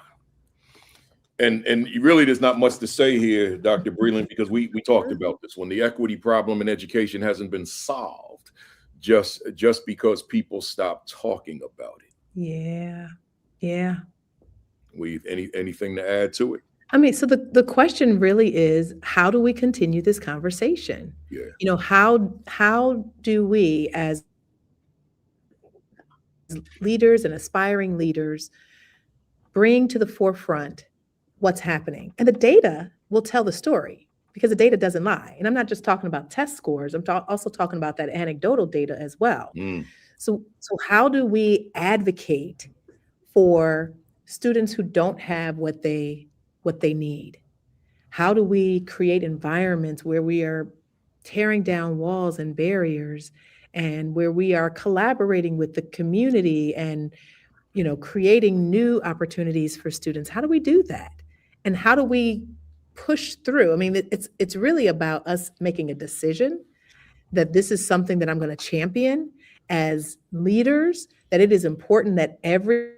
[SPEAKER 2] And really, there's not much to say here, Dr. Breland, because we talked about this one. The equity problem in education hasn't been solved just because people stop talking about it.
[SPEAKER 15] Yeah. Yeah.
[SPEAKER 2] Anything to add to it?
[SPEAKER 15] I mean, so the question really is, how do we continue this conversation?
[SPEAKER 2] Yeah.
[SPEAKER 15] You know, how do we as leaders and aspiring leaders bring to the forefront what's happening? And the data will tell the story, because the data doesn't lie. And I'm not just talking about test scores. I'm also talking about that anecdotal data as well. So how do we advocate for students who don't have what they need? How do we create environments where we are tearing down walls and barriers, and where we are collaborating with the community and, you know, creating new opportunities for students? How do we do that? And how do we push through? I mean, it's really about us making a decision that this is something that I'm going to champion as leaders, that it is important that every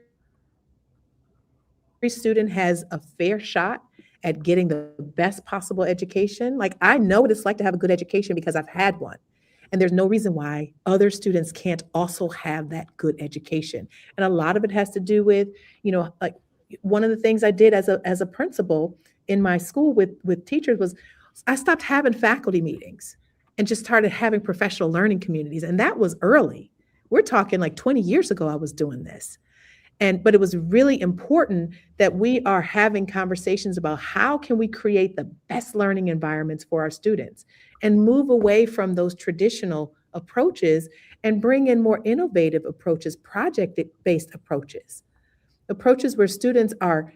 [SPEAKER 15] student has a fair shot at getting the best possible education. Like, I know what it's like to have a good education because I've had one. And there's no reason why other students can't also have that good education. And a lot of it has to do with, you know, like, one of the things I did as a principal in my school with teachers was I stopped having faculty meetings and just started having professional learning communities. And that was early. We're talking like 20 years ago I was doing this. But it was really important that we are having conversations about how can we create the best learning environments for our students and move away from those traditional approaches and bring in more innovative approaches, project-based approaches where students are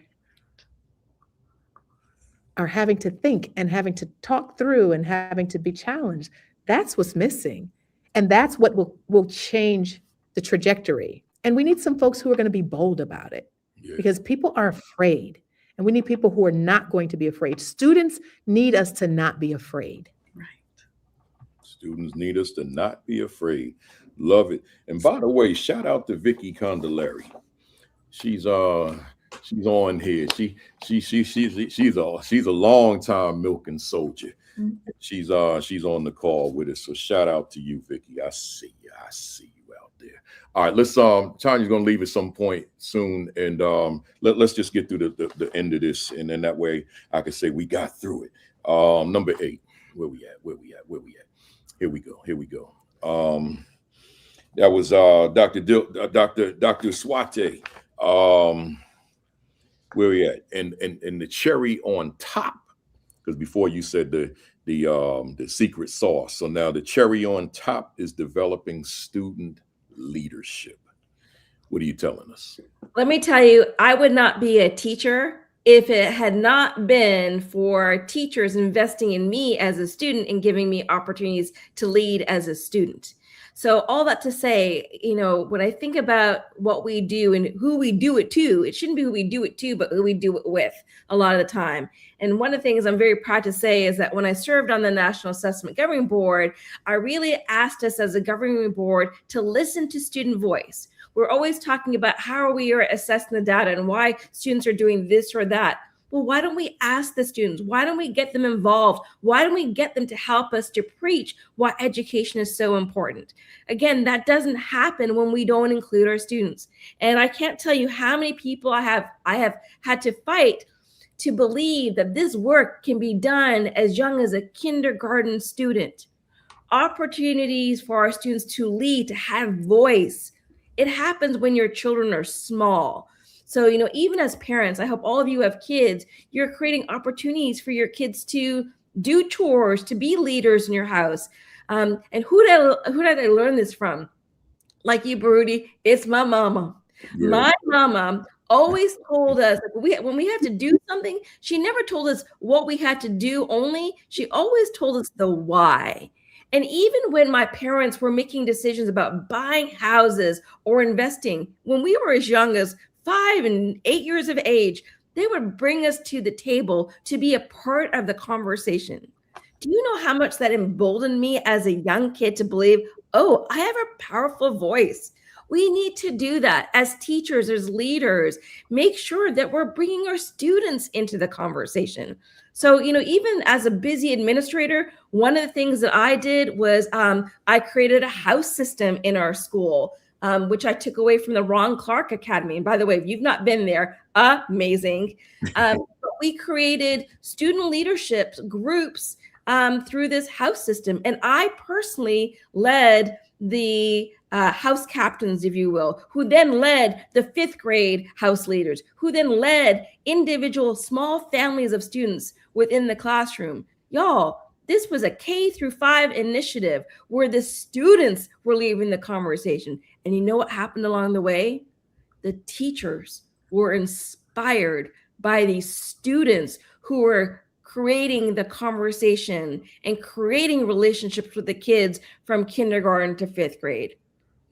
[SPEAKER 15] having to think and having to talk through and having to be challenged. That's what's missing. And that's what will change the trajectory. And we need some folks who are going to be bold about it, because people are afraid, and we need people who are not going to be afraid. Students need us to not be afraid.
[SPEAKER 2] Right. Students need us to not be afraid. Love it. And by the way, shout out to Vicky Condolari. She's on here. She's a long time Milken soldier. She's on the call with us. So shout out to you, Vicky. I see you out there. All right, let's Tonya's gonna leave at some point soon, and let's just get through the end of this, and then that way I can say we got through it. Number 8, where we at? Here we go. That was Dr. Uswatte. Where we at? And the cherry on top, because before you said the secret sauce. So now the cherry on top is developing student leadership. What are you telling us?
[SPEAKER 13] Let me tell you, I would not be a teacher if it had not been for teachers investing in me as a student and giving me opportunities to lead as a student. So all that to say, you know, when I think about what we do and who we do it to, it shouldn't be who we do it to, but who we do it with a lot of the time. And one of the things I'm very proud to say is that when I served on the National Assessment Governing Board, I really asked us as a governing board to listen to student voice. We're always talking about how we are assessing the data and why students are doing this or that. Well, why don't we ask the students? Why don't we get them involved? Why don't we get them to help us to preach why education is so important? Again, that doesn't happen when we don't include our students. And I can't tell you how many people I have had to fight to believe that this work can be done as young as a kindergarten student. Opportunities for our students to lead, to have voice. It happens when your children are small. So, you know, even as parents, I hope all of you have kids, you're creating opportunities for your kids to do chores, to be leaders in your house. And who did I learn this from? Like you, Baruti, it's my mama. Yeah. My mama always told us, when we had to do something, she never told us what we had to do only. She always told us the why. And even when my parents were making decisions about buying houses or investing, when we were as young as 5 and 8 years of age, They would bring us to the table to be a part of the conversation. Do you know how much that emboldened me as a young kid to believe, oh, I have a powerful voice? We need to do that as teachers, as leaders, make sure that we're bringing our students into the conversation. So, even as a busy administrator, one of the things that I did was I created a house system in our school, which I took away from the Ron Clark Academy. And by the way, if you've not been there, amazing. We created student leadership groups through this house system. And I personally led the house captains, if you will, who then led the 5th grade house leaders, who then led individual small families of students within the classroom. Y'all, this was a K-5 initiative where the students were leading the conversation. And you know what happened along the way? The teachers were inspired by these students who were creating the conversation and creating relationships with the kids from kindergarten to 5th grade.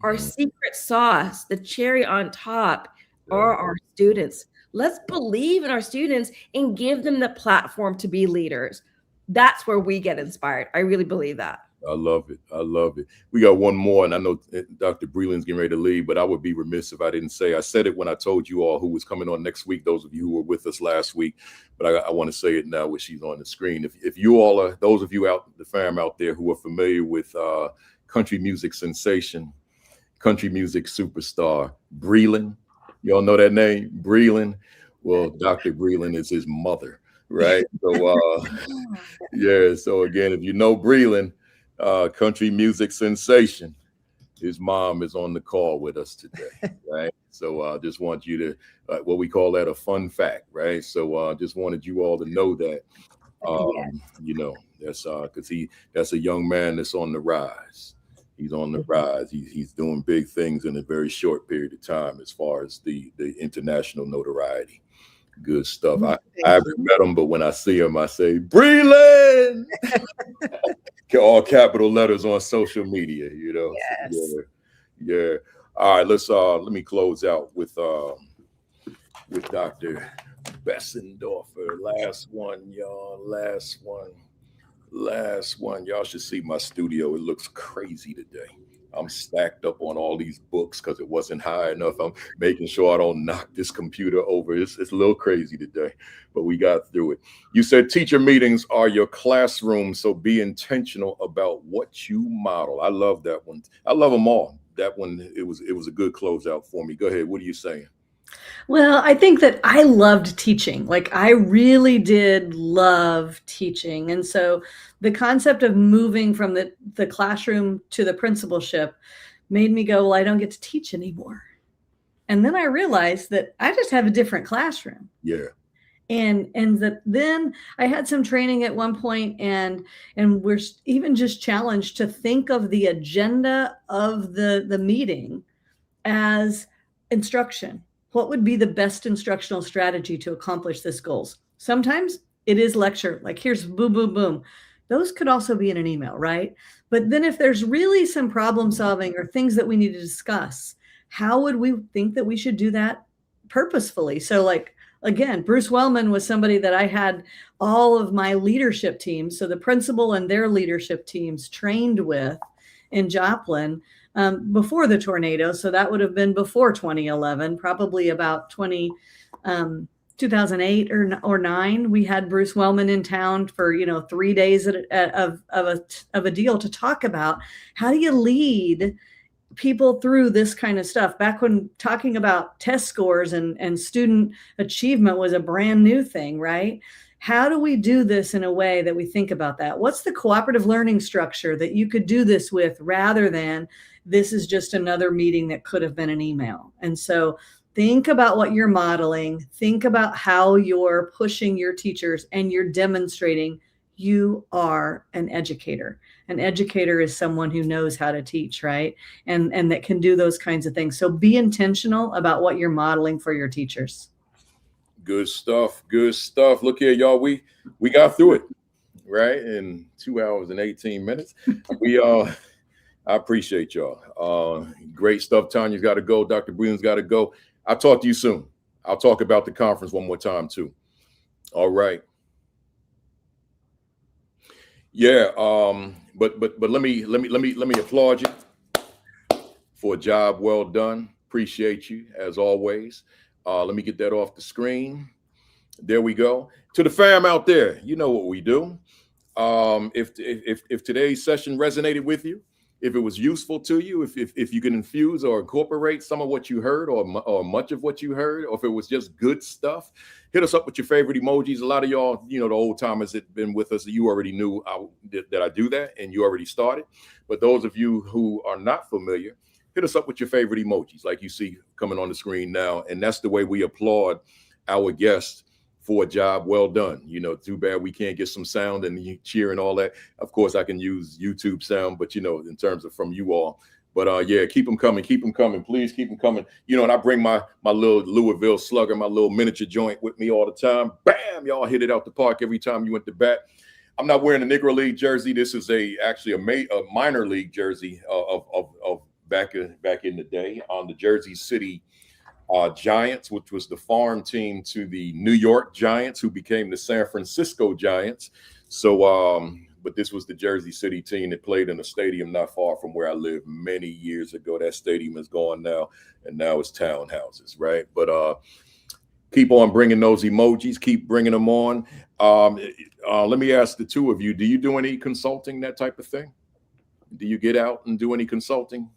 [SPEAKER 13] Our secret sauce, the cherry on top, are our students. Let's believe in our students and give them the platform to be leaders. That's where we get inspired. I really believe that.
[SPEAKER 2] I love it. I love it. We got one more, and I know Dr. Breland's getting ready to leave, but I would be remiss if I didn't say, I said it when I told you all who was coming on next week, those of you who were with us last week, but I want to say it now where she's on the screen. If you all are, those of you out, the fam out there who are familiar with country music sensation, country music superstar, Breland, you all know that name, Breland? Well, Dr. Breland is his mother, right? So, yeah, so again, if you know Breland, country music sensation, his mom is on the call with us today, right? So I just want you to, what we call that a fun fact, right? So just wanted you all to know that, that's because that's a young man that's on the rise. He's on the rise. He's doing big things in a very short period of time as far as the international notoriety. Good stuff. I haven't met him, but when I see him, I say, Breland! All capital letters on social media, Yes. Yeah. All right, let me close out with Dr. Besendorfer. Last one, y'all. Last one. Y'all should see my studio. It looks crazy today. I'm stacked up on all these books because it wasn't high enough. I'm making sure I don't knock this computer over. It's a little crazy today, but we got through it. You said teacher meetings are your classroom, so be intentional about what you model. I love that one. I love them all. That one, it was a good closeout for me. Go ahead. What are you saying?
[SPEAKER 14] Well, I think that I loved teaching. Like, I really did love teaching. And so the concept of moving from the classroom to the principalship made me go, well, I don't get to teach anymore. And then I realized that I just have a different classroom.
[SPEAKER 2] Yeah.
[SPEAKER 14] And that then I had some training at one point, and we're even just challenged to think of the agenda of the meeting as instruction. What would be the best instructional strategy to accomplish this goals? Sometimes it is lecture, like here's boom, boom, boom. Those could also be in an email, right? But then if there's really some problem solving or things that we need to discuss, how would we think that we should do that purposefully? So like, again, Bruce Wellman was somebody that I had all of my leadership teams, so the principal and their leadership teams trained with in Joplin before the tornado. So that would have been before 2011, probably about 2008 or 9. We had Bruce Wellman in town for 3 days of a deal to talk about how do you lead people through this kind of stuff. Back when talking about test scores and student achievement was a brand new thing, right? How do we do this in a way that we think about that? What's the cooperative learning structure that you could do this with rather than this is just another meeting that could have been an email? And so think about what you're modeling. Think about how you're pushing your teachers and you're demonstrating you are an educator. An educator is someone who knows how to teach, right? And that can do those kinds of things. So be intentional about what you're modeling for your teachers.
[SPEAKER 2] Good stuff. Good stuff. Look here, y'all. We got through it, right? In 2 hours and 18 minutes. I appreciate y'all. Great stuff. Tonya's got to go. Dr. Breland's got to go. I'll talk to you soon. I'll talk about the conference one more time too. All right. Yeah. But let me applaud you for a job well done. Appreciate you as always. Let me get that off the screen. There we go. To the fam out there, you know what we do. If today's session resonated with you, if it was useful to you, if you can infuse or incorporate some of what you heard or much of what you heard, or if it was just good stuff, hit us up with your favorite emojis. A lot of y'all, you know, the old timers that been with us, you already knew that I do that and you already started. But those of you who are not familiar, hit us up with your favorite emojis like you see coming on the screen now. And that's the way we applaud our guests for a job well done. You know, too bad we can't get some sound and cheer and all that. Of course, I can use YouTube sound, but you know, in terms of from you all. But yeah, keep them coming, please keep them coming. You know, and I bring my little Louisville Slugger, my little miniature joint with me all the time. Bam, y'all hit it out the park every time you went to bat. I'm not wearing a Negro League jersey. This is actually a minor league jersey of back in the day on the Jersey City Giants, which was the farm team to the New York Giants, who became the San Francisco Giants. So, but this was the Jersey City team that played in a stadium not far from where I lived many years ago. That stadium is gone now, and now it's townhouses, right? But keep on bringing those emojis, keep bringing them on. Let me ask the two of you, do you do any consulting, that type of thing? Do you get out and do any consulting?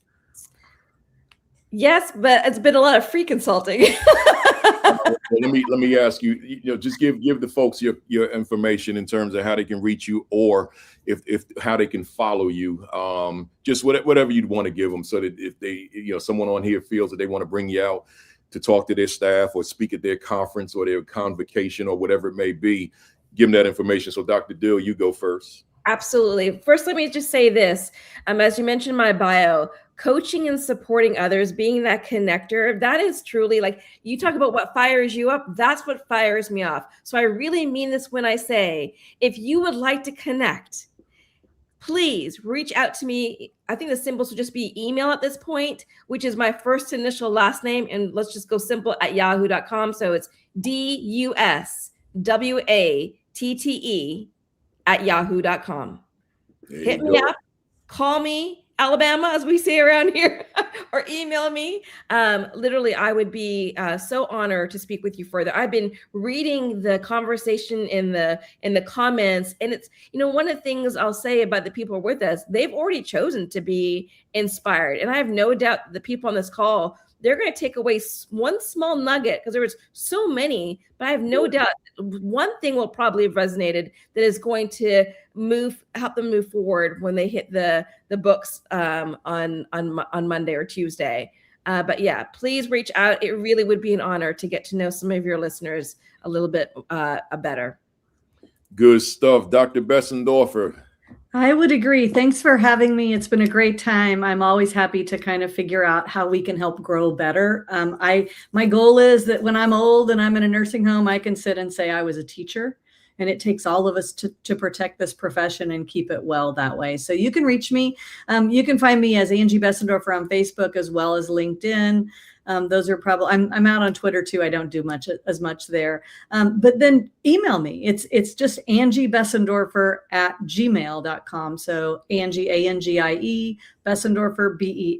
[SPEAKER 13] Yes, but it's been a lot of free consulting.
[SPEAKER 2] Let me ask you, you know, just give the folks your information in terms of how they can reach you, or if how they can follow you. Just whatever you'd want to give them, so that if they, you know, someone on here feels that they want to bring you out to talk to their staff or speak at their conference or their convocation or whatever it may be, give them that information. So Dr. Dill, you go first.
[SPEAKER 13] Absolutely. First, let me just say this. As you mentioned in my bio, coaching and supporting others, being that connector, that is truly, like, you talk about what fires you up, that's what fires me off. So I really mean this when I say, if you would like to connect, please reach out to me. I think the symbols would just be email at this point, which is my first initial last name. And let's just go simple at yahoo.com. So it's DUSWATTE@yahoo.com. Hit me up, call me, Alabama, as we say around here, or email me. Literally, I would be so honored to speak with you further. I've been reading the conversation in the comments, and it's, you know, one of the things I'll say about the people with us, they've already chosen to be inspired, and I have no doubt the people on this call, they're going to take away one small nugget, because there was so many, but I have no doubt one thing will probably have resonated that is going to help them move forward when they hit the books on Monday or Tuesday. But yeah, please reach out. It really would be an honor to get to know some of your listeners a little bit better.
[SPEAKER 2] Good stuff. Dr. Besendorfer.
[SPEAKER 14] I would agree. Thanks for having me. It's been a great time. I'm always happy to kind of figure out how we can help grow better. My goal is that when I'm old and I'm in a nursing home, I can sit and say I was a teacher, and it takes all of us to protect this profession and keep it well that way. So you can reach me. You can find me as Angie Besendorfer on Facebook as well as LinkedIn. Those are probably, I'm out on Twitter too. I don't do as much there. But then email me. It's just Angie Besendorfer @gmail.com. So Angie, ANGIE, Besendorfer,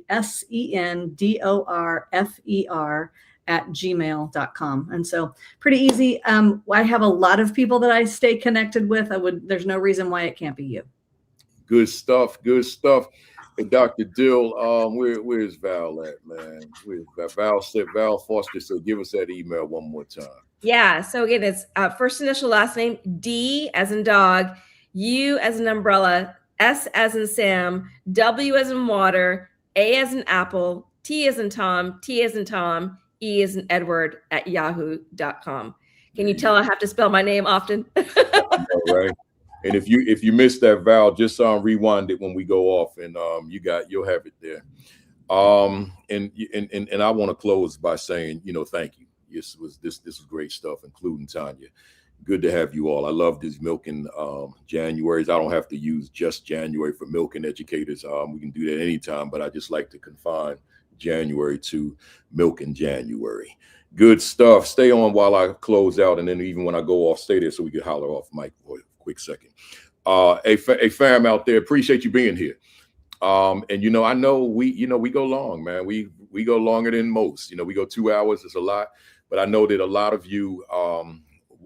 [SPEAKER 14] BESENDORFER @gmail.com. And so pretty easy. I have a lot of people that I stay connected with. There's no reason why it can't be you.
[SPEAKER 2] Good stuff. Good stuff. Hey, Dr. Dill, where's Val at, man? Where's Val? Val Foster said, give us that email one more time.
[SPEAKER 13] Yeah. So again, it's first initial, last name, D as in dog, U as in umbrella, S as in Sam, W as in water, A as in apple, T as in Tom, T as in Tom, E as in Edward @yahoo.com. Can you tell I have to spell my name often?
[SPEAKER 2] All right. And if you missed that, Val, just rewind it when we go off, and you'll have it there. And I want to close by saying, you know, thank you. This was great stuff, including Tonya. Good to have you all. I love these Milken Januaries. I don't have to use just January for Milken educators. We can do that anytime, but I just like to confine January to Milken January. Good stuff. Stay on while I close out, and then even when I go off, stay there so we can holler off mic for a quick second. A fam out there, appreciate you being here. And I know we go long, man. We go longer than most. We go 2 hours. It's a lot, but I know that a lot of you,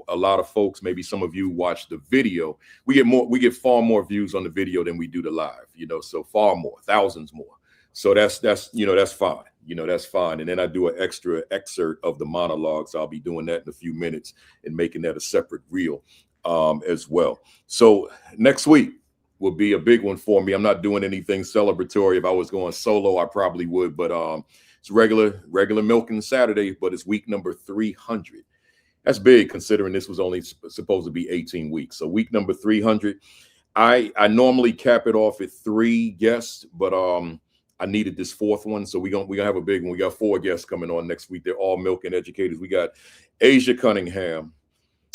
[SPEAKER 2] a lot of folks, maybe some of you watch the video. We get far more views on the video than we do the live. So far more, thousands more. So that's fine. That's fine. And then I do an extra excerpt of the monologues. I'll be doing that in a few minutes and making that a separate reel as well. So next week will be a big one for me. I'm not doing anything celebratory. If I was going solo, I probably would, but it's regular Milken Saturday, but it's week number 300. That's big considering this was only supposed to be 18 weeks. So week number 300, I normally cap it off at 3 guests, but I needed this 4th one. So we're gonna have a big one. We got 4 guests coming on next week. They're all Milken educators. We got Asia Cunningham,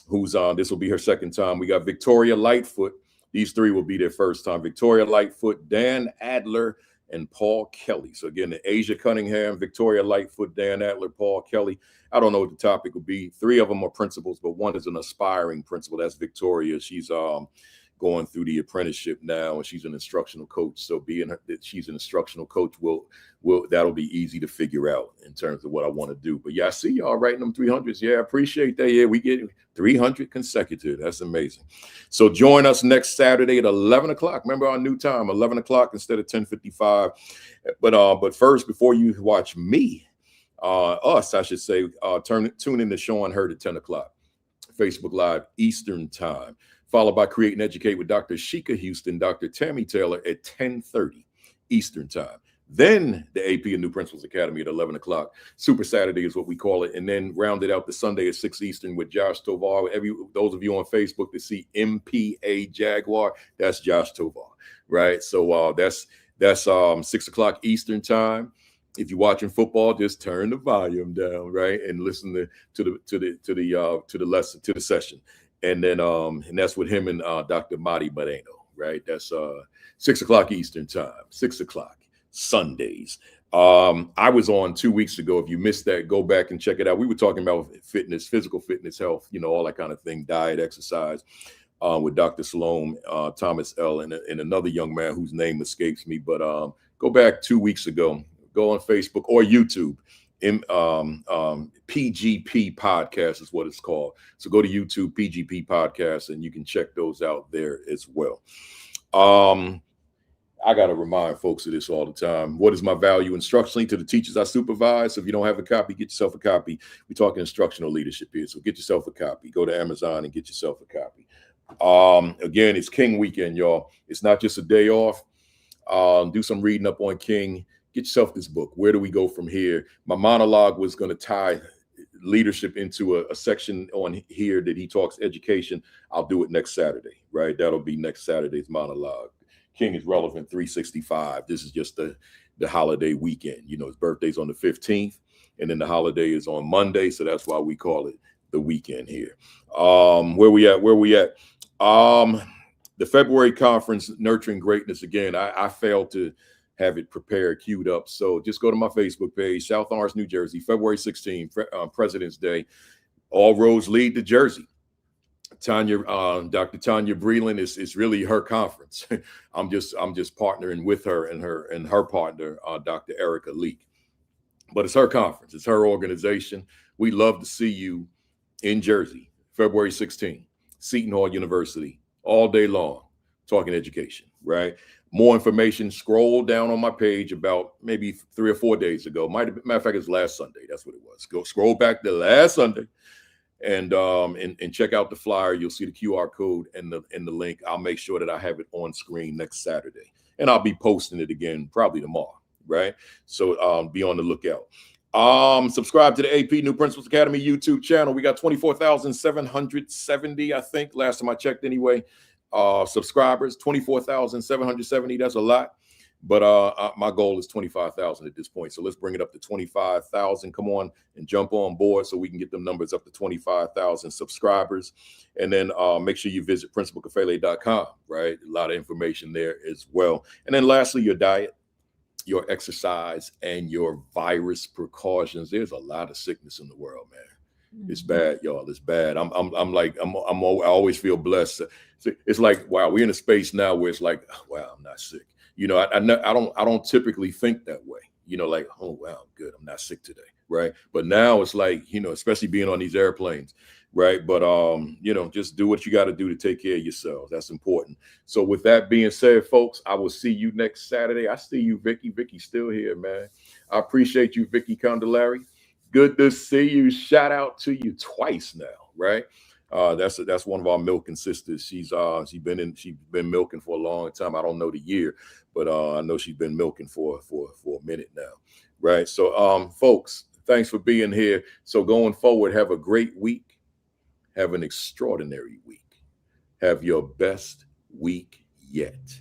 [SPEAKER 2] who's on, this will be her 2nd time. We got Victoria Lightfoot. These 3 will be their 1st time. Victoria Lightfoot, Dan Adler, and Paul Kelly. So again, Asia Cunningham, Victoria Lightfoot, Dan Adler, Paul Kelly. I don't know what the topic will be. 3 of them are principals, but one is an aspiring principal. That's Victoria. She's going through the apprenticeship now, and she's an instructional coach. So being that she's an instructional coach that'll be easy to figure out in terms of what I want to do. But yeah, I see y'all writing them 300s. Yeah, I appreciate that. Yeah, we get 300 consecutive. That's amazing. So join us next Saturday at 11 o'clock. Remember our new time, 11 o'clock instead of 10:55. But first, before you watch me, us, I should say, tune in to Sean Hurd at 10 o'clock, Facebook Live Eastern Time, followed by Create and Educate with Dr. Sheikah Houston, Dr. Tammy Taylor at 10:30 Eastern Time. Then the AP and New Principals Academy at 11 o'clock. Super Saturday is what we call it. And then rounded out the Sunday at 6 Eastern with Josh Tovar. Those of you on Facebook that see MPA Jaguar, that's Josh Tovar, right? So that's 6 o'clock Eastern Time. If you're watching football, just turn the volume down, right, and listen to the lesson, to the session. And then and that's with him and Dr. Madi Moreno, right? That's 6 o'clock Eastern Time, 6 o'clock Sundays. I was on 2 weeks ago. If you missed that, go back and check it out. We were talking about fitness, physical fitness, health, all that kind of thing, diet, exercise, with Dr. Salome, Thomas L., and another young man whose name escapes me. But go back 2 weeks ago. Go on Facebook or YouTube. PGP Podcast is what it's called. So go to YouTube, PGP Podcast, and you can check those out there as well. I got to remind folks of this all the time. What is my value instructionally to the teachers I supervise? So if you don't have a copy, get yourself a copy. We're talking instructional leadership here. So get yourself a copy. Go to Amazon and get yourself a copy. Again, it's King Weekend, y'all. It's not just a day off. Do some reading up on King. Get yourself this book. Where do we go from here? My monologue was going to tie leadership into a section on here that he talks education. I'll do it next Saturday, right? That'll be next Saturday's monologue. King is relevant 365. This is just the holiday weekend. His birthday's on the 15th, and then the holiday is on Monday. So that's why we call it the weekend here. Where we at? The February conference, Nurturing Greatness. Again, I failed to have it prepared, queued up. So just go to my Facebook page, South Orange, New Jersey, February 16th, President's Day. All roads lead to Jersey. Dr. Tonya Breland is really her conference. I'm just partnering with her and her partner, Dr. Erica Leak. But it's her conference. It's her organization. We love to see you in Jersey, February 16th, Seton Hall University, all day long, talking education, right? More information, scroll down on my page about maybe 3 or 4 days ago. Matter of fact, it's last Sunday. That's what it was. Go scroll back to last Sunday and check out the flyer. You'll see the QR code and the link. I'll make sure that I have it on screen next Saturday. And I'll be posting it again probably tomorrow, right? So be on the lookout. Subscribe to the AP New Principals Academy YouTube channel. We got 24,770, I think, last time I checked anyway. Subscribers, 24,770. That's a lot, but my goal is 25,000 at this point. So let's bring it up to 25,000. Come on and jump on board so we can get them numbers up to 25,000 subscribers. And then make sure you visit principalkafele.com, right? A lot of information there as well. And then lastly, your diet. your exercise and your virus precautions. There's a lot of sickness in the world, man. It's bad, y'all. It's bad. I always feel blessed. It's like, wow, we're in a space now where it's like, wow, I'm not sick. You know, I don't typically think that way. You know, like, oh wow, good, I'm not sick today, right? But now it's like, you know, especially being on these airplanes, right? But you know, just do what you got to do to take care of yourselves. That's important. So with that being said, folks, I will see you next Saturday. I see you, Vicky. Vicky's still here, man. I appreciate you, Vicky Condelari. Good to see you. Shout out to you twice now, right? That's one of our Milken sisters. She's been milking for a long time. I don't know the year, but I know she's been milking for a minute now, right? So folks, thanks for being here. So going forward, have a great week. Have an extraordinary week. Have your best week yet.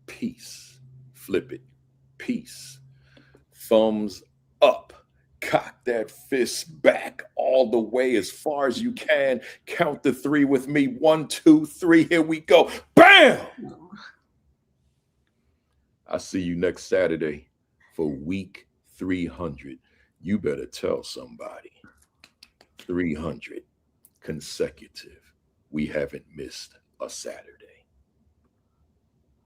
[SPEAKER 2] Peace. Flip it. Peace. Thumbs up. Cock that fist back all the way as far as you can. Count to 3 with me. 1, 2, 3. Here we go. Bam! I'll see you next Saturday for week 300. You better tell somebody. 300 consecutive. We haven't missed a Saturday.